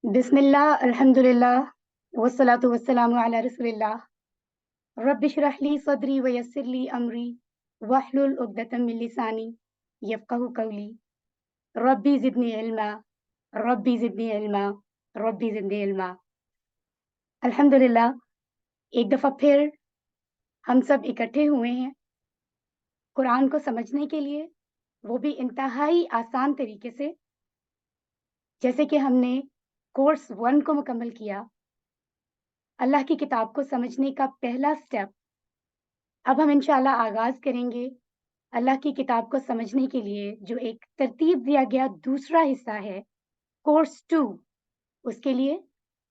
बिस्मिल्लाह अल्हम्दुलिल्लाह वस्सलातु वस्सलामु अला रसूलिल्लाह रब्बि इश्रह ली सदरी व यस्सिर ली अमरी वहलुल उक़दतम मिन लिसानी यफ़क़हू क़ौली रब्बी ज़िदनी इल्मा रब्बी ज़िदनी इल्मा रब्बी ज़िदनी इल्मा। अल्हम्दुलिल्लाह एक दफ़ा फिर हम सब इकट्ठे हुए हैं कुरान को समझने के लिए, वो भी इंतहाई आसान तरीके से। जैसे कि हमने कोर्स 1 को मुकम्मल किया, अल्लाह की किताब को समझने का पहला स्टेप। अब हम इंशाअल्लाह आगाज़ करेंगे अल्लाह की किताब को समझने के लिए जो एक तरतीब दिया गया दूसरा हिस्सा है, कोर्स 2। उसके लिए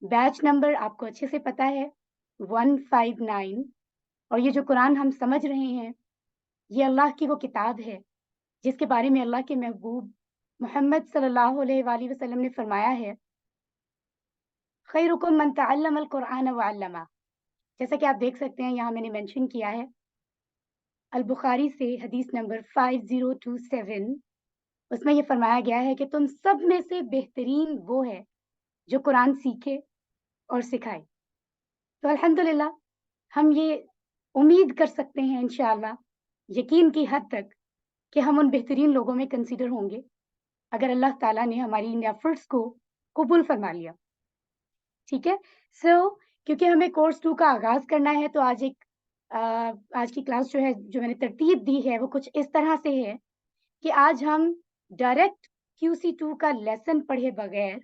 बैच नंबर आपको अच्छे से पता है 159। और ये जो कुरान हम समझ रहे हैं, ये अल्लाह की वो किताब है जिसके बारे में अल्लाह के महबूब मोहम्मद सल्लल्लाहु अलैहि वसल्लम ने फरमाया है, खैरुकुम मन तअल्लमल कुरआन व अल्लमा। जैसा कि आप देख सकते हैं यहाँ मैंने मेंशन किया है अल बुखारी से हदीस नंबर 5027। उसमें ये फरमाया गया है कि तुम सब में से बेहतरीन वो है जो कुरान सीखे और सिखाए। तो अल्हम्दुलिल्लाह हम ये उम्मीद कर सकते हैं इंशाअल्लाह यकीन की हद तक कि हम उन बेहतरीन लोगों में कंसीडर होंगे अगर अल्लाह ताला ने हमारी इन एफर्ट्स को कबूल फरमा लिया। ठीक है। क्योंकि हमें कोर्स 2 का आगाज़ करना है तो आज की क्लास जो है, जो मैंने तरतीब दी है, वो कुछ इस तरह से है कि आज हम डायरेक्ट QC2 का लेसन पढ़े बगैर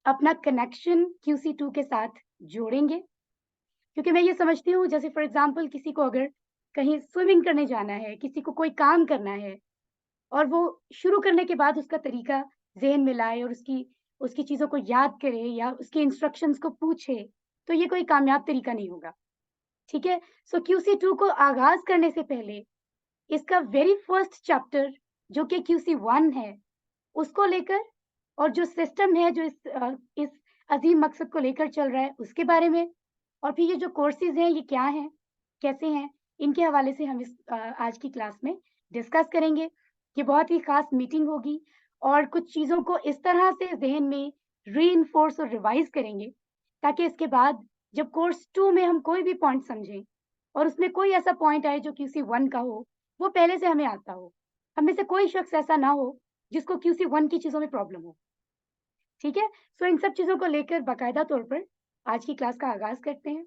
अपना कनेक्शन QC2 के साथ जोड़ेंगे। क्योंकि मैं ये समझती हूँ, जैसे फॉर एग्ज़ाम्पल किसी को अगर कहीं स्विमिंग करने जाना है, किसी को कोई काम करना है और वो शुरू करने के बाद उसका तरीका ज़हन में लाए और उसकी उसकी चीज़ों को याद करे या उसके इंस्ट्रक्शंस को पूछे, तो ये कोई कामयाब तरीका नहीं होगा। ठीक है? QC2 को आगाज़ करने से पहले इसका वेरी फर्स्ट चैप्टर जो कि QC1 है, उसको लेकर और जो सिस्टम है जो इस अज़ीम मकसद को लेकर चल रहा है, उसके बारे में, और फिर ये जो कोर्सेज़ हैं ये क्या हैं, कैसे हैं, इनके हवाले से हम आज की क्लास में डिस्कस करेंगे। ये बहुत ही ख़ास मीटिंग होगी और कुछ चीज़ों को इस तरह से ज़हन में रीइन्फोर्स और रिवाइज़ करेंगे ताकि इसके बाद जब कोर्स 2 में हम कोई भी पॉइंट समझें और उसमें कोई ऐसा पॉइंट आए जो QC1 का हो, वो पहले से हमें आता हो। हम में से कोई शख्स ऐसा ना हो जिसको QC1 की चीज़ों में प्रॉब्लम हो। ठीक है? इन सब चीज़ों को लेकर बाकायदा तौर पर आज की क्लास का आगाज़ करते हैं।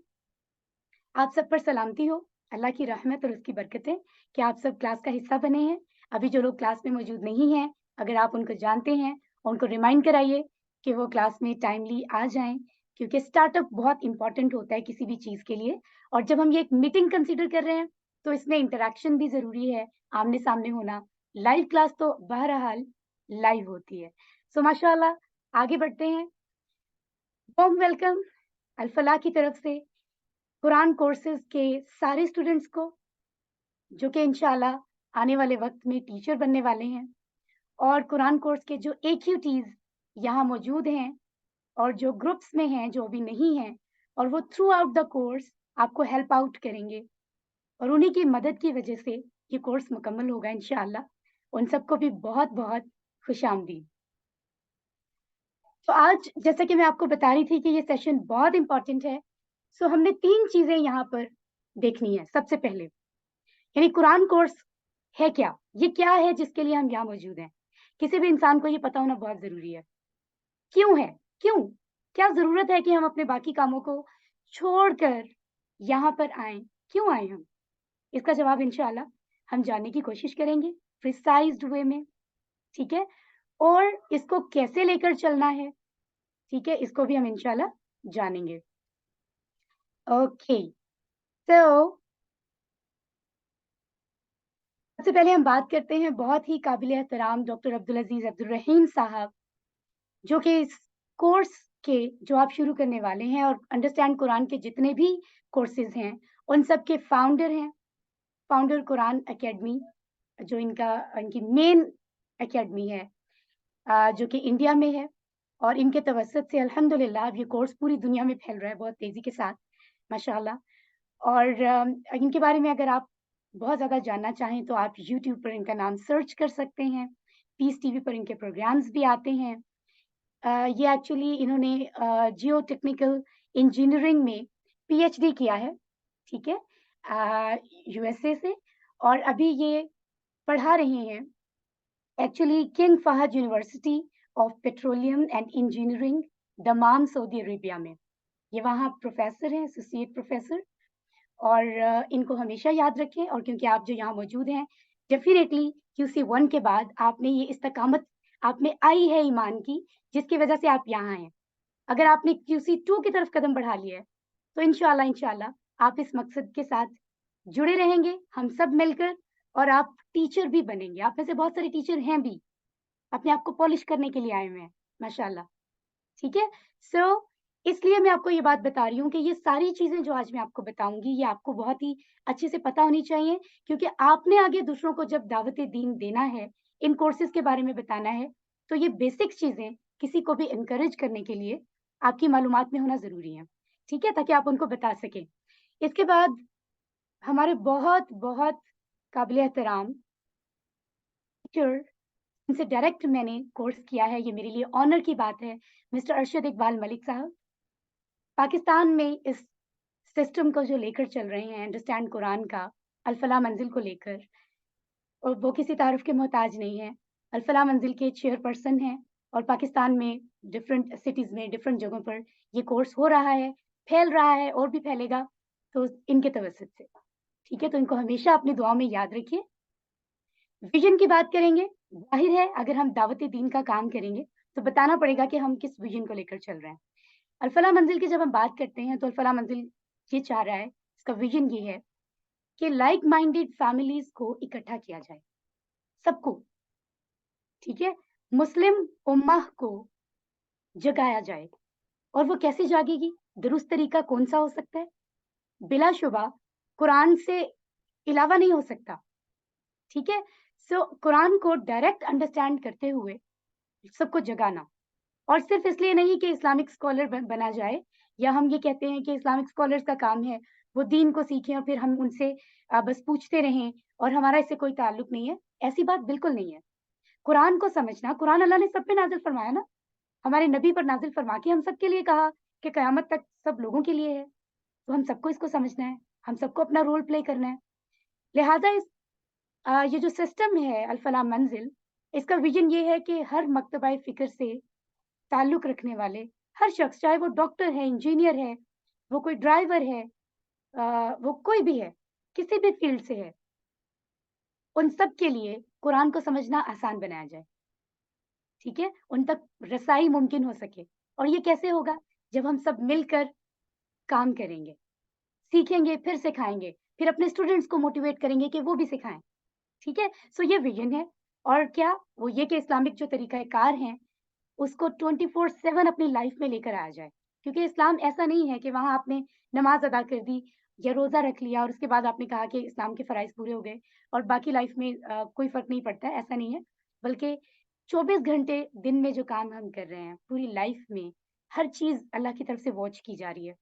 आप सब पर सलामती हो, अल्लाह की रहमत और उसकी बरकतें कि आप सब क्लास का हिस्सा बने हैं। अभी जो लोग क्लास में मौजूद नहीं हैं, अगर आप उनको जानते हैं, उनको रिमाइंड कराइए कि वो क्लास में टाइमली आ जाएँ, क्योंकि स्टार्टअप बहुत इम्पोर्टेंट होता है किसी भी चीज़ के लिए। और जब हम ये एक मीटिंग कंसीडर कर रहे हैं, तो इसमें इंटरैक्शन भी ज़रूरी है, आमने-सामने होना। लाइव क्लास तो बहरहाल लाइव होती है। माशाअल्लाह आगे बढ़ते हैं। वार्म वेलकम अल फलाह की तरफ से कुरान कोर्सेज़ के सारे स्टूडेंट्स को, जो कि इंशाअल्लाह आने वाले वक़्त में टीचर बनने वाले हैं, और कुरान कोर्स के जो AQTs यहाँ मौजूद हैं और जो ग्रुप्स में हैं, जो अभी नहीं हैं, और वो थ्रू आउट द कोर्स आपको हेल्प आउट करेंगे और उन्हीं की मदद की वजह से ये कोर्स मुकम्मल होगा इंशाअल्लाह। उन सबको भी बहुत-बहुत खुशामदीद। तो आज जैसा कि मैं आपको बता रही थी कि ये सेशन बहुत इम्पोर्टेंट है, हमने 3 चीज़ें यहाँ पर देखनी है सबसे पहले। यानी कुरान कोर्स है क्या? ये क्या है जिसके लिए हम यहाँ मौजूद हैं? किसी भी इंसान को ये पता होना बहुत ज़रूरी है। क्यों है? क्यों? क्या ज़रूरत है कि हम अपने बाकी कामों को छोड़कर यहाँ पर आएँ? क्यों आए हम? इसका जवाब इंशाअल्लाह हम जानने की कोशिश करेंगे प्रिसाइज़्ड वे में, ठीक है? और इसको कैसे लेकर चलना है, ठीक है? इसको भी हम इंशाअल्लाह जानेंगे। ओके, तो सबसे पहले हम बात करते हैं बहुत ही काबिल एहतराम डॉक्टर अब्दुल अज़ीज़ अब्दुल रहीम साहब, जो कि इस कोर्स के जो आप शुरू करने वाले हैं और अंडरस्टैंड कुरान के जितने भी कोर्सेज़ हैं, उन सब के फाउंडर हैं। फाउंडर कुरान अकेडमी, जो इनकी मेन अकेडमी है, जो कि इंडिया में है, और इनके तवज्जुद से अल्हम्दुलिल्लाह अब ये कोर्स पूरी दुनिया में फैल रहा है बहुत तेज़ी के साथ, माशाअल्लाह। और इनके बारे में अगर आप बहुत ज़्यादा जानना चाहें तो आप यूट्यूब पर इनका नाम सर्च कर सकते हैं। पीस टीवी पर इनके प्रोग्राम्स भी आते हैं। ये एक्चुअली इन्होंने जियो टेक्निकल इंजीनियरिंग में पीएचडी किया है, ठीक है, यूएसए से, और अभी ये पढ़ा रही हैं actually King Fahd University of Petroleum and Engineering, Dammam, Saudi Arabia में। ये वहाँ प्रोफेसर हैं, एसोसिएट प्रोफेसर। और इनको हमेशा याद रखें, और क्योंकि आप जो यहाँ मौजूद हैं, डेफिनेटली QC1 के बाद आपने ये इस्तकामत आप में आई है ईमान की, जिसकी वजह से आप यहाँ हैं। अगर आपने QC2 की तरफ कदम बढ़ा लिया है, तो इंशाल्लाह आप इस मकसद के साथ जुड़े रहेंगे, हम सब मिलकर, और आप टीचर भी बनेंगे। आप में से बहुत सारे टीचर हैं भी, अपने आप को पॉलिश करने के लिए आए हुए हैं, माशाल्लाह। ठीक है? सो इसलिए मैं आपको ये बात बता रही हूँ कि ये सारी चीज़ें जो आज मैं आपको बताऊँगी, ये आपको बहुत ही अच्छे से पता होनी चाहिए, क्योंकि आपने आगे दूसरों को जब दावत-ए-दीन देना है, इन कोर्सेज़ के बारे में बताना है, तो ये बेसिक चीज़ें किसी को भी एनकरेज करने के लिए आपकी मालूमात में होना ज़रूरी है। ठीक है? ताकि आप उनको बता सकें। इसके बाद हमारे बहुत-बहुत काबिल एहतराम टीचर, इनसे डायरेक्ट मैंने कोर्स किया है, ये मेरे लिए ऑनर की बात है, मिस्टर अरशद इकबाल मलिक साहब। पाकिस्तान में इस सिस्टम को जो लेकर चल रहे हैं, अंडरस्टैंड कुरान का, अल-फलाह मंजिल को लेकर, और वो किसी तारुफ के मोहताज नहीं है। अल-फलाह मंजिल के चेयरपर्सन हैं, और पाकिस्तान में डिफरेंट सिटीज़ में, डिफरेंट जगहों पर ये कोर्स हो रहा है, फैल रहा है और भी फैलेगा, तो इनके तवज्जुद से। ठीक है? तो इनको हमेशा अपनी दुआओं में याद रखिए। विज़न की बात करेंगे, ज़ाहिर है अगर हम दावत-ए-दीन का काम करेंगे, तो बताना पड़ेगा कि हम किस विज़न को लेकर चल रहे हैं। अल-फलाह मंजिल की जब हम बात करते हैं, तो अल-फलाह मंजिल ये चाह रहा है, इसका विज़न ये है कि लाइक माइंडेड फैमिलीज़ को इकट्ठा किया जाए, सबको, ठीक है? मुस्लिम उम्मह को जगाया जाए, और वो कैसे जागेगी? दुरुस्त तरीका कौन-सा हो सकता है? बिलाशुबा कुरान से इलावा नहीं हो सकता, ठीक है? सो कुरान को डायरेक्ट अंडरस्टैंड करते हुए सबको जगाना, और सिर्फ़ इसलिए नहीं कि इस्लामिक स्कॉलर बना जाए, या हम ये कहते हैं कि इस्लामिक स्कॉलर्स का काम है, वो दीन को सीखें और फिर हम उनसे बस पूछते रहें और हमारा इससे कोई ताल्लुक नहीं है, ऐसी बात बिल्कुल नहीं है। कुरान को समझना, कुरान अल्लाह ने सब पे नाज़िल फरमाया ना, हमारे नबी पर नाज़िल फरमा के हम सबके लिए कहा कि क़यामत तक सब लोगों के लिए है, तो हम सबको इसको समझना है, हम सबको अपना रोल प्ले करना है। लिहाज़ा ये जो सिस्टम है अल-फलाह मंज़िल, इसका विज़न ये है कि हर मकतबा फ़िक्र से ताल्लुक़ रखने वाले हर शख़्स, चाहे वो डॉक्टर है, इंजीनियर है, वो कोई ड्राइवर है, वो कोई भी है, किसी भी फ़ील्ड से है, उन सब के लिए कुरान को समझना आसान बनाया जाए, ठीक है? उन तक रसाई मुमकिन हो सके, और ये कैसे होगा? जब हम सब मिलकर काम करेंगे, सीखेंगे, फिर सिखाएँगे, फिर अपने स्टूडेंट्स को मोटिवेट करेंगे कि वो भी सिखाएँ, ठीक है? सो ये विज़न है, और क्या? वो ये कि इस्लामिक जो तरीक़ा-ए-कार हैं, उसको 24/7 अपनी लाइफ में लेकर आया जाए। क्योंकि इस्लाम ऐसा नहीं है कि वहाँ आपने नमाज़ अदा कर दी या रोज़ा रख लिया और उसके बाद आपने कहा कि इस्लाम के फ़राइज़ पूरे हो गए और बाकी लाइफ में कोई फ़र्क नहीं पड़ता है, ऐसा नहीं है। बल्कि 24 घंटे दिन में जो काम हम कर रहे हैं, पूरी लाइफ में हर चीज़ अल्लाह की तरफ से वॉच की जा रही है।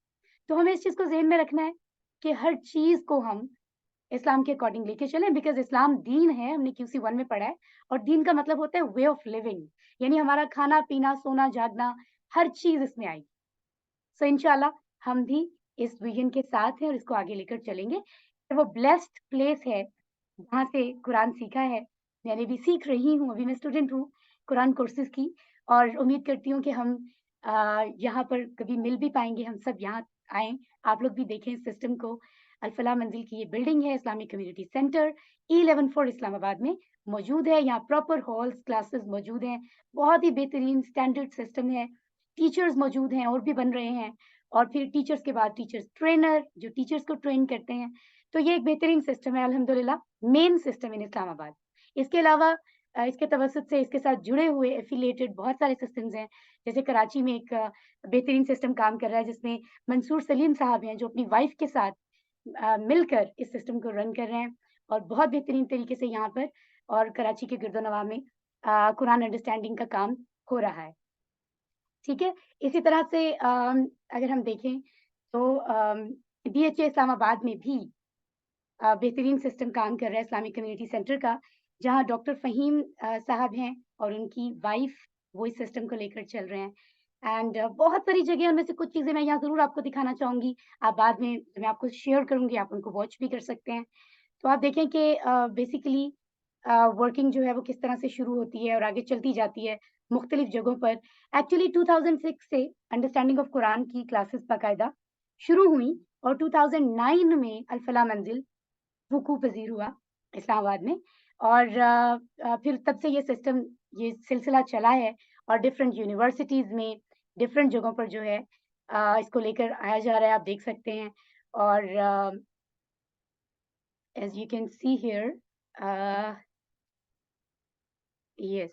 तो हमें इस चीज़ को ज़हन में रखना है कि हर चीज़ को हम इस्लाम के अकॉर्डिंग लेके चलें, बिकॉज़ इस्लाम दीन है, हमने QC1 में पढ़ा है, और दीन का मतलब होता है वे ऑफ लिविंग, यानी हमारा खाना-पीना, सोना-जागना, हर चीज़ इसमें आएगी। सो इंशाल्लाह हम भी इस विज़न के साथ हैं और इसको आगे लेकर चलेंगे। वो ब्लेस्ड प्लेस है, जहाँ से कुरान सीखा है। मैंने भी सीख रही हूँ, अभी मैं स्टूडेंट हूँ कुरान कोर्सेज़ की, और उम्मीद करती हूँ कि हम यहाँ पर कभी मिल भी पाएँगे, हम सब यहाँ आएँ, आप लोग भी देखें इस सिस्टम को। अल-फलाह मंजिल की ये बिल्डिंग है, Islamic community centre, E11 Islamabad में मौजूद है। यहाँ प्रॉपर हॉल्स, क्लासेस मौजूद हैं, बहुत ही बेहतरीन स्टैंडर्ड सिस्टम है। टीचर्स मौजूद हैं और भी बन रहे हैं, और फिर टीचर्स के बाद टीचर्स ट्रेनर जो टीचर्स को ट्रेन करते हैं। तो ये एक बेहतरीन सिस्टम है अल्हम्दुलिल्लाह, मेन सिस्टम इन इस्लामाबाद। इसके अलावा इसके तवसत से इसके साथ जुड़े हुए एफ़िलिएटेड बहुत सारे सिस्टम्स हैं। जैसे कराची में एक बेहतरीन सिस्टम काम कर रहा है, जिसमें मंसूर सलीम साहब हैं, जो अपनी वाइफ़ के साथ मिलकर इस सिस्टम को रन कर रहे हैं, और बहुत बेहतरीन तरीके से यहाँ पर और कराची के गिरदो-नवाह में कुरान अंडरस्टैंडिंग का काम हो रहा है। ठीक है? इसी तरह से अगर हम देखें तो DHA इस्लामाबाद में भी बेहतरीन सिस्टम काम कर रहा है इस्लामिक कम्युनिटी सेंटर का, जहाँ डॉक्टर फ़हीम साहब हैं और उनकी वाइफ़ वो इस सिस्टम को लेकर चल रहे हैं। एंड बहुत सारी जगह उनमें से कुछ चीज़ें मैं यहाँ ज़रूर आपको दिखाना चाहूँगी। आप बाद में मैं आपको शेयर करूँगी, आप उनको वॉच भी कर सकते हैं। तो आप देखें कि बेसिकली वर्किंग जो है वो किस तरह से शुरू होती है और आगे चलती जाती है मुख्तलिफ जगहों पर। एक्चुअली 2006 से अंडरस्टैंडिंग ऑफ कुरान की क्लासेस बाकायदा शुरू हुई और 2009 में अल-फलाह मंजिल वकूफ़ पज़ीर हुआ इस्लामाबाद में और फिर तब से ये सिलसिला चला है और डिफरेंट यूनिवर्सिटीज़ में, डिफरेंट जगहों पर जो है इसको लेकर आया जा रहा है, आप देख सकते हैं। और as you can see here a, yes,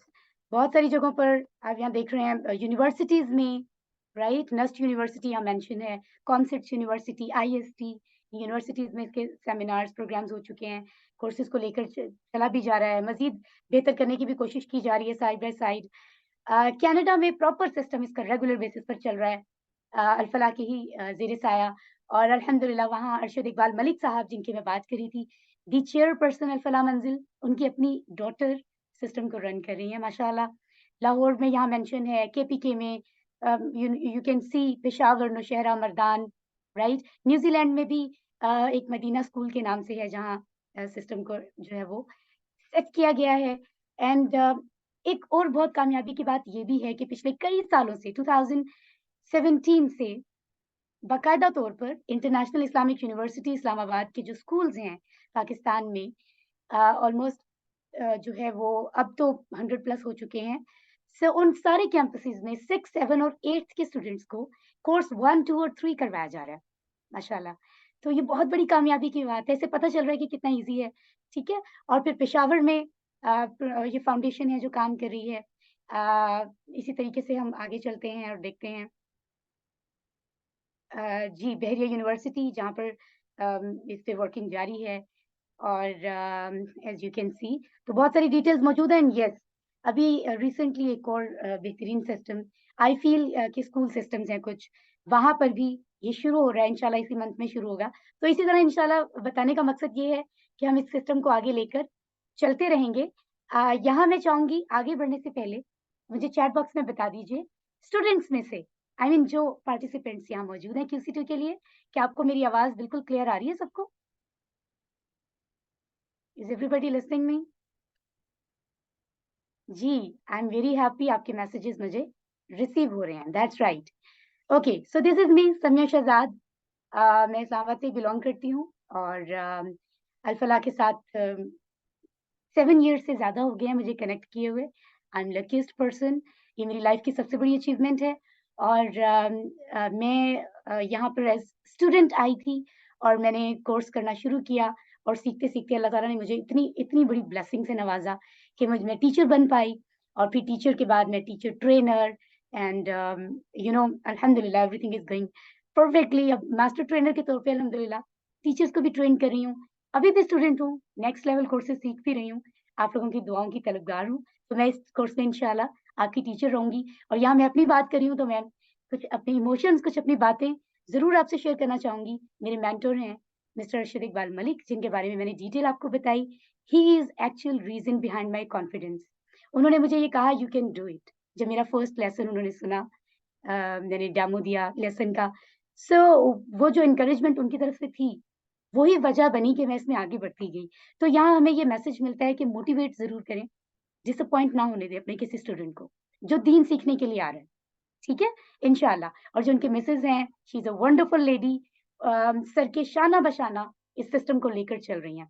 बहुत सारी जगहों पर आप यहाँ देख रहे हैं यूनिवर्सिटीज़ में, राइट? नस्ट यूनिवर्सिटी यहाँ मेंशन है, कॉन्सेप्ट्स यूनिवर्सिटी, आईएसटी यूनिवर्सिटीज़ में इसके सेमिनार्स, प्रोग्राम्स हो चुके हैं, कोर्सेज़ को लेकर चला भी जा रहा है, मज़ीद बेहतर करने की भी कोशिश की जा रही है साइड बाय साइड। कनाडा में प्रॉपर सिस्टम इसका रेगुलर बेसिस पर चल रहा है अल-फलाह के ही ज़ेर साया और अल्हम्दुलिल्लाह वहाँ अरशद इकबाल मलिक साहब जिनकी मैं बात कर रही थी, दी चेयरपर्सन अल-फलाह मंजिल, उनकी अपनी डॉटर सिस्टम को रन कर रही हैं माशाअल्लाह। लाहौर में यहाँ मेंशन है, केपीके में you you can see Peshawar, Nowshera, Mardan, right? New Zealand में भी एक मदीना स्कूल के नाम से है जहाँ सिस्टम को जो है वो सेट किया गया है एंड एक और बहुत कामयाबी की बात ये भी है कि पिछले कई सालों से 2017 से बाकायदा तौर पर इंटरनेशनल इस्लामिक यूनिवर्सिटी इस्लामाबाद के जो स्कूल्स हैं पाकिस्तान में ऑलमोस्ट जो है वो अब तो 100 प्लस हो चुके हैं। सो उन सारे कैंपसेस में 6, 7 और 8 के स्टूडेंट्स को कोर्स 1, 2 और 3 करवाया जा रहा है, माशाल्लाह। तो ये बहुत बड़ी कामयाबी की बात है, इससे पता चल रहा है कि कितना ईज़ी है, ठीक है? और फिर पेशावर में ये फाउंडेशन है जो काम कर रही है। इसी तरीके से हम आगे चलते हैं और देखते हैं जी, बहरिया यूनिवर्सिटी जहाँ पर इस पे वर्किंग जारी है और एज़ यू कैन सी तो बहुत सारी डिटेल्स मौजूद हैं एंड येस अभी रिसेंटली एक और बेहतरीन सिस्टम आई फ़ील कि स्कूल सिस्टम्स हैं कुछ, वहाँ पर भी ये शुरू हो रहा है इंशाल्लाह इसी मंथ में शुरू होगा। तो इसी तरह इंशाल्लाह बताने का मकसद ये है कि हम इस सिस्टम को आगे लेकर चलते रहेंगे। यहाँ मैं चाहूँगी आगे बढ़ने से पहले मुझे चैट बॉक्स में बता दीजिए स्टूडेंट्स में से आई मीन जो पार्टिसिपेंट्स यहाँ मौजूद हैं क्यूसी2 के लिए, क्या आपको मेरी आवाज़ बिल्कुल क्लियर आ रही है सबको? Is everybody listening me? जी, आई एम वेरी हैप्पी आपके मैसेजेस मुझे रिसीव हो रहे हैं, that's right. Okay, so this is me Samia Shahzad. मैं इस्लामाबाद से बिलॉन्ग करती हूँ और अल-फलाह के साथ 7 ईयर्स से ज़्यादा हो गए हैं मुझे कनेक्ट किए हुए। आई एम लकीएस्ट पर्सन ये मेरी लाइफ़ की सबसे बड़ी अचीवमेंट है और मैं यहाँ पर एज़ स्टूडेंट आई थी और मैंने कोर्स करना शुरू किया और सीखते-सीखते अल्लाह ताला ने मुझे इतनी इतनी बड़ी ब्लेसिंग से नवाज़ा कि मैं टीचर बन पाई और फिर टीचर के बाद मैं teacher trainer and you know अल्हम्दुलिल्लाह एवरीथिंग इज़ गोइंग परफेक्टली। अब मास्टर ट्रेनर के तौर पे अल्हम्दुलिल्लाह टीचर्स को भी ट्रेन कर रही हूँ। अभी भी स्टूडेंट हूँ, नेक्स्ट लेवल कोर्सेज़ सीख भी रही हूँ। आप लोगों की दुआओं की तलबगार हूँ, तो मैं इस कोर्स में इंशाल्लाह आपकी टीचर रहूँगी और यहाँ मैं अपनी बात कर रही हूँ तो मैं कुछ अपने इमोशंस, कुछ अपनी बातें ज़रूर आपसे शेयर करना चाहूँगी। मेरे मेंटर हैं मिस्टर अरशद इकबाल मलिक जिनके बारे में मैंने डिटेल आपको बताई। He is actual reason behind my confidence. उन्होंने मुझे ये कहा यू कैन डू इट जब मेरा फर्स्ट लेसन उन्होंने सुना मैंने डेमो दिया लेसन का। सो वो जो एनकरेजमेंट उनकी तरफ से थी वही वजह बनी कि मैं इसमें आगे बढ़ती गई। तो यहाँ हमें ये मैसेज मिलता है कि मोटिवेट ज़रूर करें, डिसअपॉइंट ना होने दें अपने किसी स्टूडेंट को, जो दीन सीखने के लिए आ रहा है, ठीक है? इंशाअल्लाह और जो उनके मिसेज़ हैं, she is a wonderful lady sir के शाना-बशाना इस सिस्टम को लेकर चल रही हैं,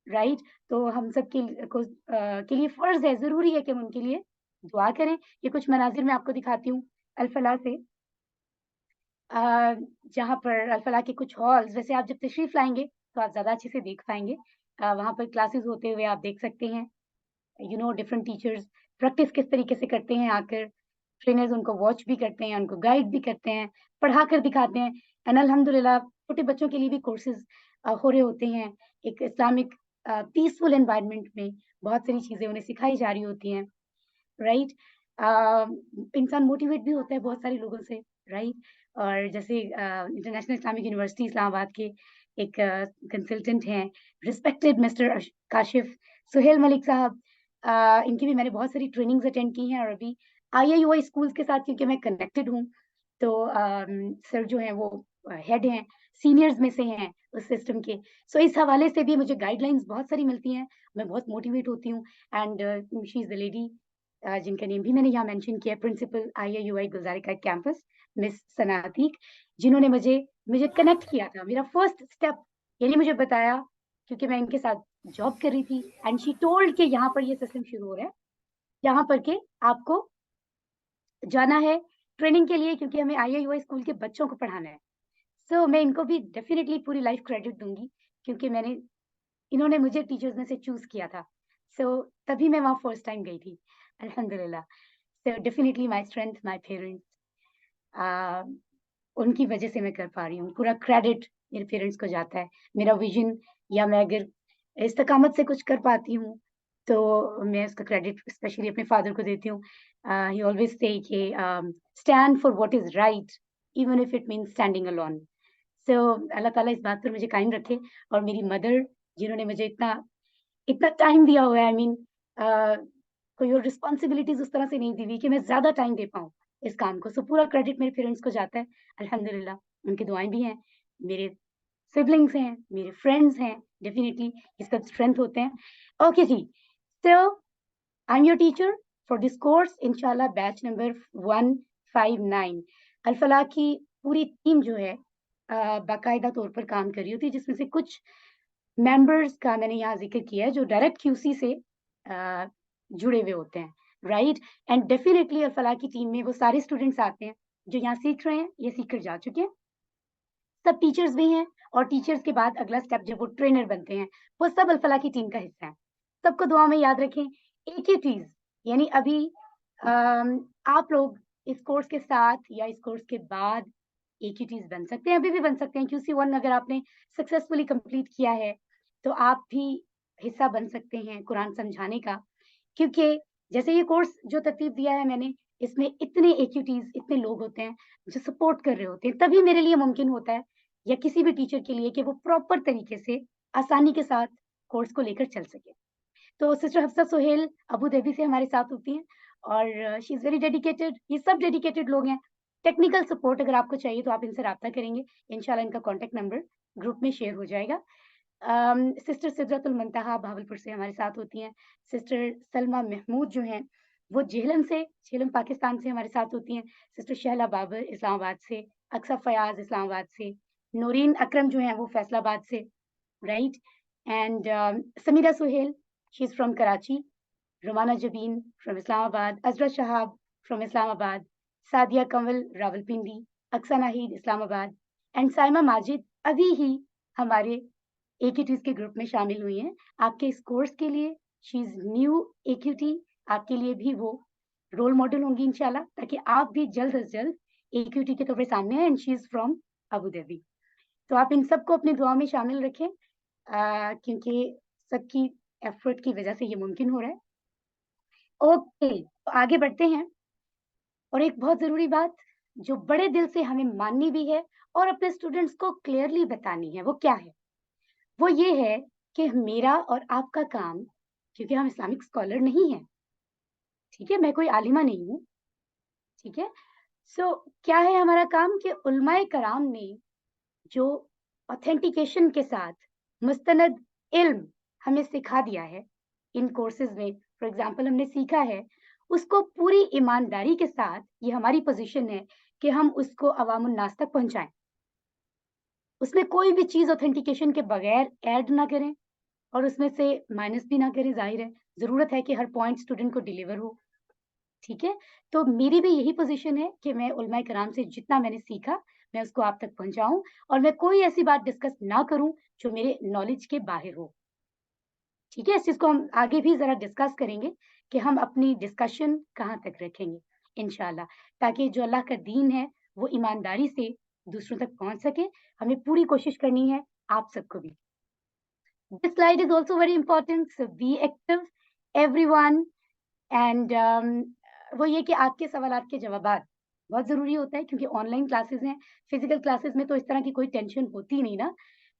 राइट? तो हम सब के लिए फ़र्ज़ है, ज़रूरी है कि हम उनके लिए दुआ करें। ये कुछ मनाज़िर मैं आपको दिखाती हूँ अल-फलाह से अ, जहाँ पर अल-फलाह के कुछ हॉल्स वैसे आप जब तशरीफ़ लाएँगे, तो आप ज़्यादा अच्छे से देख पाएँगे। वहाँ पर क्लासेस होते हुए आप देख सकते हैं। You know different teachers practice किस तरीके से करते हैं आकर, ट्रेनर्स उनको वॉच भी करते हैं, उनको गाइड भी करते हैं, पढ़ा कर दिखाते हैं एंड अल्हम्दुलिल्लाह छोटे बच्चों के लिए भी कोर्सेज़ हो रहे होते हैं। एक इस्लामिक पीसफुल एनवायरनमेंट में बहुत सारी चीज़ें उन्हें सिखाई जा रही होती हैं। राइट? अ, इंसान मोटिवेट भी होता है बहुत सारे लोगों से, राइट? और जैसे इंटरनेशनल इस्लामिक यूनिवर्सिटी इस्लामाबाद के एक कंसल्टेंट हैं, रिस्पेक्टेड मिस्टर काशिफ़ सुहेल मलिक साहब इनकी भी मैंने बहुत सारी ट्रेनिंग्स अटेंड की हैं और अभी IIUI स्कूल्स के साथ क्योंकि मैं कनेक्टेड हूँ, तो सर जो हैं वो हेड हैं, सीनियर्स में से हैं उस सिस्टम के। सो इस हवाले से भी मुझे गाइडलाइंस बहुत सारी मिलती हैं, मैं बहुत मोटिवेट होती हूँ। And she is the lady जिनका नेम भी मैंने यहाँ मेंशन किया है, principal IIUI Gulzar campus, miss Sana Atiq, जिन्होंने मुझे कनेक्ट किया था। मेरा फर्स्ट स्टेप यानी मुझे बताया, क्योंकि मैं इनके साथ जॉब कर रही थी, एंड शी टोल्ड कि यहाँ पर ये सिस्टम शुरू हो रहा है, यहाँ पर के आपको जाना है ट्रेनिंग के लिए, क्योंकि हमें IIUI स्कूल के बच्चों को पढ़ाना है। सो मैं इनको भी डेफिनिटली पूरी लाइफ क्रेडिट दूँगी, क्योंकि इन्होंने मुझे टीचर्स में से चूज़ किया था। सो तभी मैं वहाँ फर्स्ट टाइम गई थी, अल्हम्दुलिल्लाह। So definitely my strength, my parents, uh, उनकी वजह से मैं कर पा रही हूँ। पूरा क्रेडिट मेरे पेरेंट्स को जाता है। मेरा विज़न, या मैं अगर इस्तिकामत से कुछ कर पाती हूँ, तो मैं उसका क्रेडिट स्पेशली अपने फादर को देती हूँ। ही ऑलवेज़ से कि stand for what is right, even if it means standing alone. So अल्लाह ताला इस बात पर मुझे कायम रखे, और मेरी मदर, जिन्होंने मुझे इतना इतना टाइम दिया हुआ है, आई मीन कोई और रिस्पॉन्सिबिलिटीज़ उस तरह से नहीं दी हुई कि मैं ज़्यादा टाइम दे पाऊँ इस काम को। सो पूरा क्रेडिट मेरे पेरेंट्स को जाता है, अल्हम्दुलिल्लाह। उनकी दुआएँ भी हैं, मेरे सिबलिंग्स हैं, मेरे फ्रेंड्स हैं, डेफिनिटली ये सब स्ट्रेंथ होते हैं। ओके जी, so I am your teacher for this course, इंशाल्लाह बैच नंबर 159। अल-फलाह की पूरी टीम जो है बाकायदा तौर पर काम कर रही होती है, जिसमें से कुछ मेंबर्स का मैंने यहाँ ज़िक्र किया है जो डायरेक्ट क्यूसी से अ, जुड़े हुए होते हैं, राइट? एंड डेफिनिटली अल-फलाह की टीम में वो सारे स्टूडेंट्स आते हैं जो यहाँ सीख रहे हैं, ये सीख कर जा चुके हैं। सब टीचर्स भी हैं, और टीचर्स के बाद अगला स्टेप जब वो ट्रेनर बनते हैं, वो सब अल-फलाह की टीम का हिस्सा हैं। सबको दुआ में याद रखें। एक ही चीज़, यानी अभी आप लोग इस कोर्स के साथ या इस कोर्स के बाद AQTs बन सकते हैं, अभी भी बन सकते हैं। QC1 अगर आपने सक्सेसफुली कंप्लीट किया है, तो आप भी हिस्सा बन सकते हैं कुरान समझाने का। क्योंकि जैसे ये कोर्स जो तरतीब दिया है मैंने, इसमें इतने AQTs, इतने लोग होते हैं जो सपोर्ट कर रहे होते हैं, तभी मेरे लिए मुमकिन होता है, या किसी भी टीचर के लिए, कि वो प्रॉपर तरीके से आसानी के साथ कोर्स को लेकर चल सके। तो sister Hafsa Sohail Abu Dhabi से हमारे साथ होती हैं, और शी इज़ वेरी डेडिकेटेड। ये सब डेडिकेटेड लोग हैं। टेक्निकल सपोर्ट अगर आपको चाहिए तो आप इनसे राब्ता करेंगे। इंशाल्लाह इनका कॉन्टैक्ट नंबर ग्रुप में शेयर हो जाएगा। सिस्टर सिदरतुल मुंतहा भावलपुर से हमारे साथ होती हैं। सिस्टर सलमा महमूद जो हैं, वो झेलम पाकिस्तान से हमारे साथ होती हैं। सिस्टर शहला बाबर इस्लामाबाद से, अक्सा फयाज़ इस्लामाबाद से, नूरीन अकरम जो हैं वो फैसलाबाद से, right? And Sameera Suhail, she is from Karachi, Rumana Jabin from Islamabad, Azra Shahab from Islamabad, Sadia Kanwal Rawalpindi, Aksa Nahid Islamabad, and Saima Majid अभी ही हमारे AQTs के ग्रुप में शामिल हुई हैं। आपके इस कोर्स के लिए शी इज़ न्यू AQT, आपके लिए भी वो रोल मॉडल होंगी इंशाल्लाह, ताकि आप भी जल्द से जल्द AQT के तौर पे सामने आएँ। And she is from Abu Dhabi. तो आप इन सबको अपनी दुआ में शामिल रखें, क्योंकि सबकी एफर्ट की वजह से ये मुमकिन हो रहा है। ओके, तो आगे बढ़ते हैं। और एक बहुत ज़रूरी बात जो बड़े दिल से हमें माननी भी है और अपने स्टूडेंट्स को क्लियरली बतानी है, वो क्या है? वो ये है कि मेरा और आपका काम, क्योंकि हम इस्लामिक स्कॉलर नहीं हैं, ठीक है? मैं कोई आलिमा नहीं हूँ, ठीक है? सो क्या है हमारा काम कि उलमाए कराम ने जो ऑथेंटिकेशन के साथ मुस्तनद इल्म हमें सिखा दिया है इन कोर्सेज में, फॉर एग्जांपल हमने सीखा है, उसको पूरी ईमानदारी के साथ, ये हमारी पोजीशन है कि हम उसको अवामुन नास तक पहुंचाएं। उसमें कोई भी चीज़ ऑथेंटिकेशन के बगैर ऐड ना करें, और उसमें से माइनस भी ना करें। ज़ाहिर है, ज़रूरत है कि हर पॉइंट स्टूडेंट को डिलीवर हो, ठीक है? तो मेरी भी यही पोज़ीशन है कि मैं उलमाए कराम से जितना मैंने सीखा, मैं उसको आप तक पहुँचाऊँ, और मैं कोई ऐसी बात डिस्कस ना करूँ जो मेरे नॉलेज के बाहर हो, ठीक है? इस चीज़ को हम आगे भी ज़रा डिस्कस करेंगे कि हम अपनी डिस्कशन कहाँ तक रखेंगे, इंशाअल्लाह, ताकि जो अल्लाह का दीन है, वो ईमानदारी से दूसरों तक पहुँच सके। हमें पूरी कोशिश करनी है, आप सबको भी। This slide is also very important, so be active everyone, and वो ये कि आपके सवालात के जवाबात बहुत ज़रूरी होता है, क्योंकि ऑनलाइन क्लासेस हैं। फिज़िकल क्लासेस में तो इस तरह की कोई टेंशन होती नहीं ना,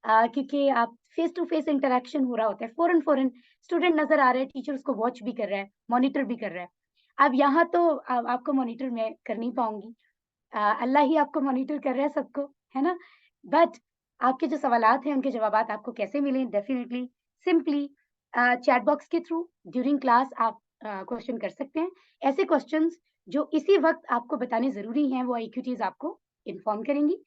क्योंकि आप फेस टू फेस इंटरेक्शन हो रहा होता है, फ़ौरन-फ़ौरन स्टूडेंट नज़र आ रहा है, टीचर उसको वॉच भी कर रहा है, मॉनिटर भी कर रहा है। अब यहाँ तो आपको मॉनिटर मैं कर नहीं पाऊँगी। अल्लाह ही आपको मॉनिटर कर रहा है सबको, है ना? बट आपके जो सवालात हैं, उनके जवाबात आपको कैसे मिलें? डेफ़िनिटली सिंपली चैट बॉक्स के थ्रू ड्यूरिंग क्लास आप क्वेश्चन कर सकते हैं। ऐसे क्वेश्चन्स जो इसी वक़्त आपको बताने ज़रूरी हैं, वो आईक्यूटीज़ आपको इन्फॉर्म करेंगी।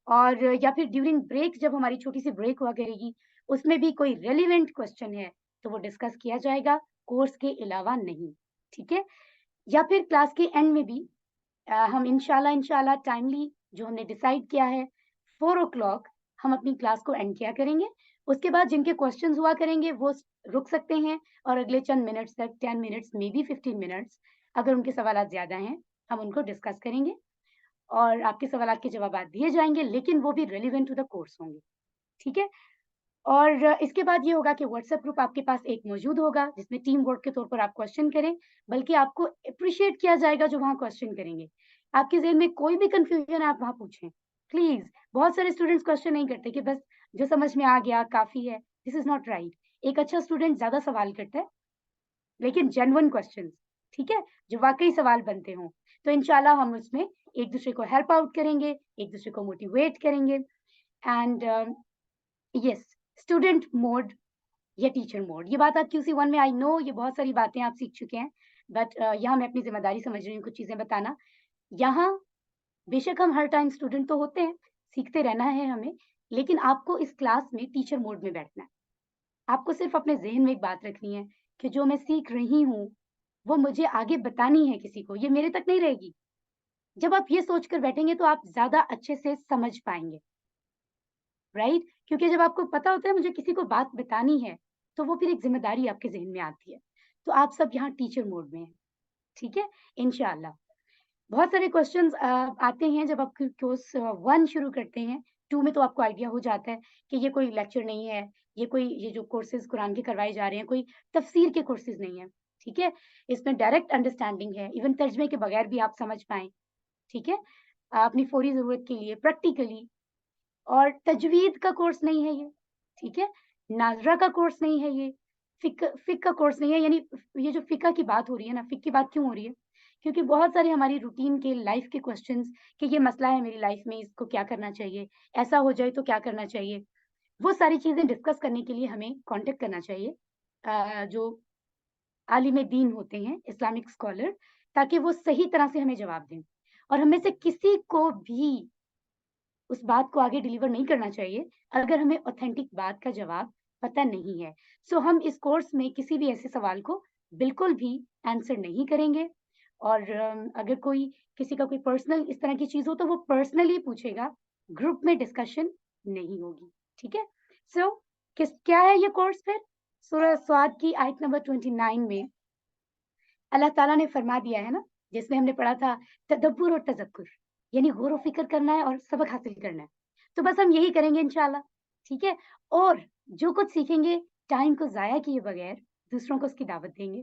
और या फिर ड्यूरिंग ब्रेक जब हमारी छोटी-सी ब्रेक हुआ करेगी, उसमें भी कोई रेलेवेंट क्वेश्चन है, तो वो डिस्कस किया जाएगा, कोर्स के अलावा नहीं, ठीक है? या फिर क्लास के एंड में भी हम इंशाल्लाह टाइमली जो हमने डिसाइड किया है 4 हम अपनी क्लास को एंड किया करेंगे। उसके बाद जिनके क्वेश्चंस हुआ करेंगे वो रुक सकते हैं और अगले चंद मिनट्स तक 10 मिनट्स मे बी 15 मिनट्स अगर उनके सवालात ज़्यादा हैं, हम उनको डिस्कस करेंगे और आपके सवालात के जवाबात दिए जाएँगे, लेकिन वो भी रेलेवेंट टू द कोर्स होंगे, ठीक है? और इसके बाद ये होगा कि व्हाट्सएप ग्रुप आपके पास एक मौजूद होगा, जिसमें टीम वर्क के तौर पर आप क्वेश्चन करें, बल्कि आपको एप्रिशिएट किया जाएगा जो वहाँ क्वेश्चन करेंगे। आपके ज़हन में कोई भी कन्फ्यूज़न है आप वहाँ पूछें, प्लीज़। बहुत सारे स्टूडेंट्स क्वेश्चन नहीं करते कि बस जो समझ में आ गया काफ़ी है, दिस इज़ नॉट राइट। एक अच्छा स्टूडेंट ज़्यादा सवाल करता है, लेकिन जेन्युइन क्वेश्चन्स, ठीक है? जो वाक़ई सवाल बनते हों। तो इंशाल्लाह हम उसमें एक-दूसरे को हेल्प आउट करेंगे, एक-दूसरे को मोटिवेट करेंगे एंड येस, स्टूडेंट मोड या टीचर मोड। ये बात आप QC1 में आई नो ये बहुत सारी बातें आप सीख चुके हैं, बट यहाँ मैं अपनी ज़िम्मेदारी समझ रही हूँ कुछ चीज़ें बताना। यहाँ बेशक हम हर टाइम स्टूडेंट तो होते हैं, सीखते रहना है हमें, लेकिन आपको इस क्लास में टीचर मोड में बैठना है। आपको सिर्फ़ अपने ज़हन में एक बात रखनी है कि जो मैं सीख रही हूँ, वो मुझे आगे बतानी है किसी को, ये मेरे तक नहीं रहेगी। जब आप ये सोच कर बैठेंगे तो आप ज़्यादा अच्छे से समझ पाएँगे, राइट? क्योंकि जब आपको पता होता है मुझे किसी को बात बतानी है, तो वो फिर एक ज़िम्मेदारी आपके ज़हन में आती है। तो आप सब यहाँ टीचर मोड में हैं, ठीक है? इंशाअल्लाह। बहुत सारे क्वेश्चंस आते हैं जब आप कोर्स 1 शुरू करते हैं, 2 में तो आपको आइडिया हो जाता है कि ये कोई लेक्चर नहीं है, ये जो कोर्सेज़ कुरान के करवाए जा रहे हैं, कोई तफ़सीर के कोर्सेज़ नहीं हैं, ठीक है? इसमें डायरेक्ट अंडरस्टैंडिंग है, इवन तर्जुमे के बगैर भी आप समझ पाएँ, ठीक है? अपनी फौरी ज़रूरत के लिए प्रैक्टिकली और तजवीद का कोर्स नहीं है ये, ठीक है? नाज़रा का कोर्स नहीं है ये, फ़िक़्ह का कोर्स नहीं है, यानी ये जो फ़िक़्ह की बात हो रही है ना, फ़िक़्ह की बात क्यों हो रही है? क्योंकि बहुत सारे हमारी रूटीन के लाइफ़ के क्वेश्चन्स कि ये मसला है मेरी लाइफ़ में, इसको क्या करना चाहिए? ऐसा हो जाए तो क्या करना चाहिए? वो सारी चीज़ें डिस्कस करने के लिए हमें कॉन्टैक्ट करना चाहिए जो आलिम दीन होते हैं, इस्लामिक स्कॉलर, ताकि वो सही तरह से हमें जवाब दें। और हम में से किसी को भी उस बात को आगे डिलीवर नहीं करना चाहिए, अगर हमें ऑथेंटिक बात का जवाब पता नहीं है। सो हम इस कोर्स में किसी भी ऐसे सवाल को बिल्कुल भी आंसर नहीं करेंगे और अगर कोई किसी का कोई पर्सनल इस तरह की चीज़ हो तो वो पर्सनली पूछेगा, ग्रुप में डिस्कशन नहीं होगी, ठीक है? सो क्या है ये कोर्स फिर? सूरह स्वाद की आयत नंबर 29 में अल्लाह ताला ने फरमा दिया है ना, जिसमें हमने पढ़ा था तदब्बुर और तज़क्कुर, यानी गौर व फ़िक्र करना है और सबक हासिल करना है। तो बस हम यही करेंगे इंशाअल्लाह, ठीक है? और जो कुछ सीखेंगे टाइम को ज़ाया किए बगैर दूसरों को उसकी दावत देंगे,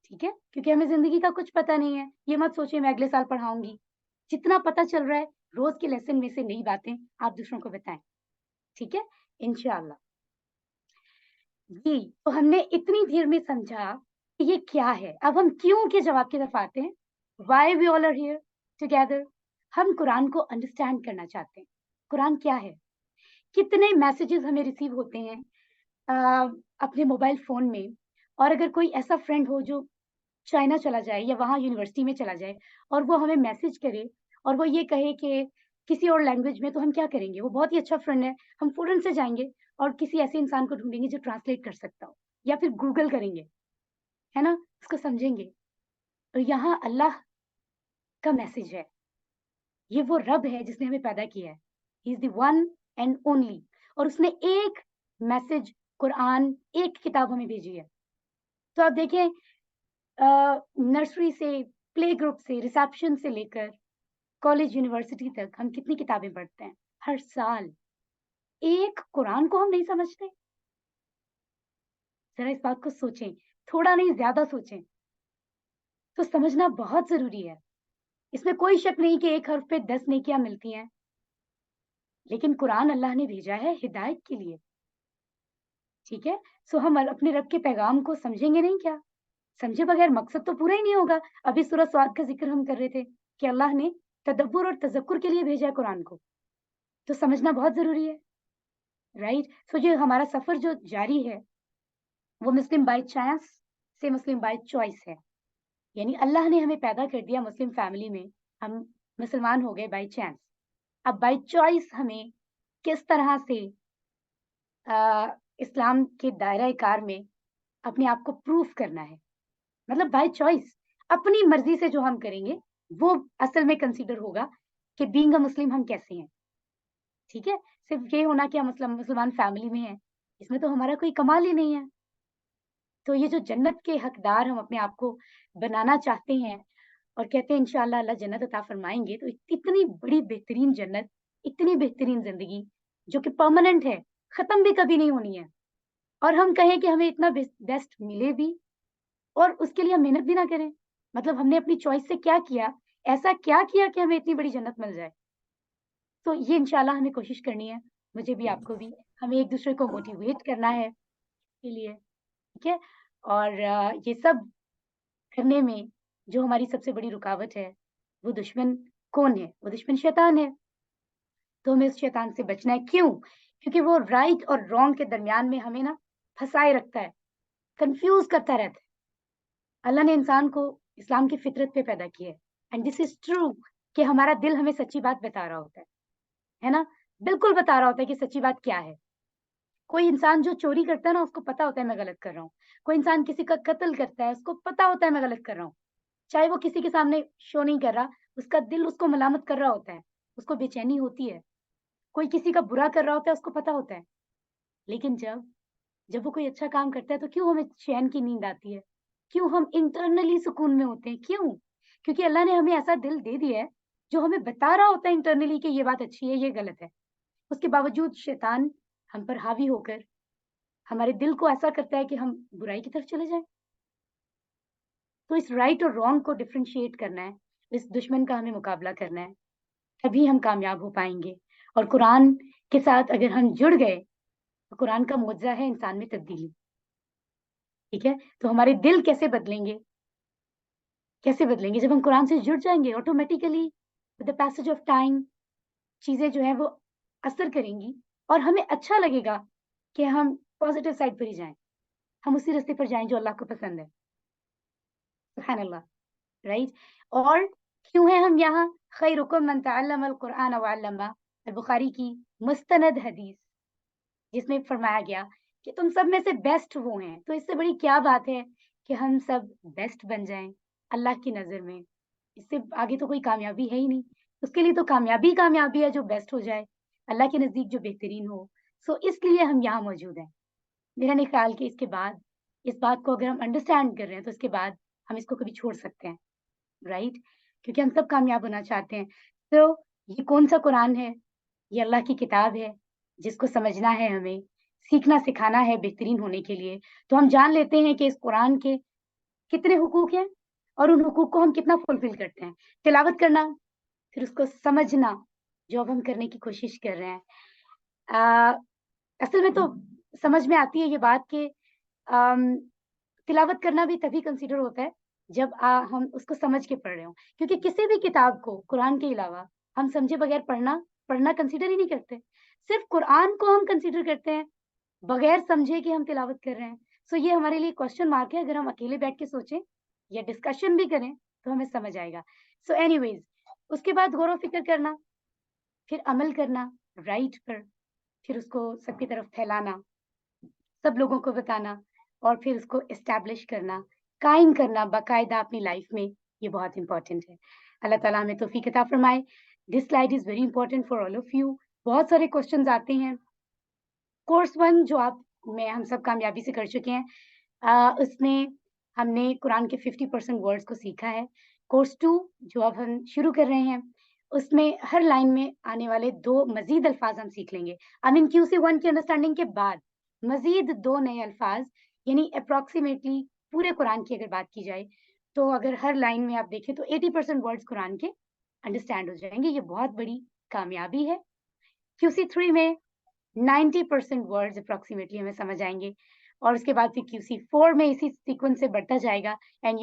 ठीक है? क्योंकि हमें ज़िंदगी का कुछ पता नहीं है। ये मत सोचिए मैं अगले साल पढ़ाऊँगी। जितना पता चल रहा है, रोज़ के लेसन में से नई बातें आप दूसरों को बताएँ, ठीक है? इंशाअल्लाह। जी, तो हमने इतनी देर में समझा कि ये क्या है। अब हम क्यों के जवाब की तरफ आते हैं। Why we all are here together. हम कुरान को अंडरस्टैंड करना चाहते हैं। कुरान क्या है? कितने मैसेजेस हमें रिसीव होते हैं अपने मोबाइल फ़ोन में और अगर कोई ऐसा फ्रेंड हो जो चाइना चला जाए या वहाँ यूनिवर्सिटी में चला जाए और वो हमें मैसेज करे और वो ये कहे कि किसी और लैंग्वेज में तो हम क्या करेंगे? वो बहुत ही अच्छा फ्रेंड है, हम फ़ौरन से जाएँगे और किसी ऐसे इंसान को ढूँढेंगे जो ट्रांसलेट कर सकता हो या फिर गूगल करेंगे, है ना? उसको समझेंगे। और यहाँ अल्लाह का मैसेज है, ये वो रब है जिसने हमें पैदा किया है। He is the one and only और उसने एक मैसेज कुरान, एक किताब हमें भेजी है। तो आप देखें नर्सरी से, प्ले ग्रुप से, रिसेप्शन से लेकर कॉलेज, यूनिवर्सिटी तक हम कितनी किताबें पढ़ते हैं, हर साल। एक कुरान को हम नहीं समझते? ज़रा इस बात को सोचें, थोड़ा नहीं ज़्यादा सोचें। तो समझना बहुत ज़रूरी है। इसमें कोई शक नहीं कि एक हर्फ पे 10 नेकियाँ मिलती हैं, लेकिन कुरान अल्लाह ने भेजा है हिदायत के लिए, ठीक है? सो हम अपने रब के पैगाम को समझेंगे नहीं क्या? समझे बगैर मकसद तो पूरा ही नहीं होगा। अभी सूरह स्वाद का जिक्र हम कर रहे थे कि अल्लाह ने तदब्बुर और तज़क्कुर के लिए भेजा है कुरान को, तो समझना बहुत ज़रूरी है, राइट? सो ये हमारा सफ़र जो जारी है, वो मुस्लिम बाय चांस से मुस्लिम बाय चॉइस है। यानी अल्लाह ने हमें पैदा कर दिया मुस्लिम फैमिली में, हम मुसलमान हो गए बाय चांस। अब बाय चॉइस हमें किस तरह से इस्लाम के दायरा-ए-कार में अपने आप को प्रूफ करना है। मतलब बाय चॉइस अपनी मर्ज़ी से जो हम करेंगे, वो असल में कंसीडर होगा कि बीइंग अ मुस्लिम हम कैसे हैं, ठीक है? सिर्फ़ ये होना कि हम मुसलमान फैमिली में हैं, इसमें तो हमारा कोई कमाल ही नहीं है। तो ये जो जन्नत के हकदार हम अपने आप को बनाना चाहते हैं और कहते हैं इंशाअल्लाह अल्लाह जन्नत अता फ़रमाएँगे, तो इतनी बड़ी बेहतरीन जन्नत, इतनी बेहतरीन ज़िंदगी जो कि परमानेंट है, ख़त्म भी कभी नहीं होनी है और हम कहें कि हमें इतना बेस्ट मिले भी और उसके लिए हम मेहनत भी ना करें। मतलब हमने अपनी चॉइस से क्या किया, ऐसा क्या किया कि हमें इतनी बड़ी जन्नत मिल जाए? तो ये इंशाअल्लाह हमें कोशिश करनी है, मुझे भी, आपको भी। हमें एक-दूसरे को मोटिवेट करना है के लिए, ठीक है? और ये सब करने में जो हमारी सबसे बड़ी रुकावट है, वो दुश्मन कौन है? वो दुश्मन शैतान है। तो हमें उस शैतान से बचना है, क्यों? क्योंकि वो राइट और रॉन्ग के दरमियान में हमें ना फँसाए रखता है, कन्फ्यूज़ करता रहता है। अल्लाह ने इंसान को इस्लाम की फ़ितरत पे पैदा किया है एंड दिस इज़ ट्रू कि हमारा दिल हमें सच्ची बात बता रहा होता है ना? बिल्कुल बता रहा होता है कि सच्ची बात क्या है। कोई इंसान जो चोरी करता है ना, उसको पता होता है मैं गलत कर रहा हूँ। कोई इंसान किसी का कत्ल करता है, उसको पता होता है मैं गलत कर रहा हूँ। चाहे वो किसी के सामने शो नहीं कर रहा, उसका दिल उसको मलामत कर रहा होता है, उसको बेचैनी होती है। कोई किसी का बुरा कर रहा होता है, उसको पता होता है। लेकिन जब वो कोई अच्छा काम करता है, तो क्यों हमें चैन की नींद आती है? क्यों हम इंटरनली सुकून में होते हैं, क्यों? क्योंकि अल्लाह ने हमें ऐसा दिल दे दिया है, जो हमें बता रहा होता है इंटरनली कि ये बात अच्छी है, ये गलत है। उसके बावजूद शैतान हम पर हावी होकर हमारे दिल को ऐसा करता है कि हम बुराई की तरफ चले जाएँ। तो इस राइट और रॉन्ग को डिफरेंशिएट करना है, इस दुश्मन का हमें मुकाबला करना है, तभी हम कामयाब हो पाएँगे। और कुरान के साथ अगर हम जुड़ गए, तो कुरान का मुअज्ज़ा है इंसान में तब्दीली, ठीक है? तो हमारे दिल कैसे बदलेंगे? कैसे बदलेंगे? जब हम कुरान से जुड़ जाएँगे automatically with the passage of time चीज़ें जो हैं वो असर करेंगी और हमें अच्छा लगेगा कि हम पॉज़िटिव साइड पर ही जाएँ। हम उसी रास्ते पर जाएँ जो अल्लाह को पसंद है। सुब्हान अल्लाह, राइट? और क्यों हैं हम यहाँ? खैरुकुम मन तअल्लमल कुरआन व अल्लमा, अल-बुखारी की मुस्तनद हदीस, जिसमें फरमाया गया कि तुम सब में से बेस्ट वो हैं। तो इससे बड़ी क्या बात है कि हम सब बेस्ट बन जाएँ अल्लाह की नज़र में। इससे आगे तो कोई कामयाबी है ही नहीं। उसके लिए तो कामयाबी कामयाबी है जो बेस्ट हो जाए, अल्लाह के नज़दीक जो बेहतरीन हो। सो इसलिए हम यहाँ मौजूद हैं। मेरा नहीं ख़्याल कि इसके बाद इस बात को अगर हम अंडरस्टैंड कर रहे हैं, तो इसके बाद हम इसको कभी छोड़ सकते हैं, राइट? क्योंकि हम सब कामयाब होना चाहते हैं। तो ये कौन-सा कुरान है? ये अल्लाह की किताब है, जिसको समझना है हमें, सीखना सिखाना है बेहतरीन होने के लिए। तो हम जान लेते हैं कि इस कुरान के कितने हुकूक हैं और उन हुकूक को हम कितना फुलफ़िल करते हैं। तिलावत करना, फिर उसको समझना, जो अब हम करने की कोशिश कर रहे हैं। अ, असल में तो समझ में आती है ये बात कि अम, तिलावत करना भी तभी कंसीडर होता है जब हम उसको समझ के पढ़ रहे हों। क्योंकि किसी भी किताब को कुरान के अलावा हम समझे बगैर पढ़ना पढ़ना कंसीडर ही नहीं करते। सिर्फ़ कुरान को हम कंसीडर करते हैं, बगैर समझे कि हम तिलावत कर रहे हैं। सो ये हमारे लिए क्वेश्चन मार्क है, अगर हम अकेले बैठ के सोचें या डिस्कशन भी करें, तो हमें समझ आएगा। सो एनीवेज़ उसके बाद गौर-व-फ़िक्र करना, फिर अमल करना राइट पर, फिर उसको सबकी तरफ फैलाना, सब लोगों को बताना और फिर उसको एस्टैब्लिश करना, कायम करना बाकायदा अपनी लाइफ़ में, ये बहुत इम्पोर्टेंट है। अल्लाह ताला हमें तौफ़ीक अता फ़रमाए। This slide is very important for all of you. बहुत सारे क्वेश्चन्स आते हैं। कोर्स 1 जो आप में हम सब कामयाबी से कर चुके हैं, उसमें हमने कुरान के 50% वर्ड्स को सीखा है। कोर्स 2 जो अब हम शुरू कर रहे हैं, उसमें हर लाइन में आने वाले 2 मज़ीद अल्फ़ाज़ हम सीख लेंगे। आई मीन QC1 की अंडरस्टैंडिंग के बाद मज़ीद 2 नए अल्फ़ाज़, यानी एप्रोक्सिमेटली पूरे कुरान की अगर बात की जाए, तो अगर हर लाइन में आप देखें तो 80% वर्ड्स कुरान के अंडरस्टैंड हो जाएँगे। ये बहुत बड़ी कामयाबी है। QC3 में 90% वर्ड्स अप्रॉक्सिमेटली हमें समझ आएँगे और उसके बाद फिर QC4 में इसी सीक्वेंस से बढ़ता जाएगा। एंड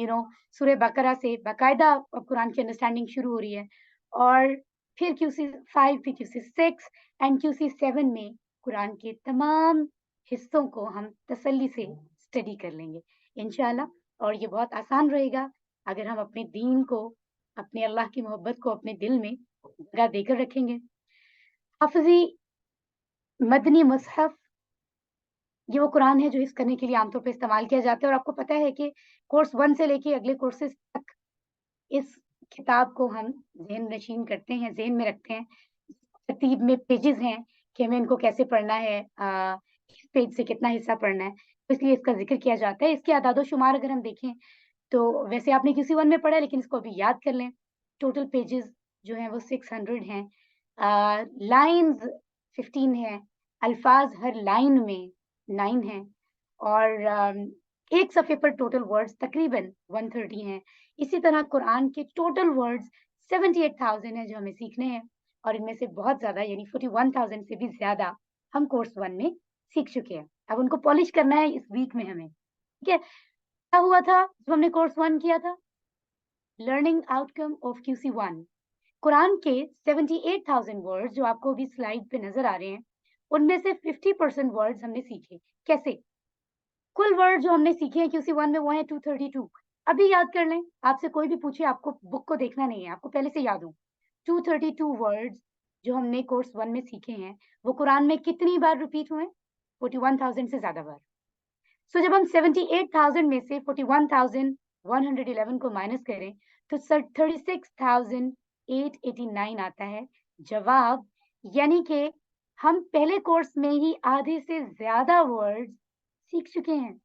सूरह बकरा से बाकायदा अब कुरान की अंडरस्टैंडिंग शुरू हो रही है, और फिर QC5, फिर QC6 एंड QC7 में कुरान के तमाम हिस्सों को हम तसल्ली से स्टडी कर लेंगे इंशाल्लाह। और ये बहुत आसान रहेगा अगर हम अपने दीन को, अपने अल्लाह की मोहब्बत को अपने दिल में जगह देकर रखेंगे। हाफिजी मदनी मुसहफ, ये वो कुरान है जो हिफ्ज़ करने के लिए आमतौर पे इस्तेमाल किया जाता है, और आपको पता है कि कोर्स 1 से लेके अगले कोर्सेज़ तक इस किताब को हम ज़हन नशीन करते हैं, ज़हन में रखते हैं। तरतीब में पेजेज़ हैं कि हमें इनको कैसे पढ़ना है, किस पेज से कितना हिस्सा पढ़ना है, तो इसलिए इसका ज़िक्र किया जाता है। इसके अदाद-ओ-शुमार अगर हम देखें, तो वैसे आपने QC1 में पढ़ा है, लेकिन इसको अभी याद कर लें। टोटल पेजेज़ जो हैं वो 600 हैं। लाइन्स 15 हैं, अल्फाज़ हर लाइन में 9 हैं, और एक सफ़े पर टोटल वर्ड्स तकरीबन 130 हैं। इसी तरह कुरान के टोटल वर्ड्स 78,000 हैं जो हमें सीखने हैं, और इनमें से बहुत ज़्यादा यानी 41,000 से भी ज़्यादा हम कोर्स 1 में सीख चुके हैं। अब उनको पॉलिश करना है इस वीक में हमें, ठीक है? क्या हुआ था जब हमने कोर्स 1 किया था? Learning outcome of QC1, Quran के 78,000 वर्ड्स जो आपको अभी स्लाइड पे नज़र आ रहे हैं, उनमें से 50% वर्ड्स हमने सीखे। कैसे? कुल वर्ड जो हमने सीखे हैं QC1 में वो हैं 232। अभी याद कर लें, आपसे कोई भी पूछे, आपको बुक को देखना नहीं है, आपको पहले से याद हो। 232 वर्ड्स जो हमने कोर्स 1 में सीखे हैं, वो कुरान में कितनी बार रिपीट हुए? 41,000 से ज़्यादा बार। सो जब हम 78,000 में से 41,111 को माइनस करें, तो 36,889 आता है जवाब। यानी कि हम पहले कोर्स में ही आधे से ज़्यादा वर्ड्स सीख चुके हैं।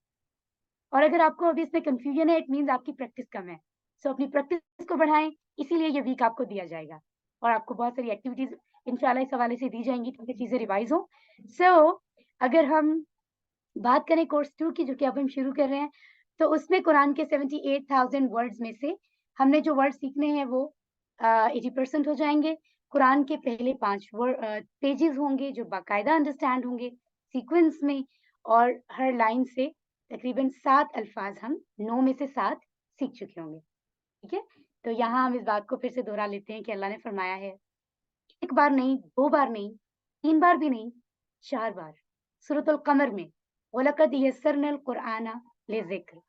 और अगर आपको अभी इसमें कन्फ्यूजन है, इट मीन्स आपकी प्रैक्टिस कम है। सो अपनी प्रैक्टिस को बढ़ाएँ, इसीलिए ये वीक आपको दिया जाएगा, और आपको बहुत सारी एक्टिविटीज़ इंशाल्लाह इस हवाले से दी जाएँगी ताकि चीज़ें रिवाइज़ हों। सो अगर हम बात करें कोर्स 2 की, जो कि अब हम शुरू कर रहे हैं, तो उसमें कुरान के 78,000 वर्ड्स में से हमने जो वर्ड सीखने हैं वो 80% हो जाएँगे। कुरान के पहले 5 पेजेज़ होंगे जो बाकायदा अंडरस्टैंड होंगे सीक्वेंस में, और हर लाइन से तकरीबन 7 अल्फाज़ हम 9 में से 7 सीख चुके होंगे, ठीक है? तो यहाँ हम इस बात को फिर से दोहरा लेते हैं कि अल्लाह ने फरमाया है, 1 बार नहीं, 2 बार नहीं, 3 बार भी नहीं, 4 बार सूरतुल कमर में, वलक़द यस्सरनल कुरआना लिज़िक्र,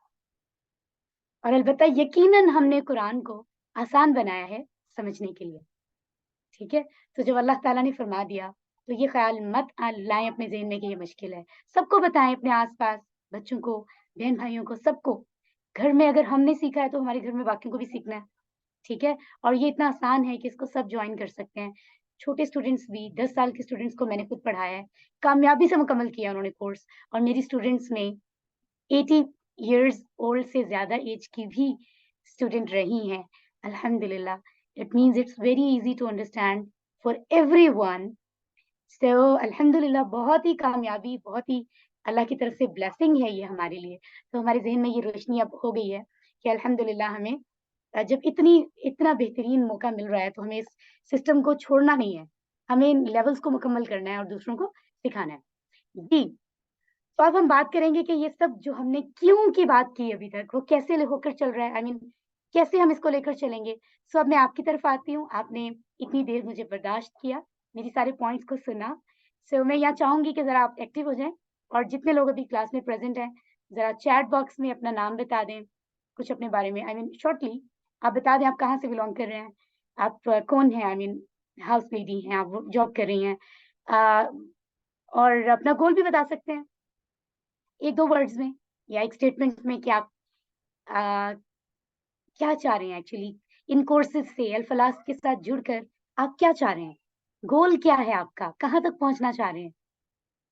और अलबत्ता यकीनन हमने कुरान को आसान बनाया है समझने के लिए, ठीक है? तो जब अल्लाह ताला ने फरमा दिया, तो ये ख़्याल मत लाएँ अपने ज़हन में कि ये मुश्किल है। सबको बताएँ, अपने आस-पास बच्चों को, बहन-भाइयों को, सबको। घर में अगर हमने सीखा है तो हमारे घर में बाकियों को भी सीखना है, ठीक है? और ये इतना आसान है कि इसको सब जॉइन कर सकते हैं। छोटे स्टूडेंट्स भी, 10 साल के स्टूडेंट्स को मैंने खुद पढ़ाया है, कामयाबी से मुकम्मल किया उन्होंने कोर्स, और मेरी स्टूडेंट्स में 80 इयर्स ओल्ड से ज़्यादा एज की भी स्टूडेंट रही हैं, अल्हम्दुलिल्लाह। It means it's very easy to understand for everyone. So अल्हम्दुलिल्लाह, बहुत ही कामयाबी, बहुत ही अल्लाह की तरफ से ब्लेसिंग है ये हमारे लिए। तो हमारे ज़हन में ये रोशनी अब हो गई है कि अल्हम्दुलिल्लाह हमें जब इतना बेहतरीन मौका मिल रहा है, तो हमें इस सिस्टम को छोड़ना नहीं है। हमें इन लेवल्स को मुकम्मल करना है और दूसरों को सिखाना है। जी, तो अब हम बात करेंगे कि ये सब जो हमने क्यों की बात की अभी तक, वो कैसे होकर चल रहा है, आई मीन कैसे हम इसको लेकर चलेंगे। सो अब मैं आपकी तरफ आती हूँ, आपने इतनी देर मुझे बर्दाश्त किया, मेरी सारे पॉइंट्स को सुना। सो मैं यहाँ चाहूँगी कि ज़रा आप एक्टिव हो जाएँ, और जितने लोग अभी क्लास में प्रेज़ेंट हैं, ज़रा चैट बॉक्स में अपना नाम बता दें, कुछ अपने बारे में, आई मीन शॉर्टली आप बता दें आप कहाँ से बिलॉन्ग कर रहे हैं, आप कौन हैं, आई मीन हाउस लेडी हैं आप, जॉब कर रही हैं, अ, और अपना गोल भी बता सकते हैं। 1-2 वर्ड्स में या एक स्टेटमेंट में कि आप अ, क्या चाह रहे हैं एक्चुअली इन कोर्सेज़ से, अल-फलाह के साथ जुड़कर आप क्या चाह रहे हैं? गोल क्या है आपका? कहाँ तक पहुँचना चाह रहे हैं?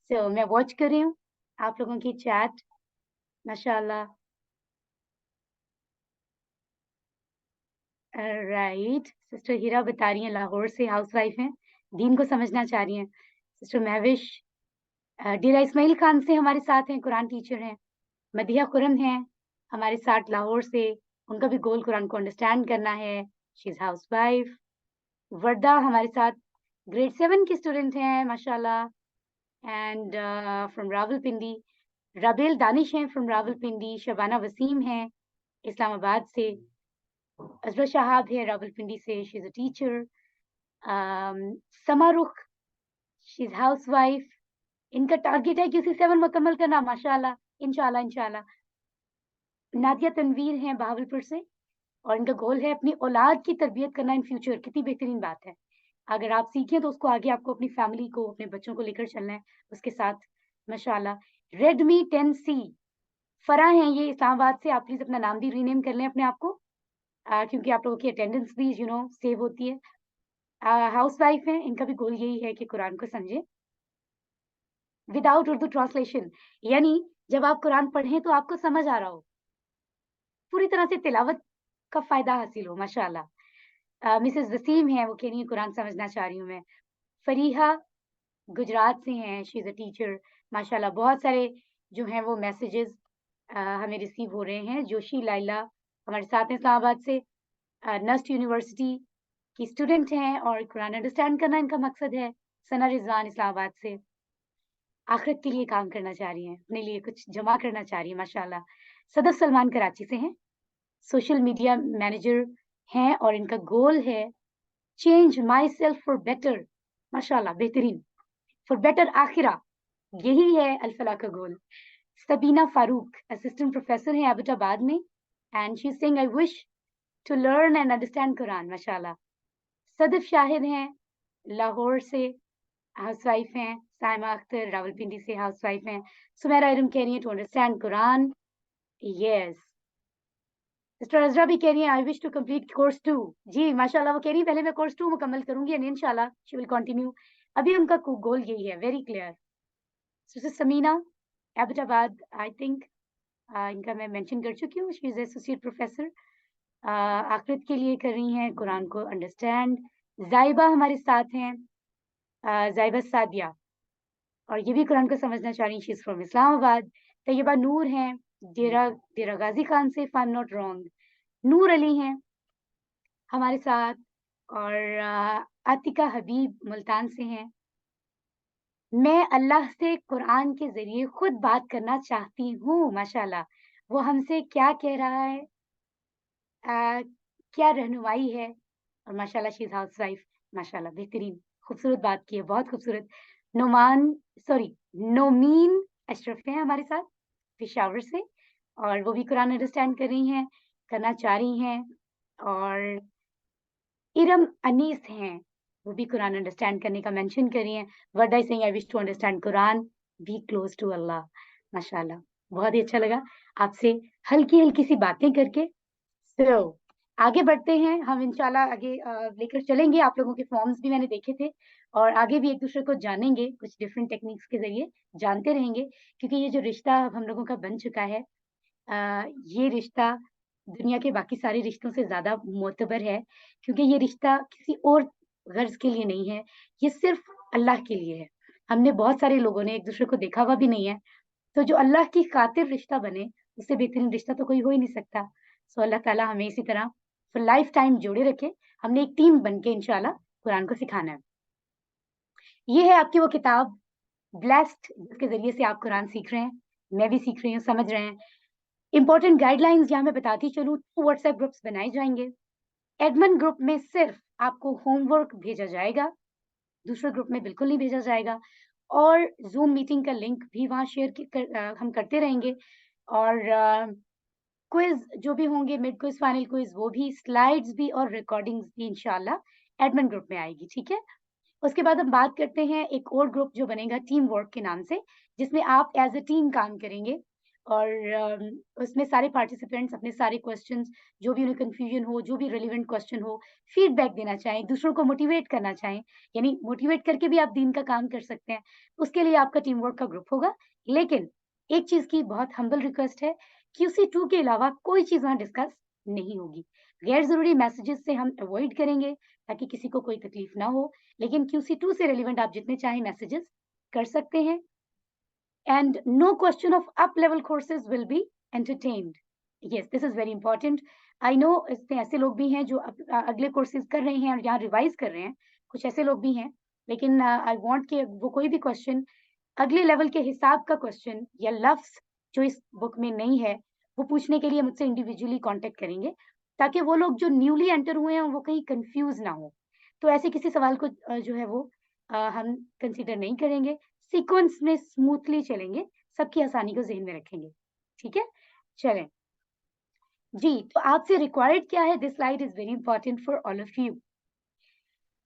सो मैं वॉच कर रही हूँ आप लोगों की चैट, माशाअल्लाह। राइट, सिस्टर हीरा बता रही हैं लाहौर से हाउसवाइफ हैं, दीन को समझना चाह रही हैं। सिस्टर महविश डेरा इस्माइल खान से हमारे साथ हैं, कुरान टीचर हैं। मदीहा खुरम हैं हमारे साथ लाहौर से, उनका भी गोल कुरान को अंडरस्टैंड करना है, शी इज़ हाउसवाइफ। वर्दा हमारे साथ ग्रेड 7 की स्टूडेंट हैं माशाल्लाह, एंड फ्रॉम रावलपिंडी। राबेल दानिश हैं फ्रॉम रावलपिंडी, शबाना वसीम हैं इस्लामाबाद से, अजरा शहाब है रावलपिंडी से, she is a teacher, Samarukh, she is housewife, इनका टारगेट है QC7 मुकम्मल करना, माशाल्लाह, इंशाल्लाह इंशाल्लाह। नादिया तनवीर हैं बहावलपुर से, और इनका गोल है अपनी औलाद की तरबियत करना इन फ्यूचर। कितनी बेहतरीन बात है, अगर आप सीखें तो उसको आगे आपको अपनी फैमिली को, अपने बच्चों को लेकर चलना है उसके साथ, माशाल्लाह। रेडमी 10C, फरा हैं ये इस्लामाबाद से, आप प्लीज अपना नाम भी रीनेम कर लें अपने आप को, क्योंकि आप लोगों की अटेंडेंस भी सेव होती है। हाउस वाइफ हैं, इनका भी गोल यही है कि कुरान को समझें विदाउट उर्दू ट्रांसलेशन, यानी जब आप कुरान पढ़ें तो आपको समझ आ रहा हो, पूरी तरह से तिलावत का फायदा हासिल हो, माशाल्लाह। मिसेस वसीम हैं, वो कह रही हैं कुरान समझना चाह रही हूँ मैं। फरीहा गुजरात से हैं, शी इज़ अ टीचर, माशाल्लाह। बहुत सारे जो हैं वो मैसेजेस हमें रिसीव हो रहे हैं। जोशी लाइला हमारे साथ हैं इस्लामाबाद से, नस्ट यूनिवर्सिटी की स्टूडेंट हैं और कुरान अंडरस्टैंड करना इनका मकसद है। सना रिजवान इस्लामाबाद से आखिरत के लिए काम करना चाह रही हैं, अपने लिए कुछ जमा करना चाह रही हैं, माशाल्लाह। सदफ सलमान कराची से हैं, सोशल मीडिया मैनेजर हैं और इनका गोल है change myself for better, माशाल्लाह, बेहतरीन, फॉर बेटर आखिरा, यही है अल्फला का goal. Sabina Farooq assistant professor हैं एबटाबाद में, and she is saying I wish to learn and understand Quran, माशाल्लाह। सदफ शाहिद हैं लाहौर से, हाउसवाइफ हैं। साइमा अख्तर रावलपिंडी से हाउसवाइफ हैं। सुमेरा इरम कह रही हैं to understand Quran, yes. Sister Azra भी कह रही हैं I wish to complete course 2, जी माशाल्लाह, वो कह रही है पहले मैं कोर्स 2 मुकम्मल करूंगी एंड इंशाल्लाह शी विल कंटिन्यू। अभी उनका गोल यही है, very clear. Sister Sameena Abbottabad, I think इनका मैं मेंशन कर चुकी हूँ, शी इज एसोसिएट प्रोफेसर, आखिरत के लिए कर रही हैं कुरान को अंडरस्टैंड। जाइबा हमारे साथ हैं, जाइबा सादिया, और ये भी कुरान को समझना चाह रही हैं, she is from Islamabad. Tayyaba Noor हैं डेरा डेरा गाजी खान से, if I am not wrong. Noor Ali हैं हमारे साथ, और आतिका हबीब मुल्तान से हैं। मैं अल्लाह से कुरान के ज़रिए खुद बात करना चाहती हूँ, माशाल्लाह। वो हमसे क्या कह रहा है, क्या रहनुमाई है, और माशाल्लाह शी इज़ हाउसवाइफ, माशाल्लाह, बेहतरीन, खूबसूरत बात की है, बहुत खूबसूरत। नोमीन अशरफ हैं हमारे साथ पेशावर से, और वो भी कुरान अंडरस्टैंड कर रही हैं, करना चाह रही हैं। और इरम अनीस हैं, वो भी कुरान अंडरस्टैंड करने का मेंशन कर रही हैं। What I saying I wish to understand Quran, be close to Allah, माशाल्लाह। बहुत ही अच्छा लगा आपसे हल्की-हल्की सी बातें करके। सो आगे बढ़ते हैं हम, इंशाल्लाह आगे लेकर चलेंगे। आप लोगों के फॉर्म्स भी मैंने देखे थे, और आगे भी एक-दूसरे को जानेंगे, कुछ डिफरेंट टेक्निक्स के ज़रिए जानते रहेंगे, क्योंकि ये जो रिश्ता अब हम लोगों का बन चुका है, ये रिश्ता दुनिया के बाकी सारे रिश्तों से ज़्यादा मोतबर है, क्योंकि ये रिश्ता किसी और गर्ज़ के लिए नहीं है, ये सिर्फ़ अल्लाह के लिए है। हमने बहुत सारे लोगों ने एक-दूसरे को देखा हुआ भी नहीं है, तो जो अल्लाह की खातिर रिश्ता बने, उससे बेहतरीन रिश्ता तो कोई हो ही नहीं सकता। सो अल्लाह ताला हमें इसी तरह फॉर लाइफ़ टाइम जोड़े रखे। हमने एक टीम बन के इंशाल्लाह कुरान को सिखाना है। ये है आपकी वो किताब ब्लेस्ड, जिसके ज़रिए से आप कुरान सीख रहे हैं, मैं भी सीख रही हूँ, समझ रहे हैं। इम्पोर्टेंट गाइडलाइंस यहाँ मैं बताती चलूँ, 2 व्हाट्सएप ग्रुप्स बनाए जाएँगे। एडमिन ग्रुप में सिर्फ़ आपको होमवर्क भेजा जाएगा, दूसरे ग्रुप में बिल्कुल नहीं भेजा जाएगा, और ज़ूम मीटिंग का लिंक भी वहाँ शेयर हम करते रहेंगे, और क्विज़ जो भी होंगे, मिड क्विज़, फाइनल क्विज़, वो भी, स्लाइड्स भी और रिकॉर्डिंग्स भी इंशाल्लाह एडमिन ग्रुप में आएगी, ठीक है? उसके बाद हम बात करते हैं एक और ग्रुप जो बनेगा टीम वर्क के नाम से, जिसमें आप एज़ अ टीम काम करेंगे, और उसमें सारे पार्टिसिपेंट्स अपने सारे क्वेश्चंस, जो भी उन्हें कन्फ्यूजन हो, जो भी रिलेवेंट क्वेश्चन हो, फीडबैक देना चाहें, दूसरों को मोटिवेट करना चाहें, यानी मोटिवेट करके भी आप दीन का काम कर सकते हैं, उसके लिए आपका टीम वर्क का ग्रुप होगा। लेकिन एक चीज़ की बहुत हम्बल रिक्वेस्ट है, QC2 के अलावा कोई चीज़ वहाँ डिस्कस नहीं होगी। गैर ज़रूरी मैसेजेस से हम अवॉइड करेंगे, ताकि किसी को कोई तकलीफ ना हो, लेकिन QC2 से रिलेवेंट आप जितने चाहें मैसेजेस कर सकते हैं, and no question of up level courses will be entertained. Yes, this is very important. I know इसमें ऐसे लोग भी हैं जो अगले कोर्सेज कर रहे हैं और यहाँ रिवाइज कर रहे हैं, कुछ ऐसे लोग भी हैं, लेकिन आई वांट कि वो कोई भी क्वेश्चन अगले लेवल के हिसाब का क्वेश्चन या लफ्ज़ जो इस बुक में नहीं है, वो पूछने के लिए मुझसे इंडिविजुअली कॉन्टैक्ट करेंगे, ताकि वो लोग जो न्यूली एंटर हुए हैं, वो कहीं कन्फ्यूज़ ना हो। तो ऐसे किसी सवाल को जो है वो हम कंसीडर नहीं करेंगे, सीक्वेंस में स्मूथली चलेंगे, सबकी आसानी को ज़हन में रखेंगे। ठीक है? चलें। जी, तो आपसे रिक्वायर्ड क्या है? This slide is very important for all of you.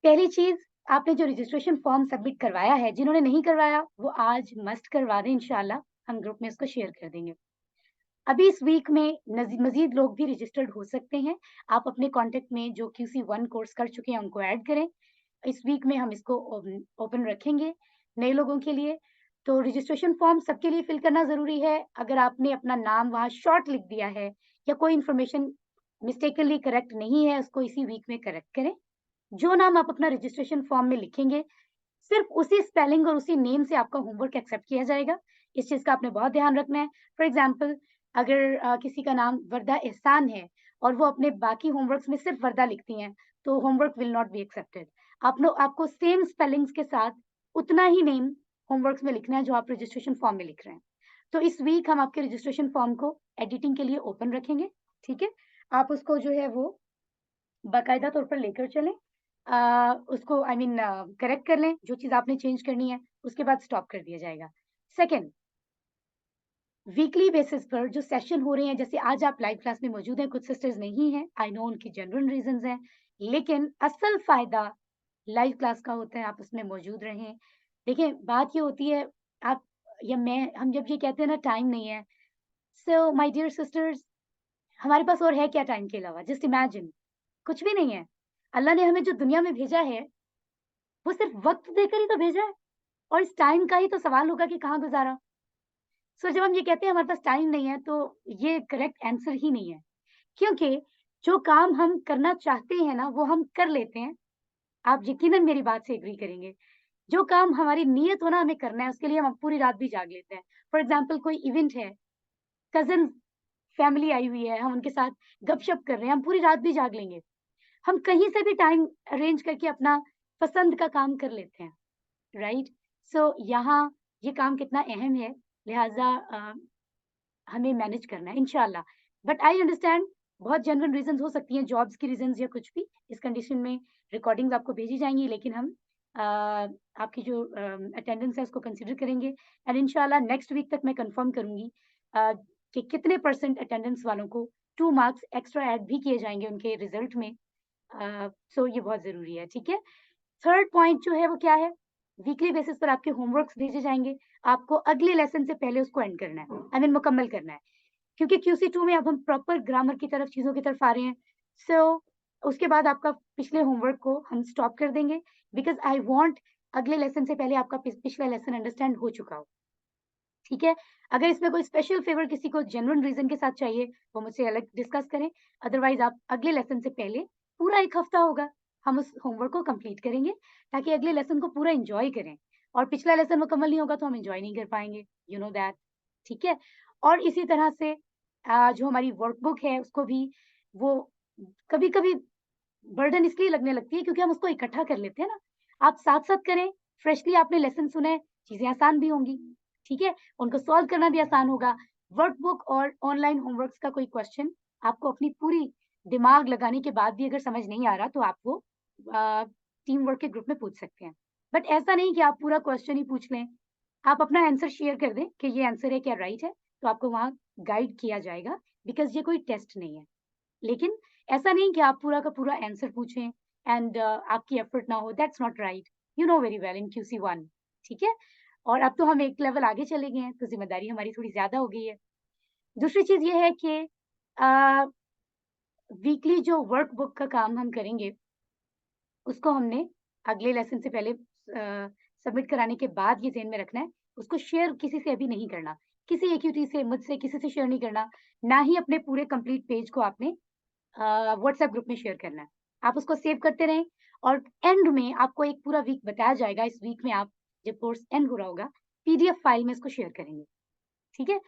पहली चीज़, आपने जो रजिस्ट्रेशन फॉर्म सबमिट करवाया है, जिन्होंने नहीं करवाया, वो आज मस्ट करवा दें इंशाल्लाह, हम ग्रुप में इसको शेयर कर देंगे। अभी इस वीक में मज़ीद लोग भी रजिस्टर्ड हो सकते हैं। आप अपने कॉन्टैक्ट में जो QC1 कोर्स कर चुके हैं, उनको ऐड करें। इस वीक में हम इसको ओपन रखेंगे नए लोगों के लिए। तो रजिस्ट्रेशन फॉर्म सबके लिए फिल करना ज़रूरी है। अगर आपने अपना नाम वहाँ शॉर्ट लिख दिया है या कोई इन्फॉर्मेशन मिस्टेकनली करेक्ट नहीं है, उसको इसी वीक में करेक्ट करें। जो नाम आप अपना रजिस्ट्रेशन फॉर्म में लिखेंगे, सिर्फ़ उसी स्पेलिंग और उसी नेम से आपका होमवर्क एक्सेप्ट किया जाएगा। इस चीज़ का आपने बहुत ध्यान रखना है। फॉर एग्ज़ाम्पल, अगर किसी का नाम वर्दा एहसान है और वो अपने बाकी होमवर्क्स में सिर्फ़ वर्दा लिखती हैं, तो homework will not be accepted. आपको सेम स्पेलिंग्स के साथ उतना ही नेम होमवर्क्स में लिखना है जो आप रजिस्ट्रेशन फॉर्म में लिख रहे हैं। तो इस वीक हम आपके रजिस्ट्रेशन फॉर्म को एडिटिंग के लिए ओपन रखेंगे, ठीक है? आप उसको जो है वो बाकायदा तौर पर लेकर चलें। उसको करेक्ट कर लें, जो चीज़ आपने चेंज करनी है, उसके बाद स्टॉप कर दिया जाएगा। सेकंड, वीकली बेसिस पर जो सेशन हो रहे हैं, जैसे आज आप लाइव क्लास में मौजूद हैं, कुछ सिस्टर्स नहीं हैं, आई नो उनकी जेन्युइन रीज़न्स हैं, लेकिन असल फ़ायदा लाइव क्लास का होता है, आप उसमें मौजूद रहें। देखिए, बात ये होती है, आप या मैं हम जब ये कहते हैं ना टाइम नहीं है, सो माय डियर सिस्टर्स, हमारे पास और है क्या टाइम के अलावा? जस्ट इमेजिन, कुछ भी नहीं है। अल्लाह ने हमें जो दुनिया में भेजा है, वो सिर्फ़ वक़्त देकर ही तो भेजा है और इस टाइम का ही तो सवाल होगा कि कहाँ गुज़ारा। सो जब हम ये कहते हैं हमारे पास टाइम नहीं है, तो ये करेक्ट आंसर ही नहीं है। क्योंकि जो काम हम करना चाहते हैं ना, वो हम कर लेते हैं। आप यकीनन मेरी बात से एग्री करेंगे। जो काम हमारी नीयत हो ना हमें करना है, उसके लिए हम पूरी रात भी जाग लेते हैं। फॉर एग्ज़ाम्पल, कोई इवेंट है, कज़िन्स फैमिली आई हुई है, हम उनके साथ गपशप कर रहे हैं, हम पूरी रात भी जाग लेंगे। हम कहीं से भी टाइम अरेंज करके अपना पसंद का काम कर लेते हैं, राइट? सो यहाँ ये काम कितना अहम है, लिहाज़ा हमें मैनेज करना है इंशाल्लाह। बट आई अंडरस्टैंड, बहुत जेन्युइन रीज़न्स हो सकती हैं, जॉब्स की रीज़न्स या कुछ भी। इस कंडीशन में रिकॉर्डिंग्स आपको भेजी जाएँगी, लेकिन हम आपकी जो अटेंडेंस है उसको कंसीडर करेंगे एंड इंशाल्लाह नेक्स्ट वीक तक मैं कन्फर्म करूँगी अ, कि कितने परसेंट अटेंडेंस वालों को 2 मार्क्स एक्स्ट्रा ऐड भी किए जाएँगे उनके रिज़ल्ट में। सो ये बहुत ज़रूरी है, ठीक है? थर्ड पॉइंट जो है वो क्या है? वीकली बेसिस पर आपके होमवर्क्स भेजे जाएँगे। आपको अगले लेसन से पहले उसको एंड करना है, मुकम्मल करना है। क्योंकि QC2 में अब हम प्रॉपर ग्रामर की तरफ चीज़ों की तरफ आ रहे हैं। सो उसके बाद आपका पिछले होमवर्क को हम स्टॉप कर देंगे, बिकॉज़ आई वांट अगले लेसन से पहले आपका पिछला लेसन अंडरस्टैंड हो चुका हो, ठीक है? अगर इसमें कोई स्पेशल फ़ेवर किसी को जेन्युइन रीज़न के साथ चाहिए, वो मुझसे अलग डिस्कस करें। अदरवाइज़ आप अगले लेसन से पहले पूरा 1 हफ्ता होगा, हम उस होमवर्क को कंप्लीट करेंगे, ताकि अगले लेसन को पूरा एन्जॉय करें। और पिछला लेसन मुकम्मल नहीं होगा तो हम एन्जॉय नहीं कर पाएँगे, यू नो दैट, ठीक है? और इसी तरह से जो हमारी वर्कबुक है उसको भी वो कभी-कभी बर्डन इसलिए लगने लगती है क्योंकि हम उसको इकट्ठा कर लेते हैं ना। आप साथ-साथ करें, फ्रेशली आपने लेसन सुना है, चीज़ें आसान भी होंगी, ठीक है? उनको सॉल्व करना भी आसान होगा। वर्कबुक और ऑनलाइन होमवर्क्स का कोई क्वेश्चन आपको अपनी पूरी दिमाग लगाने के बाद भी अगर समझ नहीं आ रहा तो आप वो टीम वर्क के ग्रुप में पूछ सकते हैं। बट ऐसा नहीं कि आप पूरा क्वेश्चन ही पूछ लें। आप अपना आंसर शेयर कर दें कि ये आंसर है क्या राइट है, तो आपको वहाँ गाइड किया जाएगा, बिकॉज़ ये कोई टेस्ट नहीं है। लेकिन ऐसा नहीं कि आप पूरा का पूरा आंसर पूछें एंड आपकी एफर्ट ना हो, that's not right. You know very well in QC1, ठीक है? और अब तो हम एक लेवल आगे चले गए हैं, तो ज़िम्मेदारी हमारी थोड़ी ज़्यादा हो गई है। दूसरी चीज़ ये है कि अ, वीकली जो वर्कबुक का काम हम करेंगे, उसको हमने अगले लेसन से पहले सबमिट कराने के बाद ये ज़हन में रखना है, उसको शेयर किसी से अभी नहीं करना। किसी AQT से, मुझसे, किसी से शेयर नहीं करना, ना ही अपने पूरे कंप्लीट पेज को आपने व्हाट्सएप ग्रुप में शेयर करना है। आप उसको सेव करते रहें और एंड में आपको एक पूरा वीक बताया जाएगा, इस वीक में आप जब कोर्स एंड हो रहा होगा, PDF फाइल में इसको शेयर करेंगे, ठीक है?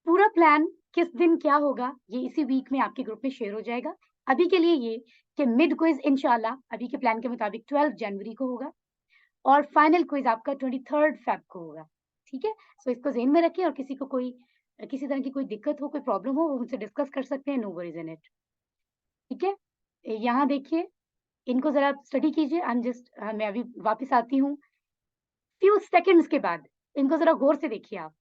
पूरा प्लान किस दिन क्या होगा, ये इसी वीक में आपके ग्रुप में शेयर हो जाएगा। अभी के लिए ये कि मिड क्विज़ इंशाल्लाह अभी के प्लान के मुताबिक 12 जनवरी को होगा और फाइनल क्विज़ आपका 23 फ़ेब को होगा। ठीक है? सो इसको ज़हन में रखें और किसी तरह की कोई दिक्कत हो, कोई प्रॉब्लम हो, वो मुझसे डिस्कस कर सकते हैं, नो वरीज़ इन इट, ठीक है? यहाँ देखिए, इनको ज़रा स्टडी कीजिए, मैं अभी वापस आती हूँ, फ्यू सेकंड्स के बाद, इनको ज़रा गौर से देखिए आप।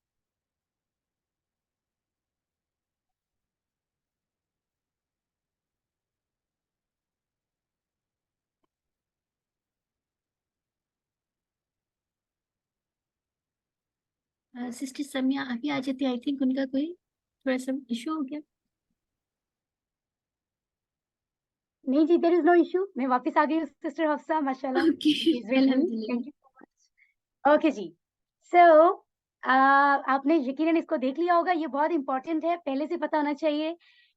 सिस्टर समिया आगे आ जाती, आई थिंक उनका कोई थोड़ा सा इशू हो गया। नहीं जी, देयर इज़ नो इश्यू, मैं वापस आ गई हूँ सिस्टर हफ्सा, माशाल्लाह, okay, she is with me, अल्हम्दुलिल्लाह। Thank you so much. Okay जी, सो आपने यकीनन इसको देख लिया होगा, ये बहुत इम्पोर्टेंट है, पहले से पता होना चाहिए।